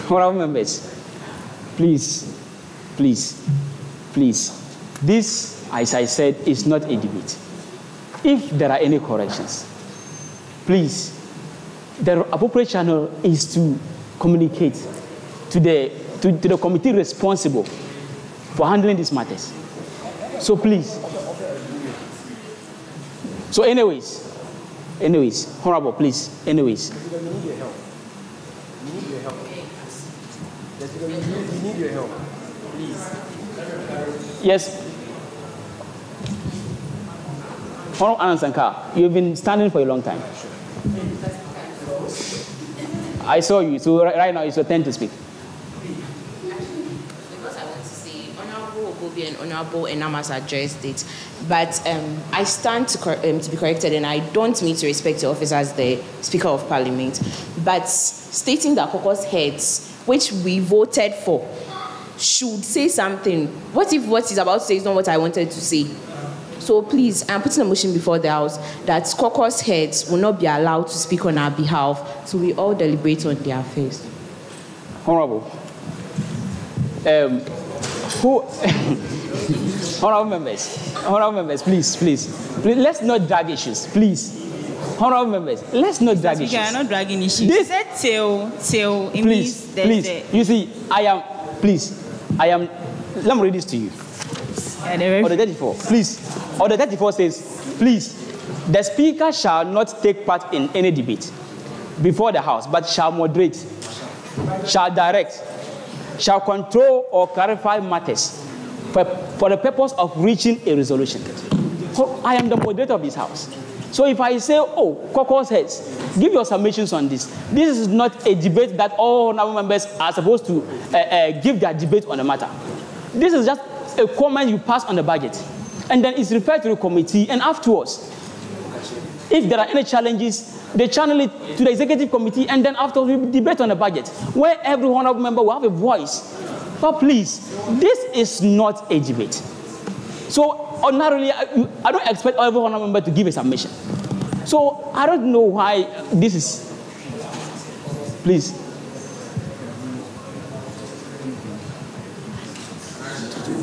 Honorable members, please. This, as I said, is not a debate. If there are any corrections, please, the appropriate channel is to communicate to the committee responsible for handling these matters. So please. So anyways, Honorable, please, anyways. We need your help. We need your help. We need your help. Please. Yes. Honorable Anand, you've been standing for a long time. I saw you, so right now it's your turn to speak. Because I want to say, Honorable Ogobi and Honorable Enamas addressed it, but I stand to be corrected, and I don't mean to respect your office as the Speaker of Parliament, but stating that caucus heads, which we voted for, should say something. What if what he's about to say is not what I wanted to say? So please, I'm putting a motion before the House that caucus heads will not be allowed to speak on our behalf, so we all deliberate on their affairs. Honorable. Honorable members, please, let's not drag issues, please. Honorable members, let's not drag issues. We are not dragging issues. This till please. You see, I am. Let me read this to you. Order 34, please. Order 34 says, please, the Speaker shall not take part in any debate before the House, but shall moderate, shall direct, shall control or clarify matters for the purpose of reaching a resolution. So I am the moderator of this House. So if I say, oh, caucus heads, give your submissions on this. This is not a debate that all honorable members are supposed to give their debate on the matter. This is just a comment you pass on the budget. And then it's referred to the committee, and afterwards, if there are any challenges, they channel it to the executive committee, and then afterwards we debate on the budget, where every honorable member will have a voice. But please, this is not a debate. So ordinarily, I don't expect every honorable member to give a submission. So I don't know why this is. Please.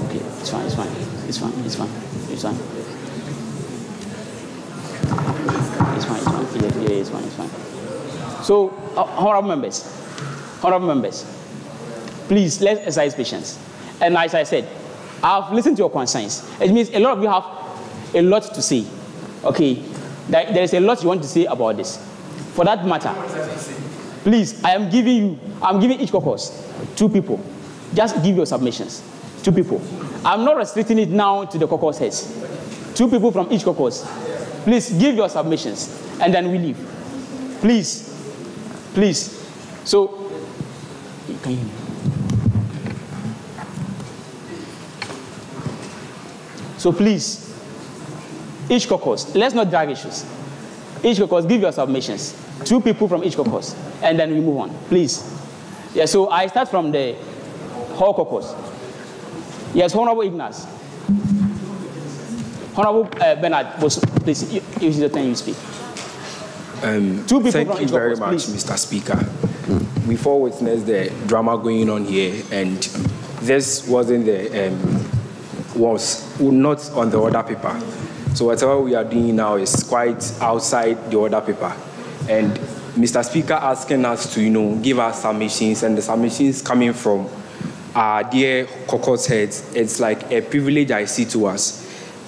Okay, it's fine. It's fine. Yeah, it's fine. So, honorable members, please, let's exercise patience. And as I said, I've listened to your concerns. It means a lot of you have a lot to say. Okay, there is a lot you want to say about this. For that matter, please, I'm giving each caucus 2 people. Just give your submissions. 2 people. I'm not restricting it now to the caucus heads. 2 people from each caucus. Please give your submissions, and then we leave. Please. So, can you hear me? So please, each caucus, let's not drag issues. Each caucus, give your submissions. 2 people from each caucus, and then we move on. Please. Yeah, so I start from the whole caucus. Yes, Honorable Ignas. Honorable Bernard, please, use the time you speak. 2 people thank from you each very caucus, much, please. Mr. Speaker. We've all witnessed the drama going on here, and this wasn't was not on the order paper. So whatever we are doing now is quite outside the order paper. And Mr. Speaker asking us to, give us submissions, and the submissions coming from our dear caucus heads, it's like a privilege I see to us.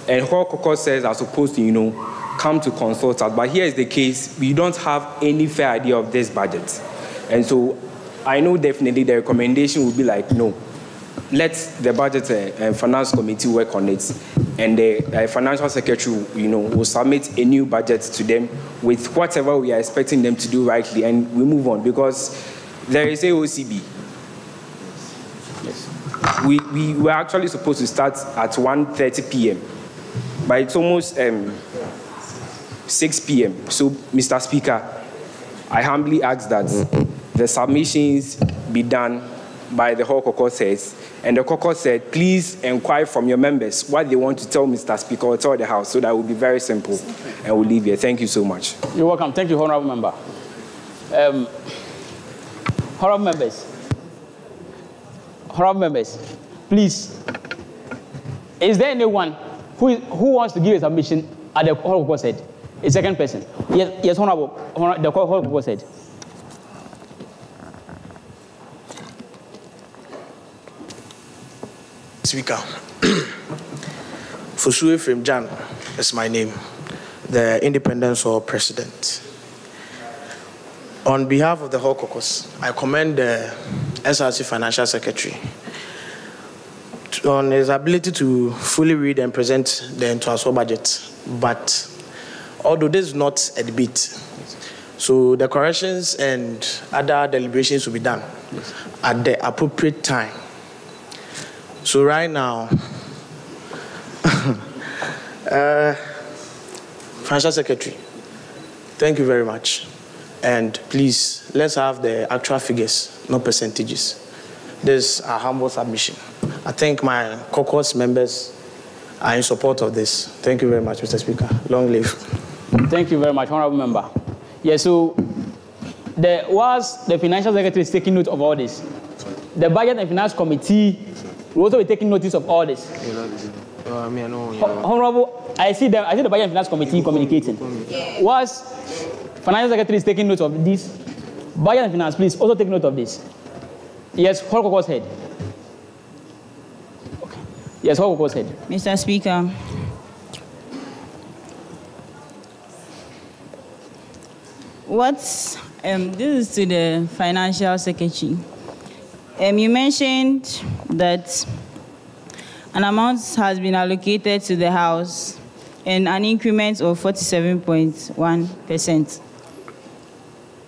And all caucus heads are supposed to, come to consult us. But here is the case, we don't have any fair idea of this budget. And so I know definitely the recommendation would be like, no, let the budget and finance committee work on it, and the financial secretary, will submit a new budget to them with whatever we are expecting them to do rightly, and we move on, because there is a OCB. Yes. We were actually supposed to start at 1:30 p.m., but it's almost 6 p.m. So, Mr. Speaker, I humbly ask that the submissions be done by the whole caucus heads, and the caucus said, please inquire from your members what they want to tell Mr. Speaker or tell the House, so that will be very simple, and we'll leave here. Thank you so much. You're welcome. Thank you, Honorable Member. Honorable members, please, is there anyone who wants to give a submission at the whole caucus head? A second person. Yes, Honorable, the whole caucus head. Speaker. Fosue from Jan is my name, the Independent Soul President. On behalf of the whole caucus, I commend the SRC Financial Secretary on his ability to fully read and present the Ntwaso budget. But although this is not a debate, so the corrections and other deliberations will be done at the appropriate time. So right now, Financial Secretary, thank you very much. And please, let's have the actual figures, not percentages. This is a humble submission. I think my caucus members are in support of this. Thank you very much, Mr. Speaker. Long live. Thank you very much, Honorable Member. Yeah, so whilst the Financial Secretary is taking note of all this, the Budget and Finance Committee will also be taking notice of all this. Honorable, I see the Budget and Finance Committee communicating. Whilst Financial Secretary is taking note of this, Budget and Finance, please also take note of this. Yes, Hall Caucus Head. Okay. Yes, Hall Caucus Head. Mr. Speaker. This is to the Financial Secretary. You mentioned that an amount has been allocated to the House and an increment of 47.1%.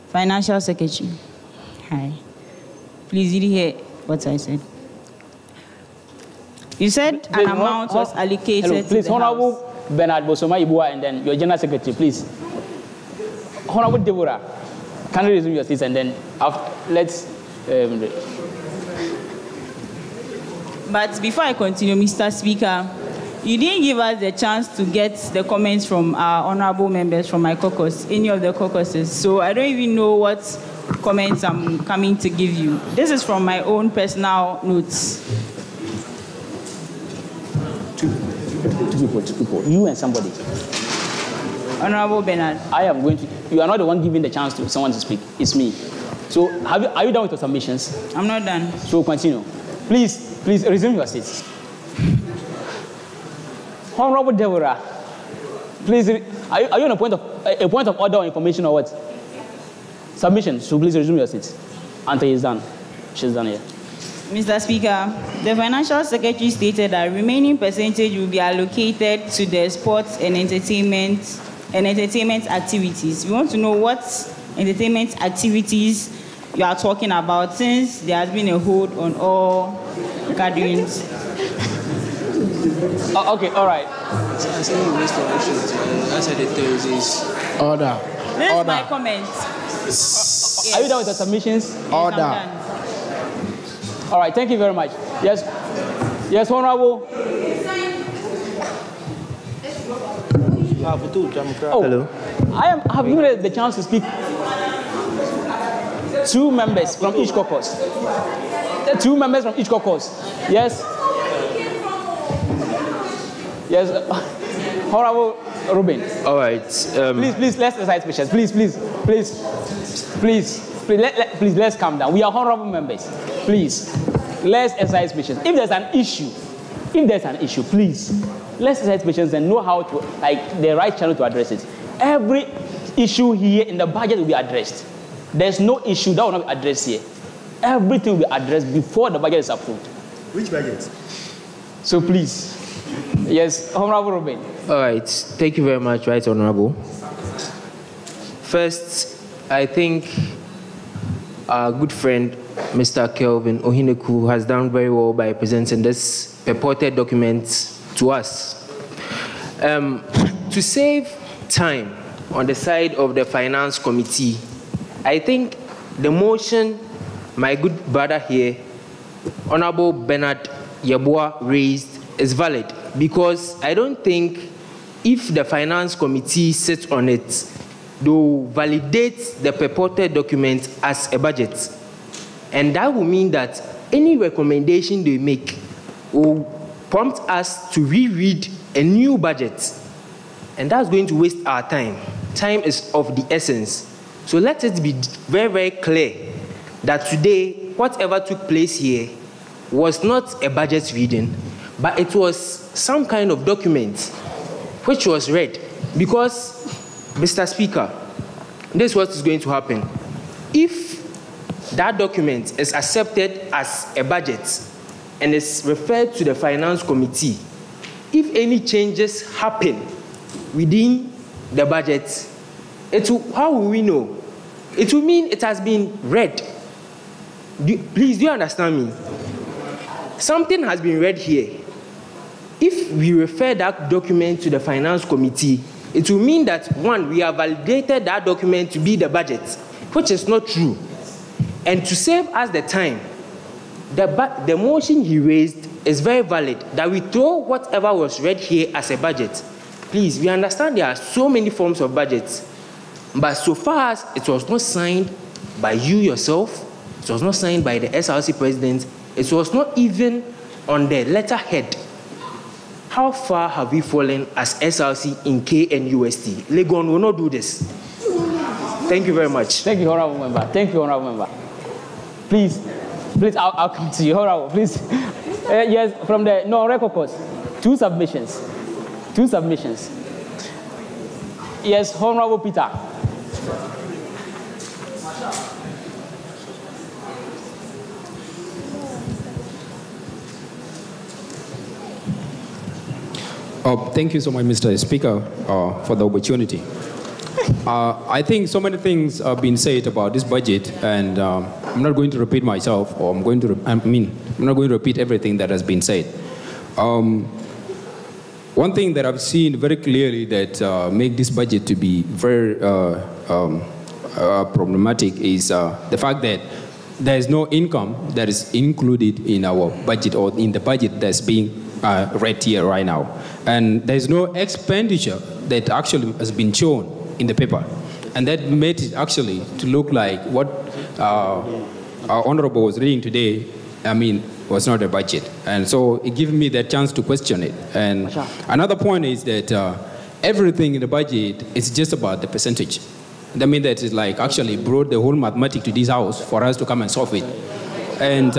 Financial Secretary. Hi. Please, did you hear what I said? You said an amount was allocated to the Honorable House. Bernard Bosoma Ibua and then your General Secretary, please. Honorable Deborah, can you resume your seats and then let's... But before I continue, Mr. Speaker, you didn't give us the chance to get the comments from our honorable members from my caucus, any of the caucuses. So I don't even know what comments I'm coming to give you. This is from my own personal notes. Two people, you and somebody. Honorable Bernard. I am going to, you are not the one giving the chance to someone to speak, it's me. So are you done with your submissions? I'm not done. So continue. Please resume your seats. Honorable Deborah, please, are you on a point of order or information or what? Submission, so please resume your seats until he's done. She's done here. Mr. Speaker, the Financial Secretary stated that remaining percentage will be allocated to the sports and entertainment activities. We want to know what entertainment activities you are talking about, since there has been a hold on all gatherings. Okay, all right. Order. This is my comment. Are you done with the submissions? Order. All right, thank you very much. Yes, Honorable. Hello. I have given the chance to speak. Two members from each caucus. Yes. Yes. Honorable Ruben. All right. Please, let's exercise patience. Please, let's calm down. We are honorable members. Please, let's exercise patience. If there's an issue, please, let's exercise patience and know how to, the right channel to address it. Every issue here in the budget will be addressed. There's no issue that will not be addressed here. Everything will be addressed before the budget is approved. Which budget? So please. Yes, Honorable Ruben. All right. Thank you very much, Right Honorable. First, I think our good friend, Mr. Kelvin Ohineku, has done very well by presenting this purported document to us. To save time on the side of the Finance Committee, I think the motion my good brother here, Honorable Bernard Yeboah, raised is valid, because I don't think if the Finance Committee sits on it, they will validate the purported document as a budget. And that will mean that any recommendation they make will prompt us to reread a new budget. And that's going to waste our time. Time is of the essence. So let it be very, very clear that today, whatever took place here was not a budget reading, but it was some kind of document which was read. Because, Mr. Speaker, this is what is going to happen. If that document is accepted as a budget and is referred to the Finance Committee, if any changes happen within the budget, how will we know? It will mean it has been read. Please, do you understand me? Something has been read here. If we refer that document to the Finance Committee, it will mean that, one, we have validated that document to be the budget, which is not true. And to save us the time, the motion he raised is very valid, that we throw whatever was read here as a budget. Please, we understand there are so many forms of budgets, but so far as it was not signed by you yourself, it was not signed by the SRC president, it was not even on the letterhead. How far have we fallen as SRC in KNUST? Legon will not do this. Thank you very much. Thank you, Honorable Member. Thank you, Honorable Member. Please, I'll come to you, Honorable, please. Yes, from the non-record cause, two submissions. Yes, Honorable Peter. Thank you so much, Mr. Speaker, for the opportunity. I think so many things have been said about this budget, and I'm not going to repeat myself, or I'm not going to repeat everything that has been said. One thing that I've seen very clearly that make this budget to be very problematic is the fact that there is no income that is included in our budget or in the budget that's being read here right now. And there's no expenditure that actually has been shown in the paper. And that made it actually to look like what our Honorable was reading today, was not a budget. And so it gives me the chance to question it. And another point is that everything in the budget is just about the percentage. That means that it's like actually brought the whole mathematics to this house for us to come and solve it. And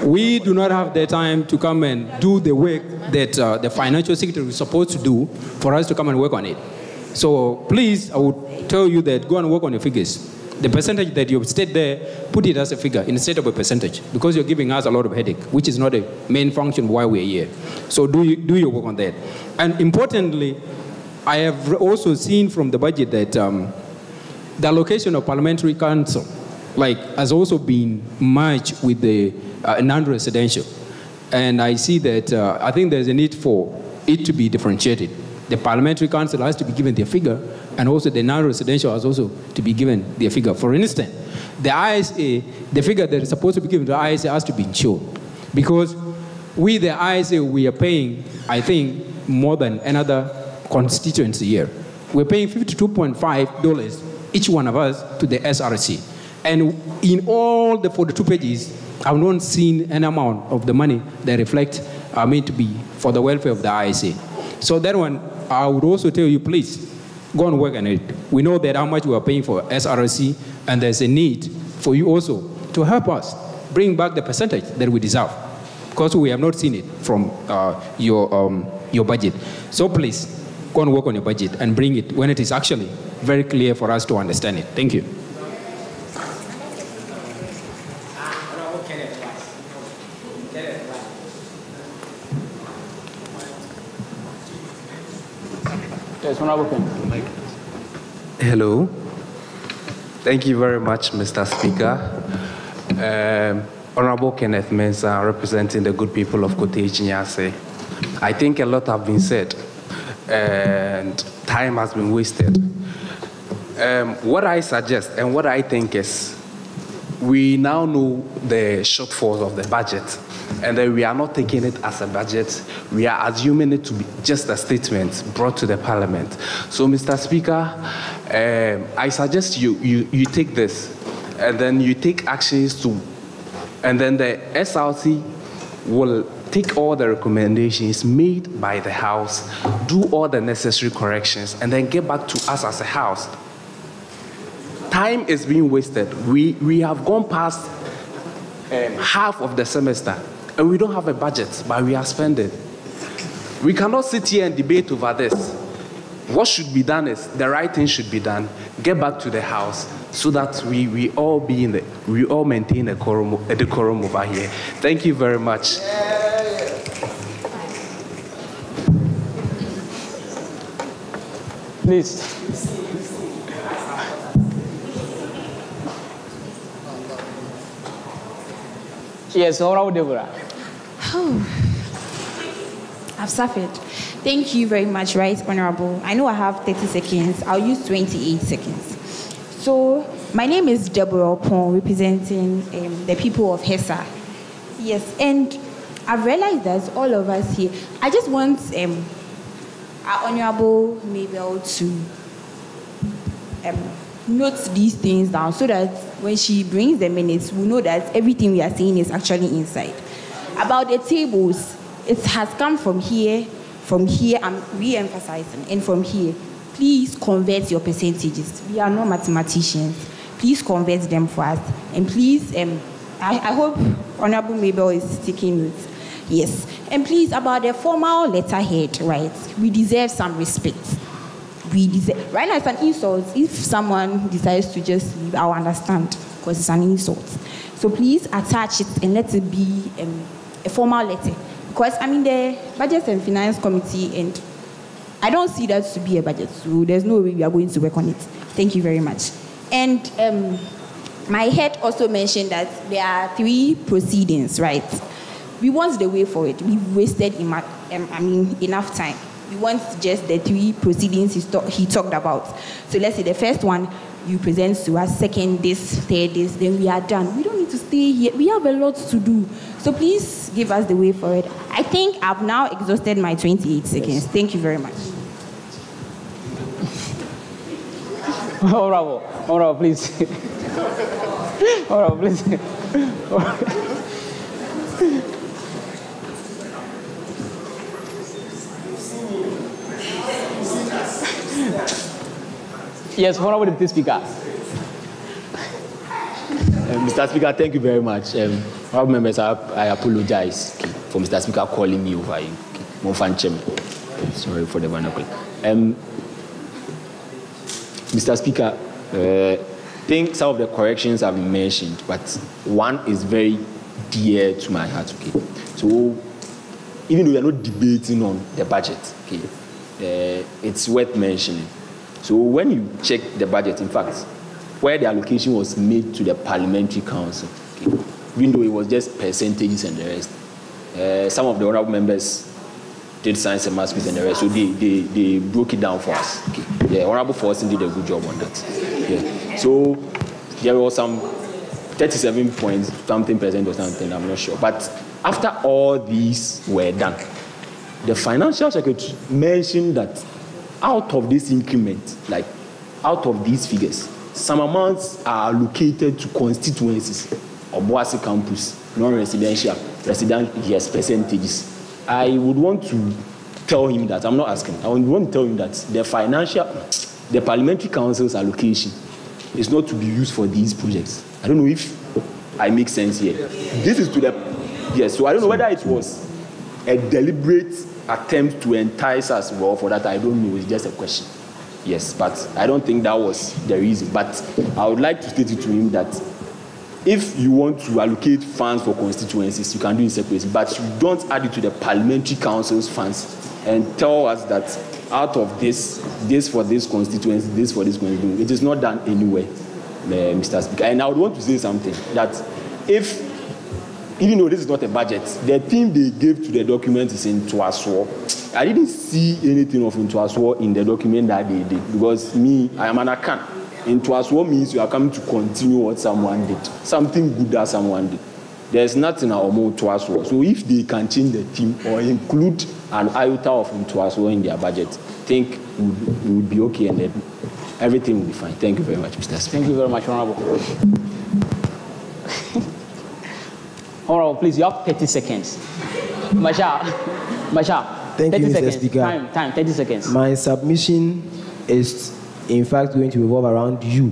we do not have the time to come and do the work that the financial secretary is supposed to do for us to come and work on it. So please, I would tell you that go and work on your figures. The percentage that you've stated there, put it as a figure instead of a percentage, because you're giving us a lot of headache, which is not a main function why we're here. So do your work on that. And importantly, I have also seen from the budget that the allocation of parliamentary council has also been merged with the non-residential. And I see that I think there's a need for it to be differentiated. The parliamentary council has to be given their figure, and also the non-residential has also to be given their figure. For instance, the ISA, the figure that is supposed to be given to the ISA has to be shown. Because we, the ISA, we are paying, I think, more than another constituency here. We're paying $52.5 each one of us to the SRC. And in all the 42 pages, I've not seen an amount of the money that reflect to be for the welfare of the ISA. So that one, I would also tell you, please, go and work on it. We know that how much we are paying for SRC, and there's a need for you also to help us bring back the percentage that we deserve, because we have not seen it from your budget. So please, go and work on your budget and bring it when it is actually very clear for us to understand it. Thank you. Hello. Thank you very much, Mr. Speaker. Honorable Kenneth Mensah, representing the good people of Cottage Nyase. I think a lot have been said, and time has been wasted. What I suggest and what I think is, we now know the shortfalls of the budget, and then we are not taking it as a budget. We are assuming it to be just a statement brought to the Parliament. So, Mr. Speaker, I suggest you take this, and then you take actions to, and then the SRC will take all the recommendations made by the House, do all the necessary corrections, and then get back to us as a House. Time is being wasted. We have gone past half of the semester, and we don't have a budget, but we are spending. We cannot sit here and debate over this. What should be done is the right thing should be done. Get back to the house so that we all maintain a decorum over here. Thank you very much. Please. Yes, Honorable Deborah. I've suffered. Thank you very much, Right Honorable. I know I have 30 seconds. I'll use 28 seconds. So, my name is Deborah Opon, representing the people of HESA. Yes, and I've realized that all of us here, I just want our Honorable Mabel to note these things down so that when she brings the minutes, we know that everything we are saying is actually inside. About the tables, it has come from here, I'm re-emphasizing, and from here. Please convert your percentages. We are not mathematicians. Please convert them for us. And please, I hope Honorable Mabel is taking notes. Yes. And please, about the formal letterhead, right? We deserve some respect. Right now it's an insult. If someone decides to just leave, I'll understand, because it's an insult. So please attach it and let it be a formal letter. Because I'm in the Budget and Finance Committee, and I don't see that to be a budget, so there's no way we are going to work on it. Thank you very much. And my head also mentioned that there are 3 proceedings, right? We want the way forward. We've wasted enough time. We want just the 3 proceedings he talked about. So let's say the first one you present to us, second this, third this, then we are done. We don't need to stay here. We have a lot to do. So please give us the way forward. I think I've now exhausted my 28 seconds. Yes. Thank you very much. Honorable, please. Honorable, please. Yes, Honorable Deputy Speaker. Mr. Speaker, thank you very much. Honorable members, I apologize for Mr. Speaker calling me over. Sorry for the vernacular. Mr. Speaker, I think some of the corrections have been mentioned, but one is very dear to my heart. Okay, so even though we are not debating on the budget, okay, it's worth mentioning. So when you check the budget, in fact, where the allocation was made to the Parliamentary Council, okay, even though it was just percentages and the rest, some of the honorable members did science and maths and the rest, so they broke it down for us. Okay. The Honorable Forson did a good job on that. Yeah. So there was some 37 points, something percent or something, I'm not sure. But after all these were done, the Financial Secretary mentioned that out of this increment, like out of these figures, some amounts are allocated to constituencies, Obuasi campus, non-residential, resident, yes, percentages. I would want to tell him that, I'm not asking, I would want to tell him that the Parliamentary Council's allocation is not to be used for these projects. I don't know if I make sense here. This is to the, yes, so I don't know whether it was a deliberate attempt to entice us, well, for that I don't know, it's just a question. Yes, but I don't think that was the reason. But I would like to state it to him that if you want to allocate funds for constituencies, you can do it separately, but you don't add it to the Parliamentary Council's funds and tell us that out of this for this constituency, this for this constituency. It is not done anywhere, Mr. Speaker. And I would want to say something, that if, even though this is not a budget, the theme they gave to the document is in Ntwaso. I didn't see anything of Ntwaso in the document that they did, because me, I am an Akan. Ntwaso means you are coming to continue what someone did, something good that someone did. There's nothing about Ntwaso. So if they can change the theme or include an iota of Ntwaso in their budget, I think it would be okay, and then everything will be fine. Thank you very much, Mr. Speaker. Thank you very much, Honorable. Honorable, please, you have 30 seconds. Masha. Thank you, Mr. Speaker. Time, 30 seconds. My submission is, in fact, going to revolve around you,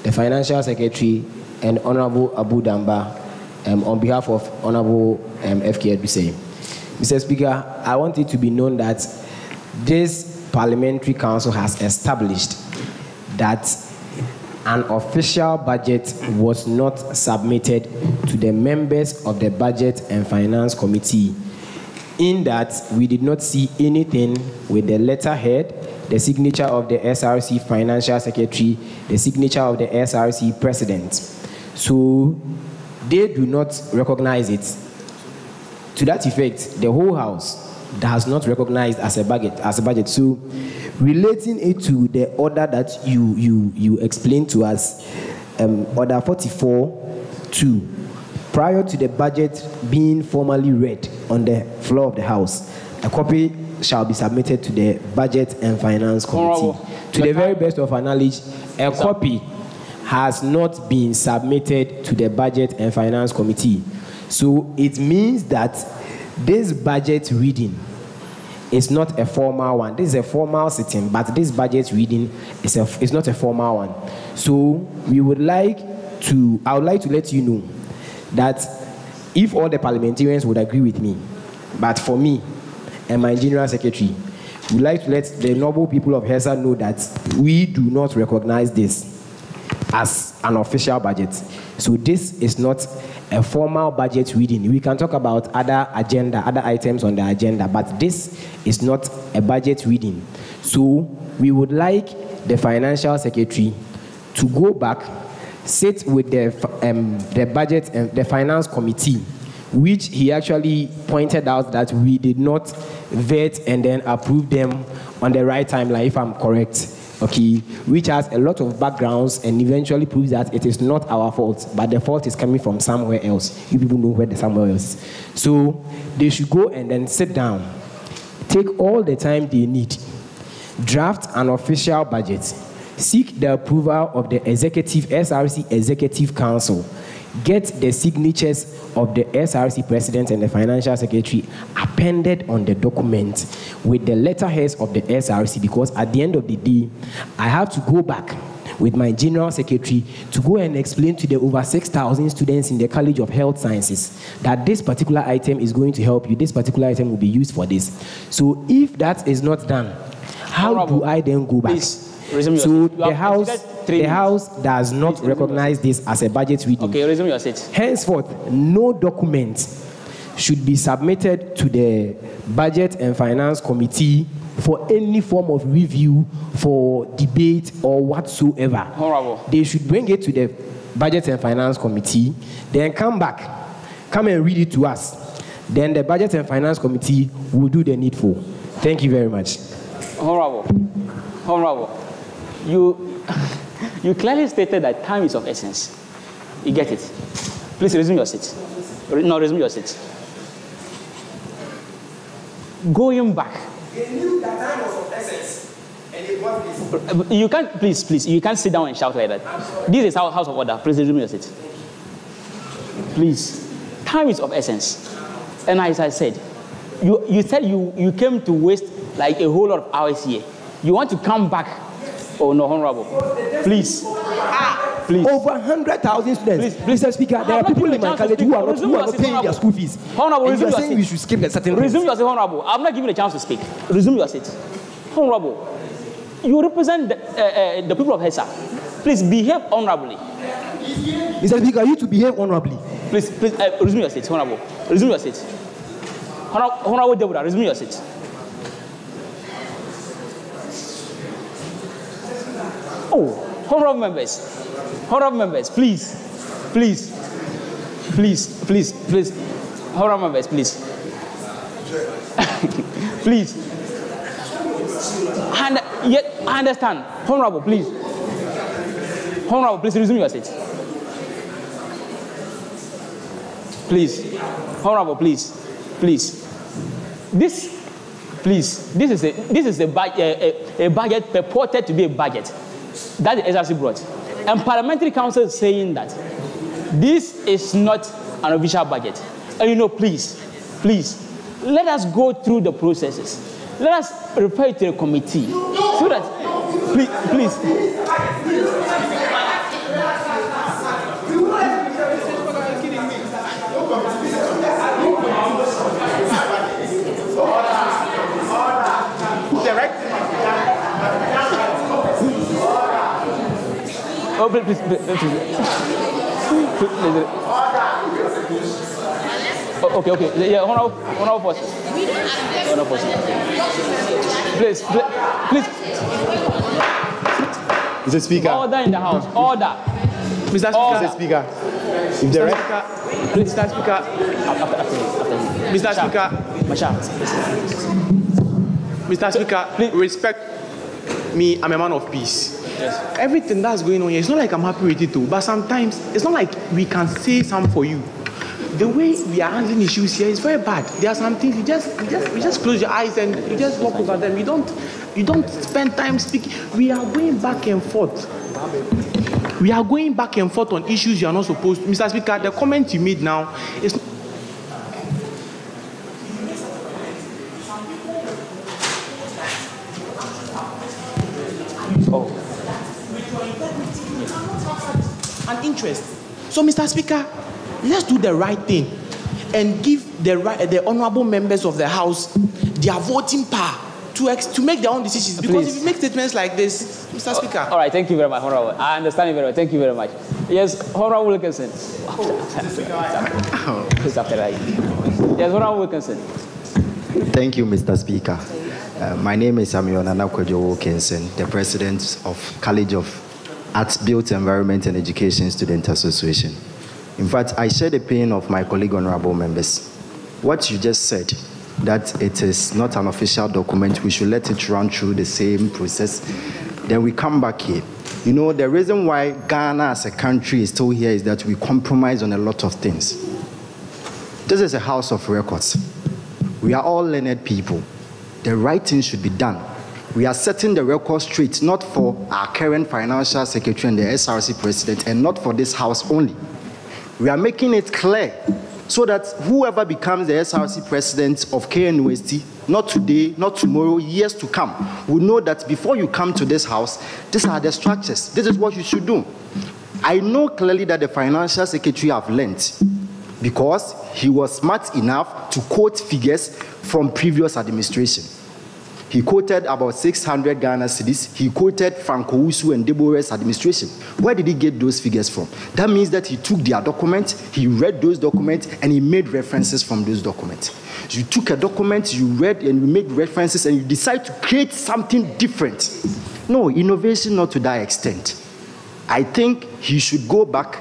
the Financial Secretary, and Honorable Abu Damba, on behalf of Honorable FK Edusei. Mr. Speaker, I want it to be known that this Parliamentary Council has established that an official budget was not submitted to the members of the Budget and Finance Committee, in that we did not see anything with the letterhead, the signature of the SRC Financial Secretary, the signature of the SRC President. So they do not recognize it. To that effect, the whole House does not recognize as a budget. So relating it to the order that you explained to us, Order 44-2, prior to the budget being formally read on the floor of the House, a copy shall be submitted to the Budget and Finance Committee. To the very best of our knowledge, a copy has not been submitted to the Budget and Finance Committee. So it means that this budget reading is not a formal one. This is a formal sitting, but this budget reading is not a formal one. So I would like to let you know that if all the parliamentarians would agree with me, but for me and my General Secretary, we'd like to let the noble people of HESA know that we do not recognize this as an official budget. So this is not a formal budget reading. We can talk about other items on the agenda, but this is not a budget reading. So we would like the Financial Secretary to go back, sit with the Budget and the Finance Committee, which he actually pointed out that we did not vet and then approve them on the right timeline, if I'm correct. Okay, which has a lot of backgrounds and eventually proves that it is not our fault, but the fault is coming from somewhere else. You people know where the somewhere else is. So they should go and then sit down, take all the time they need, draft an official budget, seek the approval of the SRC Executive Council, get the signatures of the SRC President and the Financial Secretary appended on the document with the letterheads of the SRC, because at the end of the day, I have to go back with my General Secretary to go and explain to the over 6,000 students in the College of Health Sciences that this particular item is going to help you, this particular item will be used for this. So if that is not done, how do I then go back? Please. So the House does not recognize this as a budget reading. Okay, resume your seat. Henceforth, no document should be submitted to the Budget and Finance Committee for any form of review, for debate, or whatsoever. Honorable. They should bring it to the Budget and Finance Committee, then come and read it to us. Then the Budget and Finance Committee will do the needful. Thank you very much. Honorable, you clearly stated that time is of essence. You get it. Please resume your seat. No, resume your seat. Going back. They knew that time was of essence, and they brought this. You can't, please, you can't sit down and shout like that. This is our House of Order. Please resume your seat. Please. Time is of essence. And as I said, you said you came to waste like a whole lot of hours here. You want to come back? Oh no, Honorable. Please. Please. Over 100,000 students. Please, Mr. Speaker, there are people in my college who are not paying their school fees. Honorable, and you are saying we should skip a certain resume your seat, Honorable. I'm not giving a chance to speak. Resume your seat. Honorable, you represent the people of HESA. Please behave honorably. Mr. Speaker, you to behave honorably. Please, resume your seat, Honorable. Resume your seat. Honorable Deborah, resume your seat. Oh, honorable members, please, honorable members, please, please. And yet, I understand, honorable, please, resume your seat. Please, honorable, please. This is a budget purported to be a budget that the SRC brought. And Parliamentary Council is saying that this is not an official budget. And please, let us go through the processes. Let us refer it to the committee. So that, please. Oh, please. Okay. Yeah, honorable person. Please. Mr. Speaker. Order in the house. Order. Mr. Speaker. If the Mr. Speaker. Mr. Speaker, respect me. I'm a man of peace. Yes. Everything that's going on here, it's not like I'm happy with it too, but sometimes it's not like we can say something for you. The way we are handling issues here is very bad. There are some things you just close your eyes and you just walk over them. You don't spend time speaking. We are going back and forth. We are going back and forth on issues you are not supposed to. Mr. Speaker, the comment you made now is. An interest. So, Mr. Speaker, let's do the right thing and give the honorable members of the House their voting power to make their own decisions. Because Please. if you make statements like this, Mr. Speaker. All right, thank you very much, Honorable. I understand you very well. Thank you very much. Yes, Honorable Wilkinson. Yes, Honorable Wilkinson. Thank you, Mr. Speaker. My name is Samuel Nanakwejo Wilkinson, the president of College of Arts, Built Environment and Education Student Association. In fact, I share the pain of my colleague honorable members. What you just said, that it is not an official document, we should let it run through the same process. Then we come back here. You know, the reason why Ghana as a country is still here is that we compromise on a lot of things. This is a house of records. We are all learned people. The right thing should be done. We are setting the record straight, not for our current financial secretary and the SRC president, and not for this house only. We are making it clear so that whoever becomes the SRC president of KNUST, not today, not tomorrow, years to come, will know that before you come to this house, these are the structures. This is what you should do. I know clearly that the financial secretary have learned because he was smart enough to quote figures from previous administration. He quoted about 600 Ghana cedis. He quoted Franco Usu and Deborah's administration. Where did he get those figures from? That means that he took their documents, he read those documents, and he made references from those documents. You took a document, you read, and you made references, and you decide to create something different. No, innovation not to that extent. I think he should go back.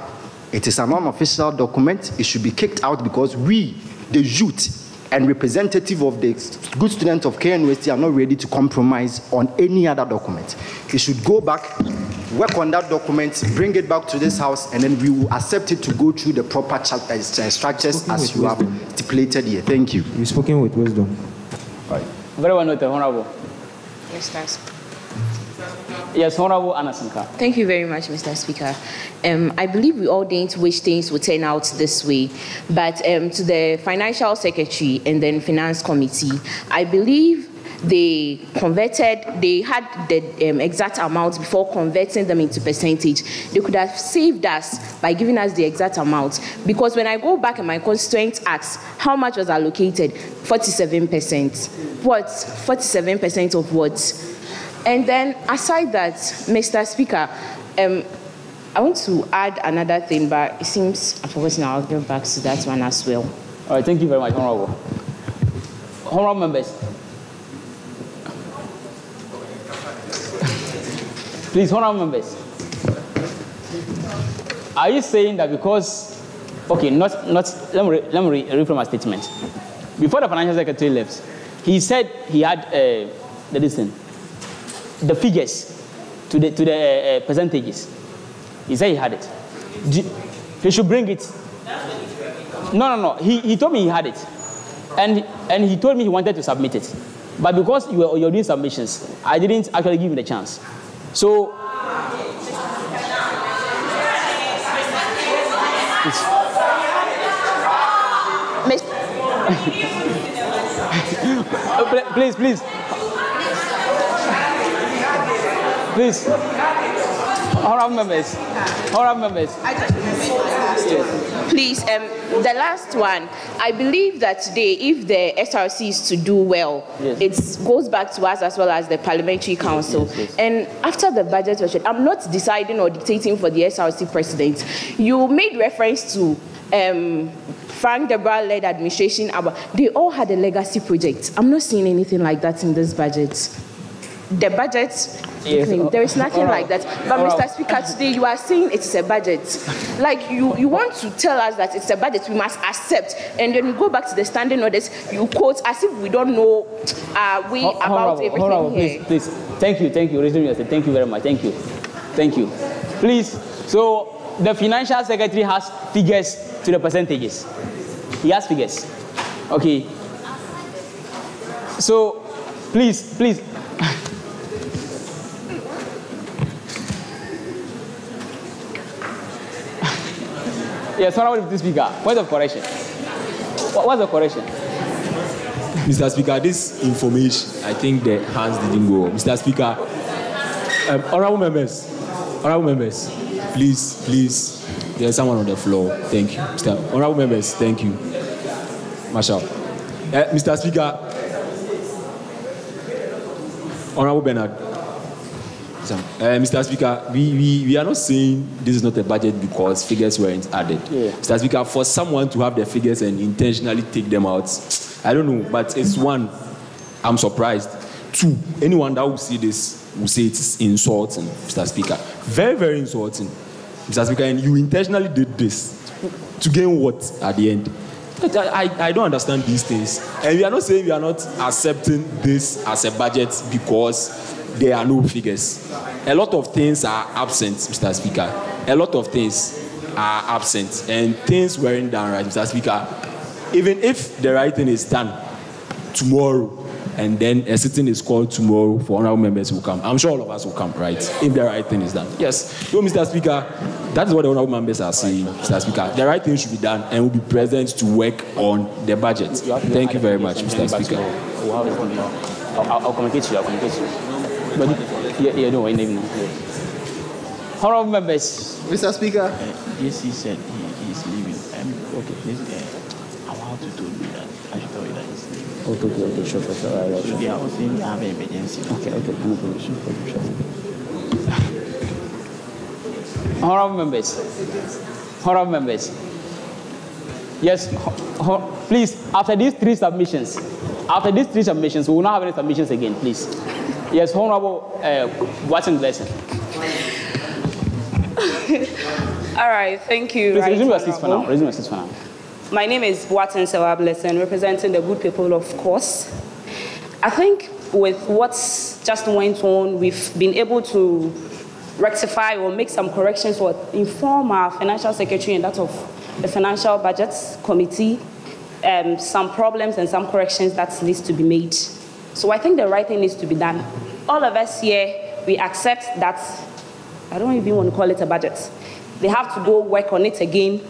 It is an unofficial document. It should be kicked out because we, the youth, and representative of the good students of KNUST are not ready to compromise on any other document. He should go back, work on that document, bring it back to this house, and then we will accept it to go through the proper structures as you have stipulated here. Thank you. You've spoken with wisdom. Right. Very well noted, Honorable. Yes, thanks. Yes, Honorable Anasinka. Thank you very much, Mr. Speaker. I believe we all didn't wish things would turn out this way, but to the Financial Secretary and then Finance Committee, I believe they had the exact amount before converting them into percentage. They could have saved us by giving us the exact amount, because when I go back and my constituent asks how much was allocated, 47%. What? 47% of what? And then, aside that, Mr. Speaker, I want to add another thing, but it seems I've forgotten. I'll get back to that one as well. All right, thank you very much, Honorable. Honorable members. Please, Honorable members. Are you saying that because, okay, let me read from my statement. Before the Financial Secretary left, he said he had the figures to the percentages. He said he had it. He should bring it. No. He told me he had it, and he told me he wanted to submit it, but because you're doing submissions, I didn't actually give him the chance. So. Please. Honorable members. Honorable members. Please, the last one. I believe that today, if the SRC is to do well, it goes back to us as well as the Parliamentary Council. And after the budget session, I'm not deciding or dictating for the SRC president. You made reference to Frank Debra-led administration. They all had a legacy project. I'm not seeing anything like that in this budget. The budget, there is nothing like that. But Mr. Speaker, today you are saying it is a budget. Like you want to tell us that it's a budget we must accept, and then you go back to the standing orders, you quote as if we don't know about everything here. Please. Thank you. Thank you. Thank you very much. Thank you. Thank you. Please. So the Financial Secretary has figures to the percentages. He has figures. Okay. So please. Yes, Honorable Deputy Speaker. Point of correction. What's the correction? Mr. Speaker, this information, I think the hands didn't go. Mr. Speaker, honorable members, please, there's someone on the floor. Thank you. Honorable members, thank you. Marshal. Mr. Speaker, Honorable Bernard. Mr. Speaker, we are not saying this is not a budget because figures weren't added. Mr. Speaker, for someone to have the figures and intentionally take them out, I don't know, but it's one, I'm surprised. Two, anyone that will see this will say it's insulting, Mr. Speaker. Very, very insulting, Mr. Speaker, and you intentionally did this to gain what at the end? I don't understand these things. And we are not saying we are not accepting this as a budget because there are no figures. A lot of things are absent, Mr. Speaker. A lot of things are absent, and things weren't done right, Mr. Speaker. Even if the right thing is done tomorrow, and then a sitting is called tomorrow for honorable members who come, I'm sure all of us will come, right? If the right thing is done. Yes. So, Mr. Speaker, that's what the honorable members are saying, Mr. Speaker. The right thing should be done, and we'll be present to work on the budget. Thank you very much, Mr. Speaker. I'll communicate to you. But yeah, no, honorable members. Mr. Speaker. Yes, he said he's leaving. Okay. How to told me that I should tell you that he's leaving. Okay, sure. Today I was saying we have an emergency. Okay, no problem. Sure. Honorable members. Yes, please, after these three submissions, we will not have any submissions again, please. Yes, Honorable Watson Blessing. All right, thank you. Please resume your seats for now. My name is Watson Sewa Blessing, representing the good people of course. I think with what's just went on, we've been able to rectify or make some corrections or inform our Financial Secretary and that of the Financial Budgets Committee, some problems and some corrections that needs to be made. So I think the right thing needs to be done. All of us here, we accept that, I don't even want to call it a budget. They have to go work on it again,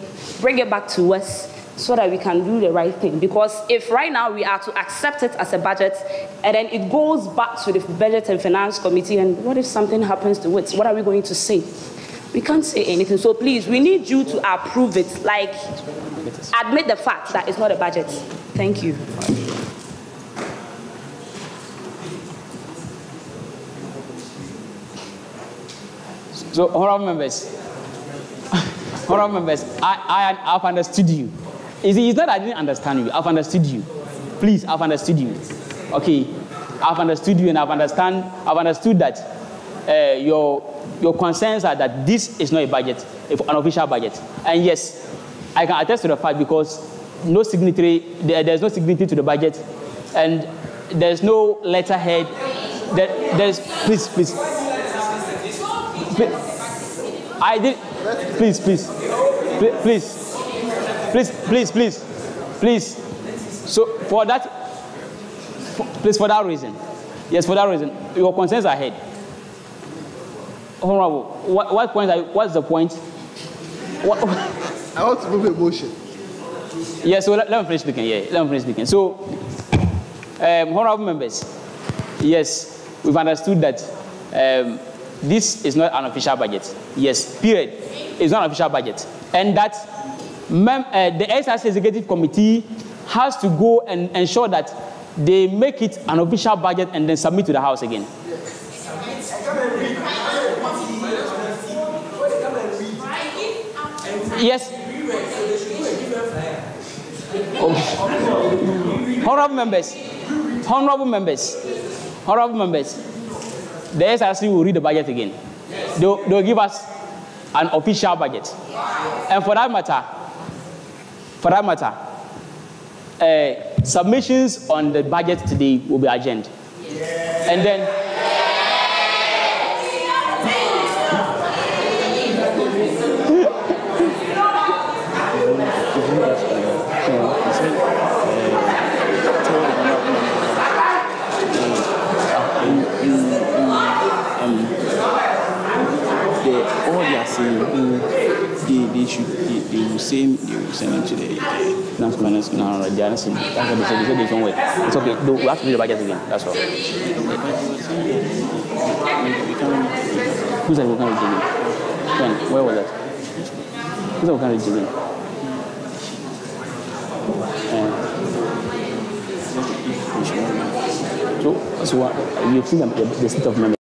bring it back to us so that we can do the right thing. Because if right now we are to accept it as a budget and then it goes back to the Budget and Finance Committee, and what if something happens to it? What are we going to say? We can't say anything. So please, we need you to approve it. Like, admit the fact that it's not a budget. Thank you. So, honorable members, I've understood you. It's not that I didn't understand you. I've understood you. Please, I've understood you. Okay, I've understood you, and I've understood that your concerns are that this is not a budget, an official budget. And yes, I can attest to the fact because there's no signatory to the budget, and there's no letterhead. Please. I did. Please. So for that reason, your concerns are ahead. Honorable, what's the point? I want to move a motion. Yeah, so let me finish speaking. So, honorable members, yes, we've understood that this is not an official budget. Yes, period. It's not an official budget. And that the SRC Executive Committee has to go and ensure that they make it an official budget and then submit to the House again. Yes. Okay. Honorable members, the SRC will read the budget again. They'll give us an official budget. And for that matter, submissions on the budget today will be adjourned. And then all they are saying, they will send it to the finance. No, they are not saying. That's what they said. They said they don't wait. It's okay. We have to read the budget again. That's all. Who said we can't read again? When? Where was that? Who said we can't read again? So you've seen the state of members.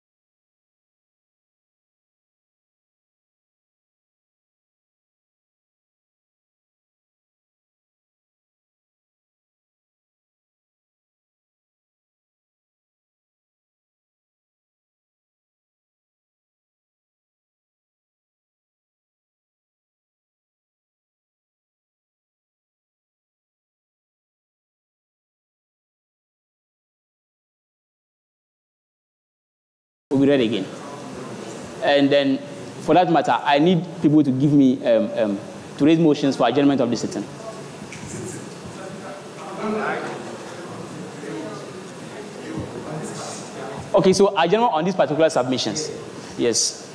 Will be read again. And then, for that matter, I need people to give me, to raise motions for adjournment of the sitting. Okay, so adjournment on these particular submissions. Yes.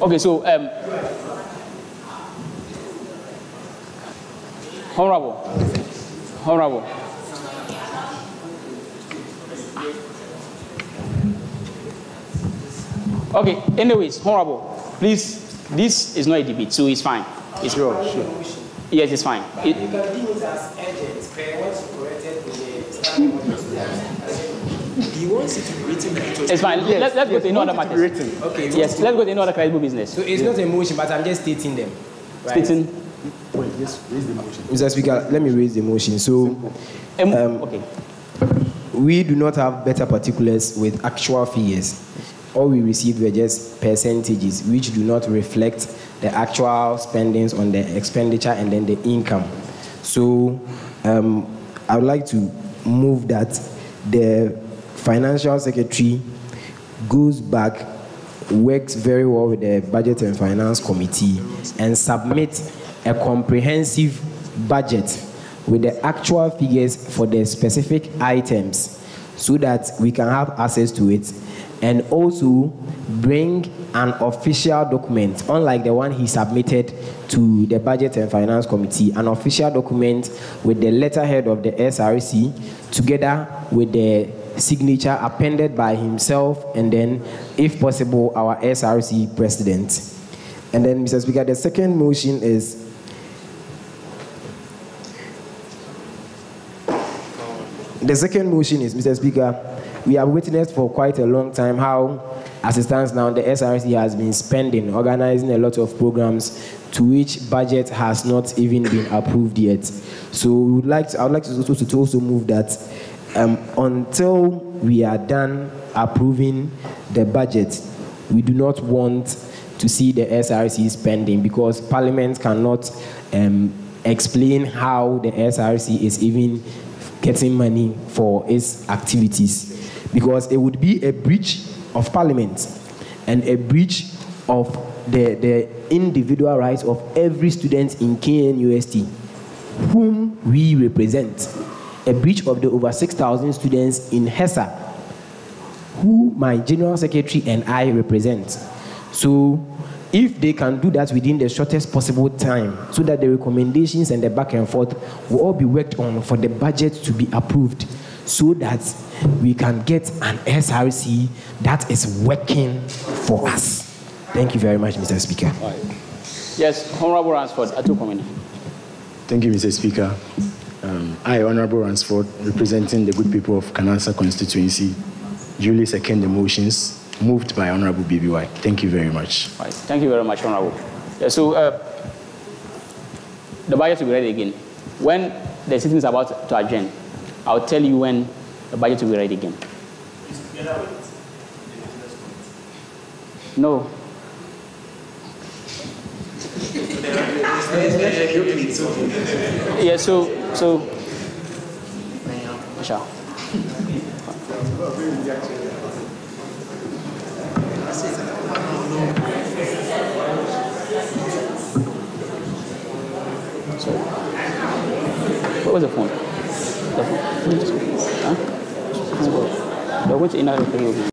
Okay, so, Honorable. Okay, anyways, Honorable, please, this is not a debate, so it's fine. It's sure. Yes, it's fine. You can deem it as urgent, but once you correct it with the standing order, he wants it to be written. It's fine. Yes, let's go to another matter. Okay. Yes, let's go to another credible business. So it's not a motion, but I'm just stating them. Right? Stating. Wait, just raise the motion. Mr. Speaker, let me raise the motion. So, okay. We do not have better particulars with actual figures. All we received were just percentages, which do not reflect the actual spendings on the expenditure and then the income. So I would like to move that the Financial Secretary goes back, works very well with the Budget and Finance Committee, and submits a comprehensive budget with the actual figures for the specific items so that we can have access to it, and also bring an official document, unlike the one he submitted to the Budget and Finance Committee, an official document with the letterhead of the SRC together with the signature appended by himself and then, if possible, our SRC president. And then, Mr. Speaker, the second motion is Mr. Speaker, we have witnessed for quite a long time how, as it stands now, the SRC has been spending, organizing a lot of programs to which budget has not even been approved yet. So I would like to also move that until we are done approving the budget, we do not want to see the SRC spending, because Parliament cannot explain how the SRC is even getting money for its activities, because it would be a breach of Parliament and a breach of the individual rights of every student in KNUST whom we represent, a breach of the over 6,000 students in HESA who my General Secretary and I represent. So if they can do that within the shortest possible time, so that the recommendations and the back and forth will all be worked on for the budget to be approved, so that we can get an SRC that is working for us. Thank you very much, Mr. Speaker. Yes, Honorable Ransford, Atukomini. Thank you, Mr. Speaker. I, Honorable Ransford, representing the good people of Knust-Src constituency, duly second the motions moved by Honorable BBY. Thank you very much. Right. Thank you very much, Honorable. Yeah, so the budget will be ready again. When the sitting is about to adjourn, I'll tell you when the budget will be ready again. No. Yeah, so Michelle. Sorry. What was the phone? The phone? Huh? They're going to inherit the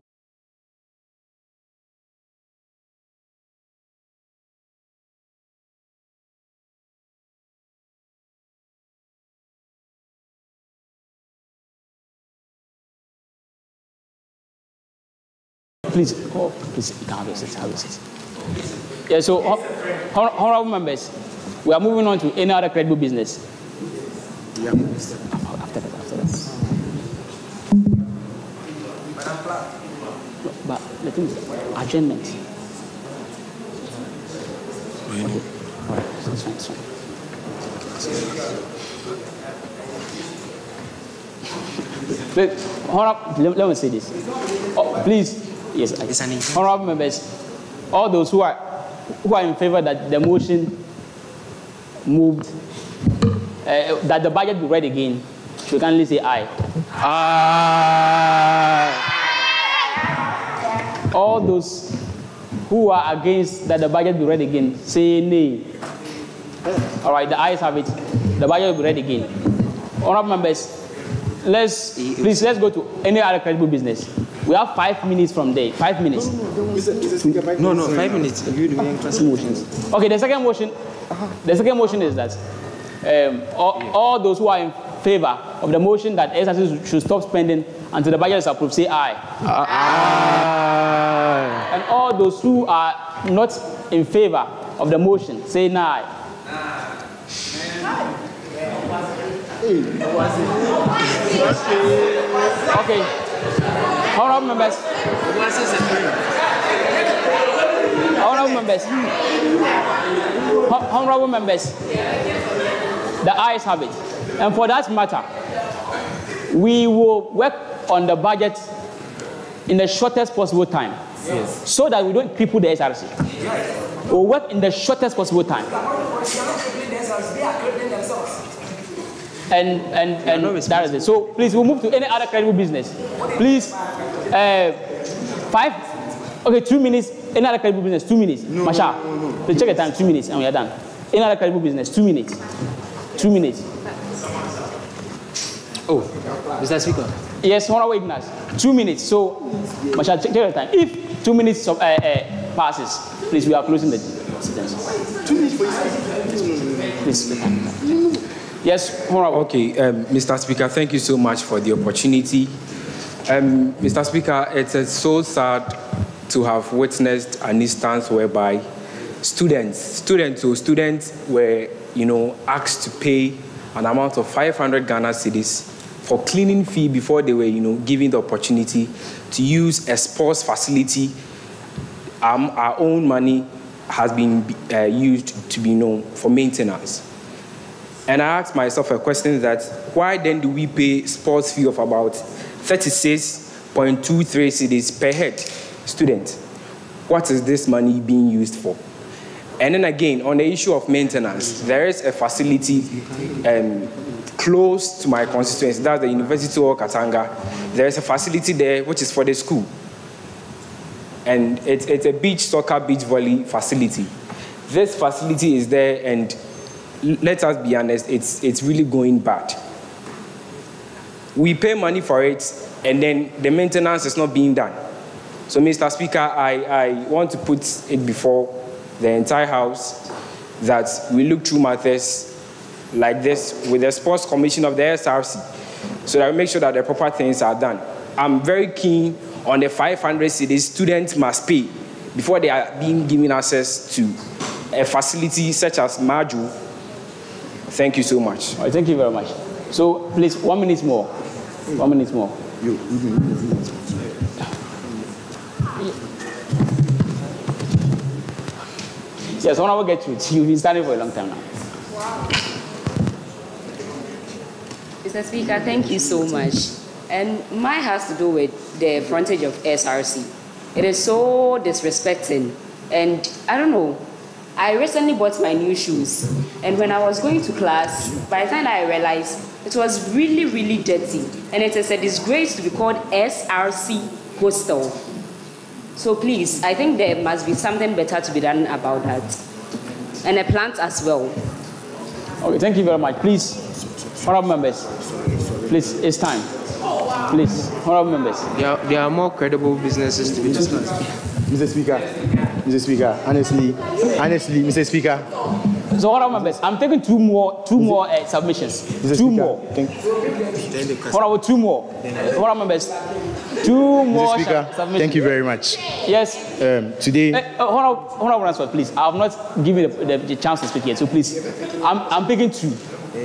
Please, please, you can have a seat, have a seat. Yeah, so, honorable members, we are moving on to any other credible business. Yeah. After that. But the thing is, adjournment. Okay. All right, that's fine, that's fine. Let me say this. Oh, please, yes, honorable members, all those who are in favor that the motion moved, that the budget be read again, should kindly say aye. Aye. All those who are against that the budget be read again, say nay. All right, the ayes have it. The budget will be read again. Honorable members, let's go to any other credible business. We have 5 minutes from there. 5 minutes. No, 5 minutes. Two motions. Okay, the second motion. The second motion is that all those who are in favor of the motion that SRC should stop spending until the budget is approved, say aye. Aye. And all those who are not in favor of the motion, say nay. Okay. Honorable members. Honorable members. The ayes have it. And for that matter, we will work on the budget in the shortest possible time. Yes. So that we don't cripple the SRC. We'll work in the shortest possible time. And that is it. So please, we'll move to any other credible business. Please, 2 minutes. Any other credible business, 2 minutes. No, Masha, please check the time. 2 minutes, and we are done. Any other credible business, 2 minutes. 2 minutes. Oh, Mr. Speaker. Yes, Honorable Ignaz. 2 minutes. So, Masha, check the time. If 2 minutes passes, please, we are closing the sentence. 2 minutes for please. Yes, Honorable. Okay, Mr. Speaker, thank you so much for the opportunity. Mr. Speaker, it is so sad to have witnessed an instance whereby students were, asked to pay an amount of 500 Ghana cedis for cleaning fee before they were, given the opportunity to use a sports facility. Our own money has been used to be for maintenance. And I asked myself a question that, why then do we pay sports fee of about 36.23 cedis per head student? What is this money being used for? And then again, on the issue of maintenance, there is a facility close to my constituency, that's the University of Katanga. There is a facility there which is for the school. And it's a beach soccer, beach volley facility. This facility is there, and let us be honest, it's really going bad. We pay money for it, and then the maintenance is not being done. So, Mr. Speaker, I want to put it before the entire House that we look through matters like this with the Sports Commission of the SRC, so that we make sure that the proper things are done. I'm very keen on the 500 cedis students must pay before they are being given access to a facility such as Maju. Thank you so much. All right, thank you very much. So please, 1 minute more. 1 minute more. Yes, I want to get to it. You've been standing for a long time now. Wow. Mr. Speaker, thank you so much. And mine has to do with the frontage of SRC. It is so disrespecting. And I don't know, I recently bought my new shoes. And when I was going to class, by the time I realized it was really, really dirty. And it is a disgrace to be called SRC Hostel. So please, I think there must be something better to be done about that. And a plant as well. Okay, thank you very much. Please, honorable members, please, it's time. Please, honorable members. There are more credible businesses to be discussed. Mr. Speaker, honestly, Mr. Speaker. So, honorable members, I'm taking two more submissions. Two more. Honorable, two more. Honorable members, two more submissions. Thank you very much. Yes. Today. Honorable Ransford, please. I have not given the chance to speak yet, so please. I'm picking two.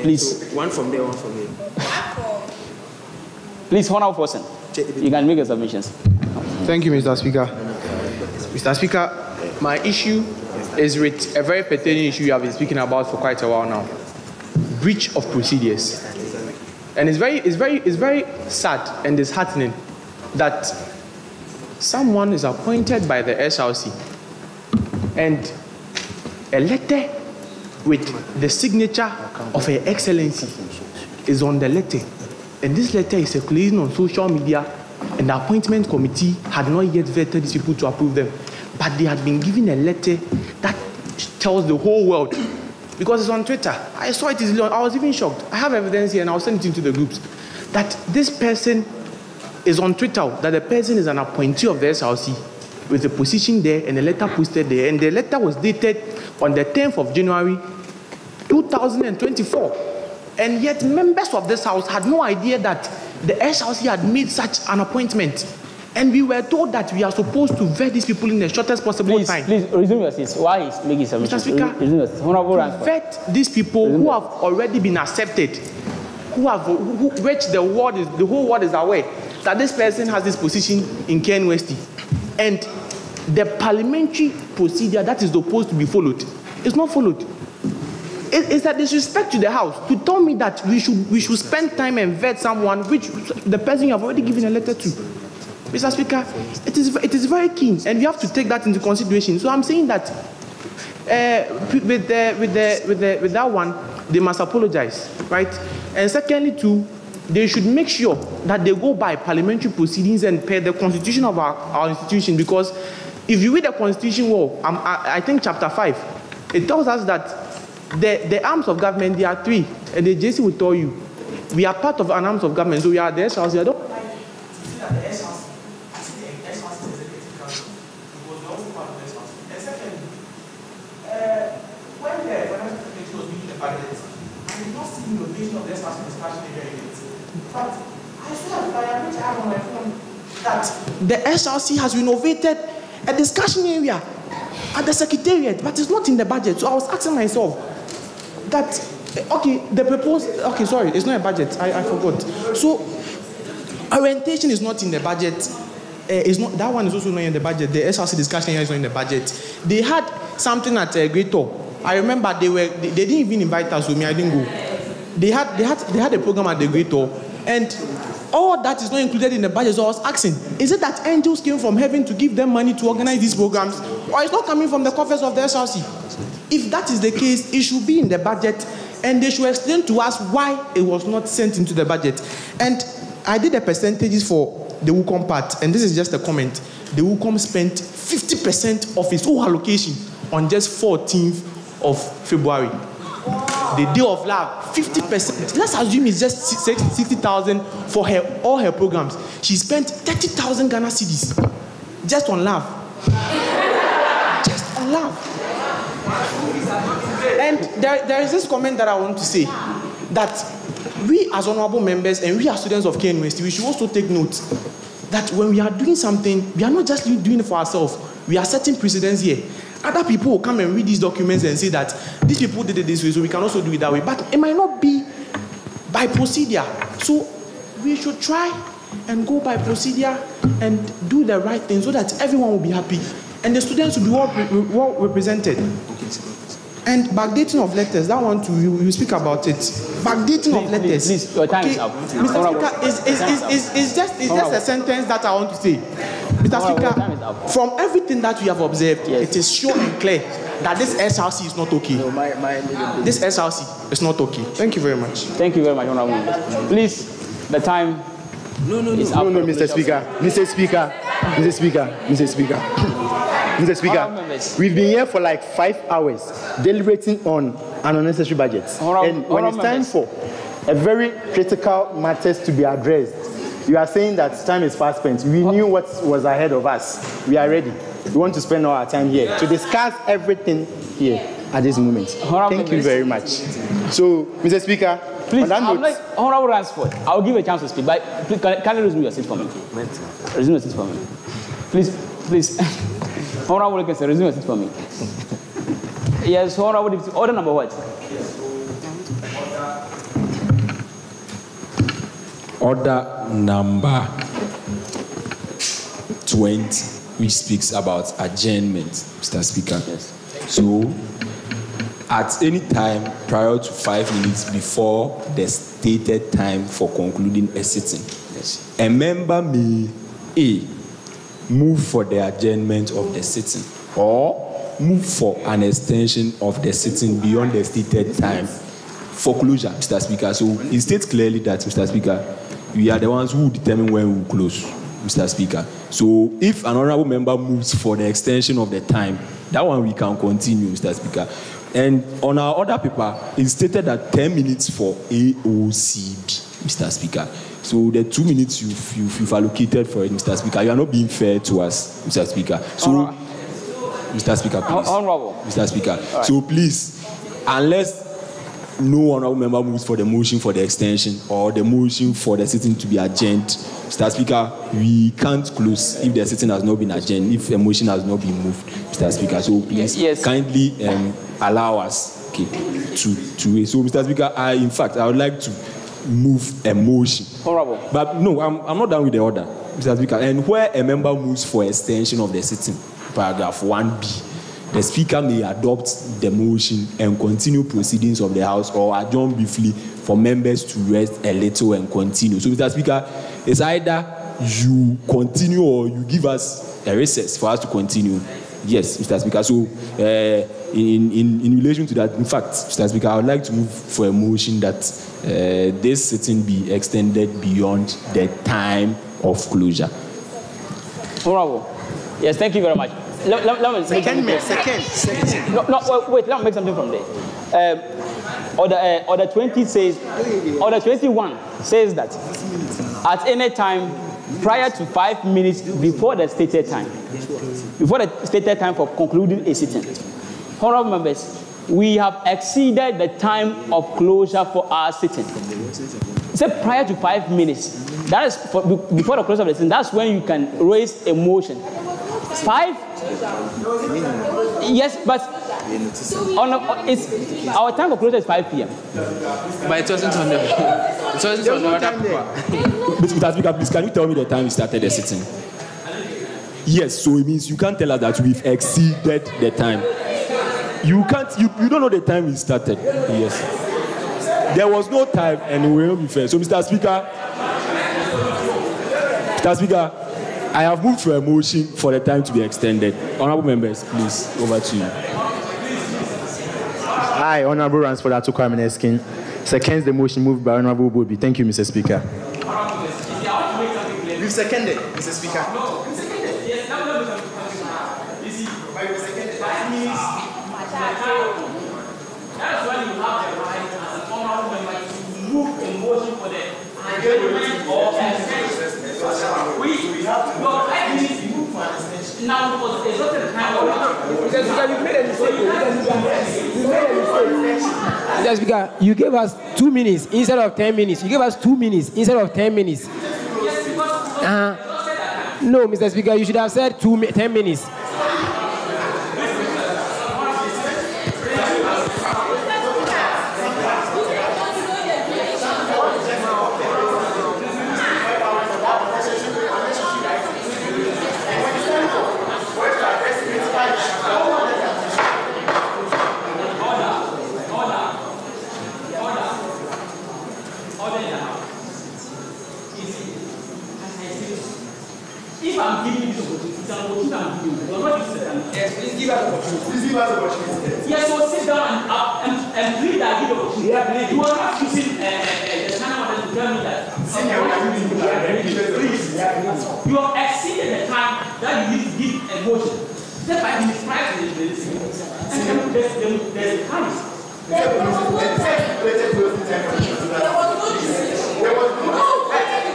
Please. One from there, one from here. Please, honorable person, you can make your submissions. Thank you, Mr. Speaker. Mr. Speaker, my issue is with a very pertaining issue you have been speaking about for quite a while now. Breach of procedures. And it's very sad and disheartening that someone is appointed by the SRC and a letter with the signature of Her Excellency is on the letter. And this letter is circulating on social media, and the appointment committee had not yet vetted these people to approve them. But they had been given a letter that tells the whole world, because it's on Twitter. I saw it easily. I was even shocked. I have evidence here, and I'll send it into the groups, that this person is on Twitter, that the person is an appointee of the SRC with a position there and a letter posted there. And the letter was dated on the 10th of January, 2024. And yet members of this house had no idea that the SRC had made such an appointment. And we were told that we are supposed to vet these people in the shortest possible time. Please, resume your seats. Why is making submissions? Mr. Speaker, vet these people who have already been accepted, which the whole world is aware that this person has this position in Ken Westy. And the parliamentary procedure that is supposed to be followed is not followed. It's a disrespect to the house to tell me that we should spend time and vet someone which the person you have already given a letter to. Mr. Speaker, it is very keen, and we have to take that into consideration. So I'm saying that with that one, they must apologize, right? And secondly, too, they should make sure that they go by parliamentary proceedings and per the constitution of our institution. Because if you read the constitution well, I think chapter 5, it tells us that the arms of government, there are three, and the JC will tell you, we are part of an arms of government, so we are the SRC. I don't like to see that the SRC, the SRC Executive Council, was the only part of the SRC. And secondly, when the financial committee was meeting the budget, I did not see innovation of the SRC discussion area in it. But I saw that I have on my phone that the SRC has renovated a discussion area at the secretariat, but it's not in the budget. So I was asking myself, that, okay, the proposed, okay, sorry, it's not a budget, I forgot. So, orientation is not in the budget, that one is also not in the budget, the SRC discussion here is not in the budget. They had something at Great Hall. I remember they didn't even invite us, so I didn't go. They had a program at the Great Hall, and all that is not included in the budget. So I was asking, is it that angels came from heaven to give them money to organize these programs, or it's not coming from the coffers of the SRC? If that is the case, it should be in the budget, and they should explain to us why it was not sent into the budget. And I did the percentages for the WUCOM part, and this is just a comment. The WUCOM spent 50% of its whole allocation on just 14th of February. The Day of Love, 50%. Let's assume it's just 60,000 for all her programs. She spent 30,000 Ghana cedis just on love. Just on love. And there is this comment that I want to say, that we as honorable members and we as students of KNUST, we should also take note that when we are doing something, we are not just doing it for ourselves. We are setting precedents here. Other people will come and read these documents and say that these people did it this way, so we can also do it that way. But it might not be by procedure. So we should try and go by procedure and do the right thing so that everyone will be happy and the students will be well represented. And backdating of letters, that one too, you speak about it. Backdating of letters. Please, your time is up. Mr. Speaker, it's just a sentence that I want to say. Mr. Speaker, from everything that we have observed, it is sure and clear that this SRC is not okay. This SRC is not okay. Thank you very much. Thank you very much, Honorable. Please, the time is up. No, Mr. Speaker. Mr. Speaker, we've been here for like 5 hours deliberating on an unnecessary budget. And when it's time for a very critical matters to be addressed, you are saying that time is fast spent. We knew what was ahead of us. We are ready. We want to spend all our time here to discuss everything here at this moment. Thank you very much. So, Mr. Speaker, please, Honorable Ransford, I'll give a chance to speak, but please, can you resume your seat for me? Resume your seat for me. Please. Honorable Wilkinson, resume your seat for me. Yes, Honorable Deputy. Order number what? Order number 20, which speaks about adjournment, Mr. Speaker. Yes. So, at any time prior to 5 minutes before the stated time for concluding a sitting, a member may A, move for the adjournment of the sitting, or move for an extension of the sitting beyond the stated time for closure, Mr. Speaker. So it states clearly that, Mr. Speaker, we are the ones who determine when we will close, Mr. Speaker. So if an honorable member moves for the extension of the time, that one we can continue, Mr. Speaker. And on our order paper, it's stated that 10 minutes for AOCB, Mr. Speaker. So the 2 minutes you've allocated for it, Mr. Speaker, you are not being fair to us, Mr. Speaker. So, Mr. Speaker, please. Honorable. Mr. Speaker. Right. So please, unless no honorable member moves for the motion for the extension or the motion for the sitting to be adjourned, Mr. Speaker, we can't close if the sitting has not been adjourned, if a motion has not been moved, Mr. Speaker. So please kindly allow us to wait. So, Mr. Speaker, I would like to move a motion. Honorable. But no, I'm not done with the order, Mr. Speaker. And where a member moves for extension of the sitting, paragraph 1B, the Speaker may adopt the motion and continue proceedings of the House or adjourn briefly for members to rest a little and continue. So, Mr. Speaker, it's either you continue or you give us a recess for us to continue. Yes, Mr. Speaker. So, in relation to that, in fact, Mr. Speaker, I would like to move for a motion that this sitting be extended beyond the time of closure. Honorable. Yes, thank you very much. Let me second. Wait, let me make something from there. Order 20 says, Order 21 says that at any time prior to 5 minutes before the stated time for concluding a sitting. Honorable members, we have exceeded the time of closure for our sitting. Say prior to 5 minutes. That is before the close of the sitting. That's when you can raise a motion. 5? Yes, but our time of closure is 5 p.m. But it wasn't on the order. Mr. Speaker, please, can you tell me the time we started the sitting? Yes, so it means you can't tell us that we've exceeded the time. You don't know the time we started. Yes. There was no time and we will not be fair. So, Mr. Speaker, I have moved for a motion for the time to be extended. Honorable members, please, over to you. Hi, Honorable Ransford Atukwame Neskin. Seconds the motion moved by Honorable Bobi. Thank you, Mr. Speaker. We've seconded, Mr. Speaker. That's when you have the right as an honorable member to move a motion for the adjournment or extension. We have to move for an extension. now because there's not a time Because you made a mistake. You made a mistake. Mr. Speaker, you gave us 2 minutes instead of 10 minutes. You gave us 2 minutes instead of 10 minutes. No, Mr. Speaker, you should have said 10 minutes. If I'm giving you this opportunity, it's an opportunity I'm giving you. You're not used to it. Yes, please give us the opportunity. Please give us the opportunity. Yes, so sit down and plead that give the opportunity. Yeah, please. You are not using the time order to tell me that. Please. You have exceeded the time that you need to give a motion. Just by the price of the and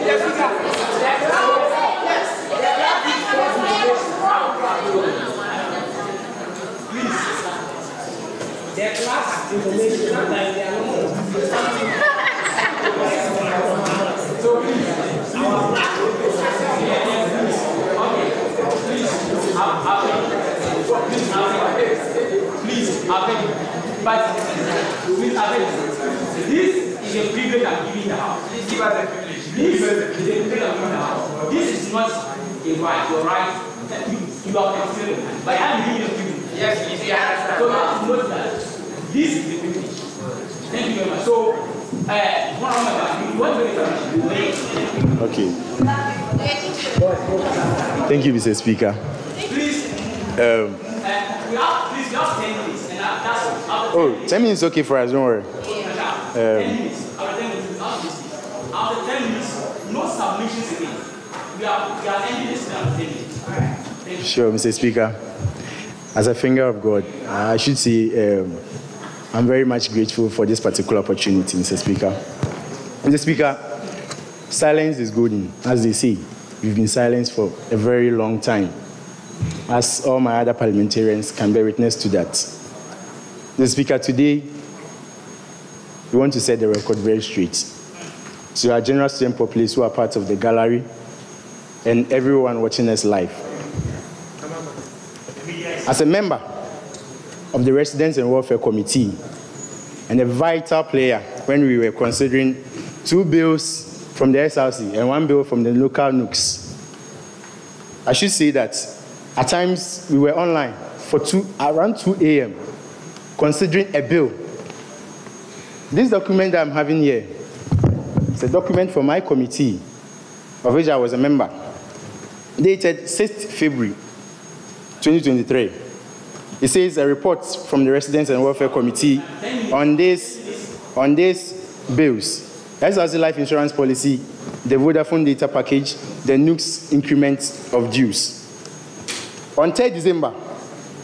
there's a time. Their class information sometimes they are not. So please, this is a privilege I'm giving the House. Please give us a privilege. This is a privilege I'm giving the House. This is not a right. Your right. You are considering. But I'm giving you a privilege. Yes, you see, I understand. So now note that this is the privilege. Thank you very much. So, okay. Thank you, Mr. Speaker. Please, we have 10 minutes. And that's Oh, 10 minutes is okay for us, don't worry. 10 minutes. After 10 minutes, no submissions again. We are ending this after 10 minutes. Sure, Mr. Speaker. As a finger of God, I should say I'm very much grateful for this particular opportunity, Mr. Speaker. Mr. Speaker, silence is golden, as they say. We've been silenced for a very long time, as all my other parliamentarians can bear witness to that. Mr. Speaker, today, we want to set the record very straight. To our general student populace who are part of the gallery and everyone watching us live. As a member of the Residents and Welfare Committee and a vital player when we were considering 2 bills from the SRC and 1 bill from the local NUCs, I should say that at times we were online for around 2 a.m. considering a bill. This document that I'm having here is a document from my committee, of which I was a member, dated 6th February 2023. It says a report from the Residents and Welfare Committee on these bills. SRC Life Insurance Policy, the Vodafone data package, the NUC's increment of dues. On 3rd December,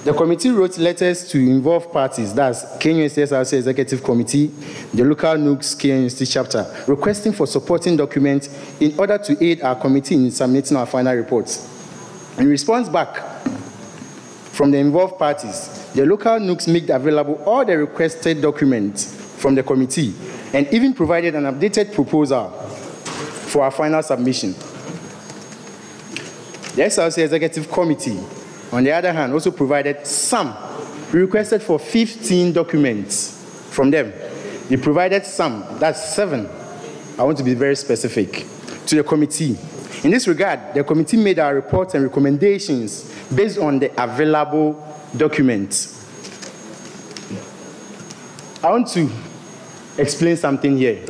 the committee wrote letters to involved parties, that's KNUST SRC Executive Committee, the local NUC's KNUST chapter, requesting for supporting documents in order to aid our committee in submitting our final reports. In response back from the involved parties, the local NUCs made available all the requested documents from the committee and even provided an updated proposal for our final submission. The SRC Executive Committee, on the other hand, also provided some. We requested for 15 documents from them. They provided some, that's 7. I want to be very specific, to the committee. In this regard, the committee made our reports and recommendations based on the available documents. I want to explain something here.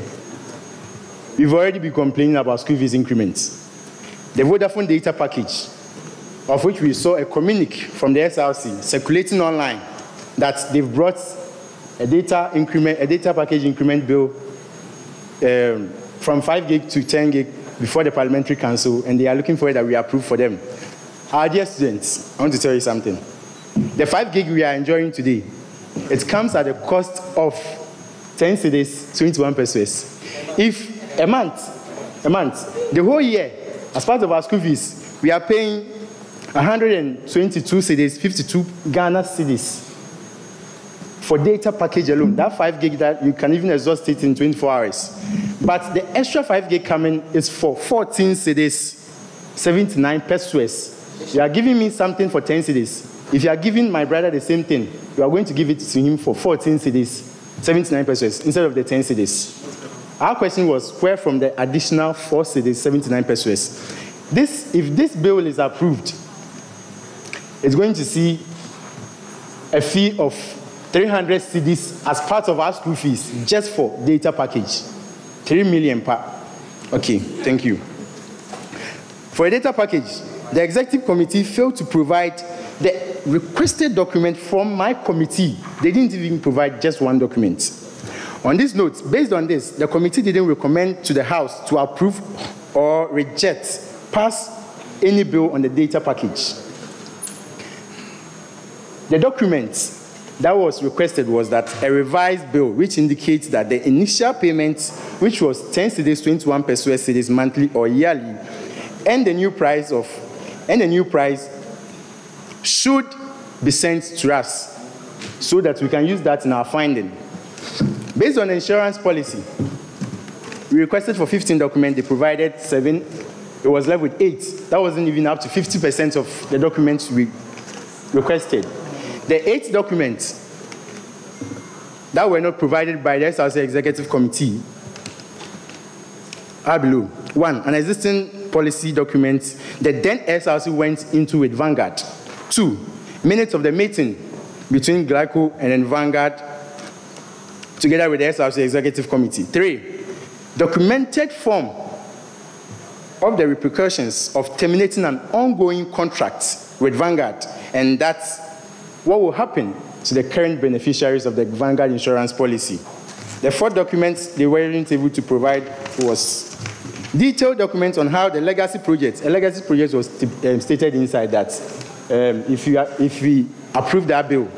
We've already been complaining about school fees increments. The Vodafone data package, of which we saw a communique from the SRC circulating online, that they've brought a data package increment bill from 5 gig to 10 gig before the Parliamentary Council, and they are looking for it that we approve for them. Our dear students, I want to tell you something. The 5 gig we are enjoying today, it comes at a cost of 10 cedis, 21 pesos. If a month, the whole year, as part of our school fees, we are paying 122 cedis, 52 Ghana cedis for data package alone. That 5 gig that you can even exhaust it in 24 hours. But the extra 5 gig coming is for 14 cedis, 79 pesos. You are giving me something for 10 cedis. If you are giving my brother the same thing, you are going to give it to him for 14 cedis, 79 pesos instead of the 10 cedis. Our question was where from the additional 4 cedis, 79 pesos. If this bill is approved, it's going to see a fee of 300 cedis as part of our school fees just for data package. 3 million per. Okay, thank you. For a data package, the executive committee failed to provide the requested document from my committee. They didn't even provide just one document. On this note, based on this, the committee didn't recommend to the House to approve or reject, pass any bill on the data package. The document that was requested was that a revised bill which indicates that the initial payment, which was 10 cedis, 21 pesos cedis monthly or yearly, and the new price should be sent to us so that we can use that in our finding. Based on the insurance policy, we requested for 15 documents, they provided 7, it was left with 8. That wasn't even up to 50% of the documents we requested. The 8 documents that were not provided by the SRC Executive Committee are below. 1, an existing policy document that then SRC went into with Vanguard. 2, minutes of the meeting between Glyco and then Vanguard together with the SRC Executive Committee. 3, documented form of the repercussions of terminating an ongoing contract with Vanguard, and that's what will happen to the current beneficiaries of the Vanguard insurance policy. The 4th document they weren't able to provide was detailed documents on how the legacy project, a legacy project was stated inside that if we approve that bill,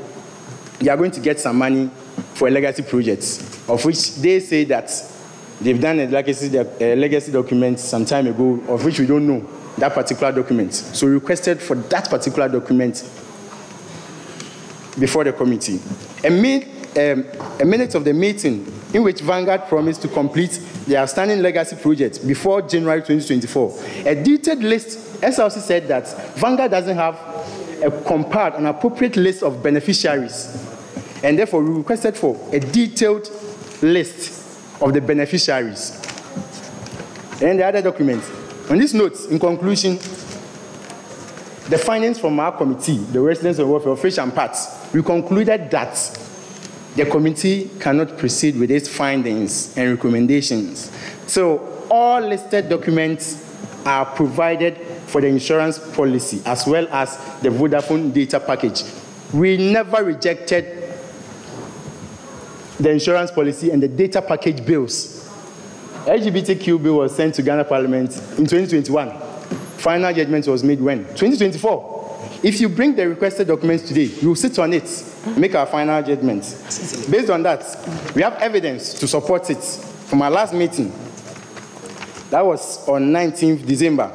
you are going to get some money for a legacy project, of which they say that they've done a legacy document some time ago, of which we don't know that particular document. So we requested for that particular document before the committee. A minute of the meeting in which Vanguard promised to complete the outstanding legacy project before January 2024. A detailed list, SRC said that Vanguard doesn't have an appropriate list of beneficiaries, and therefore we requested for a detailed list of the beneficiaries. And the other documents. On this note, in conclusion, the findings from our committee, the Residents and Welfare, Fish and Parts, we concluded that the committee cannot proceed with its findings and recommendations. So all listed documents are provided for the insurance policy as well as the Vodafone data package. We never rejected the insurance policy and the data package bills. LGBTQ bill was sent to Ghana Parliament in 2021. Final judgment was made when? 2024. If you bring the requested documents today, we will sit on it, make our final judgment. Based on that, we have evidence to support it from our last meeting. That was on 19th December.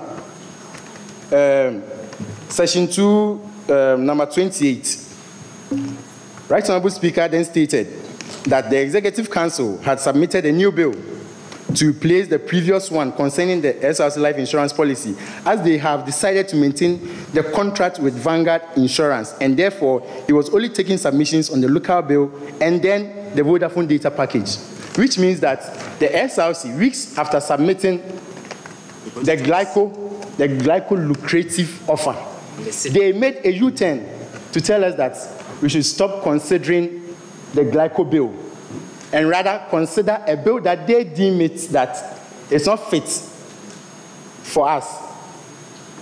Session 2, number 28. Right Honorable Speaker then stated that the Executive Council had submitted a new bill to replace the previous one concerning the SRC life insurance policy, as they have decided to maintain the contract with Vanguard Insurance, and therefore it was only taking submissions on the local bill and then the Vodafone data package, which means that the SRC, weeks after submitting the Glyco lucrative offer, they made a U-turn to tell us that we should stop considering the Glyco bill and rather consider a bill that they deem it that it's not fit for us.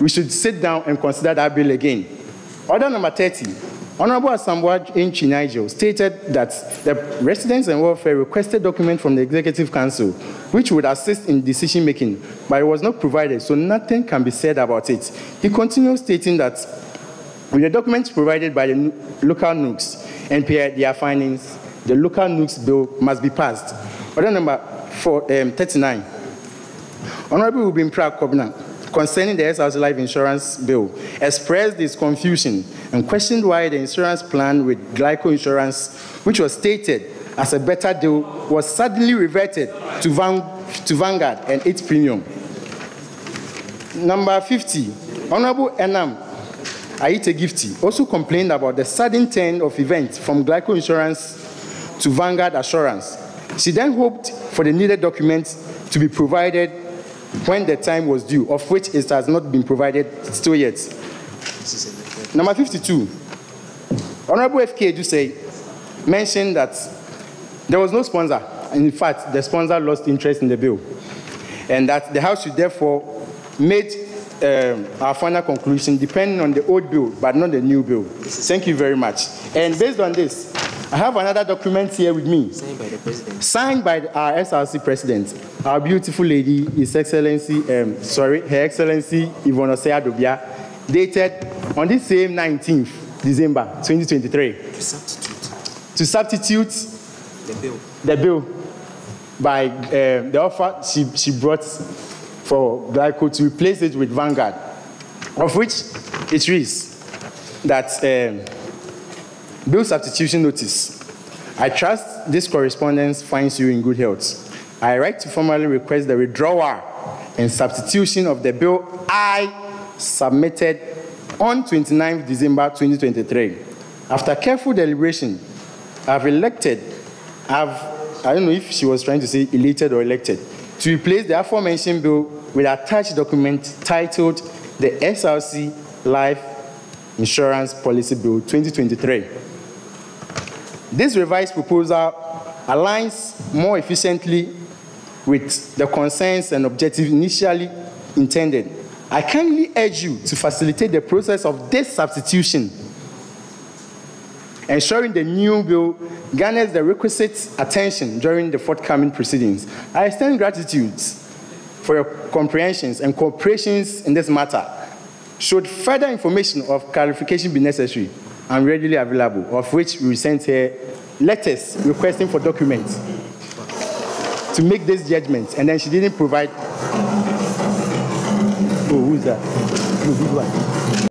We should sit down and consider that bill again. Order number 30, Honorable Asambwa Enchi Nigel stated that the Residents and Welfare requested document from the Executive Council which would assist in decision making, but it was not provided, so nothing can be said about it. He continued stating that with the documents provided by the local NUCs and their findings, the local NUCs bill must be passed. Order number 39. Honorable Rubin Kobna concerning the SRC life insurance bill, expressed his confusion and questioned why the insurance plan with Glyco Insurance, which was stated as a better deal, was suddenly reverted to Vanguard and its premium. Number 50, Honorable Enam Aite Gifty also complained about the sudden turn of events from Glyco Insurance to Vanguard Assurance. She then hoped for the needed documents to be provided when the time was due, of which it has not been provided still yet. Number 52, Honorable F.K. Edusei mentioned that there was no sponsor. In fact, the sponsor lost interest in the bill, and that the House should therefore make our final conclusion depending on the old bill, but not the new bill. Thank you very much. And based on this, I have another document here with me, signed by the President. Signed by our SRC President, our beautiful lady, His Excellency, Her Excellency Yvonne Osei Adobia, dated on this same 19th December 2023. To substitute the bill by the offer she brought for Glyco to replace it with Vanguard, of which it reads that bill substitution notice. I trust this correspondence finds you in good health. I write to formally request the withdrawal and substitution of the bill I submitted on 29th December 2023. After careful deliberation, I don't know if she was trying to say elated or elected, to replace the aforementioned bill with attached document titled the SRC Life Insurance Policy Bill 2023. This revised proposal aligns more efficiently with the concerns and objectives initially intended. I kindly urge you to facilitate the process of this substitution, ensuring the new bill garners the requisite attention during the forthcoming proceedings. I extend gratitude for your comprehensions and cooperations in this matter. Should further information of clarification be necessary and readily available, of which we sent here letters requesting for documents to make this judgment, and then she didn't provide. Oh, who's that? No, big one.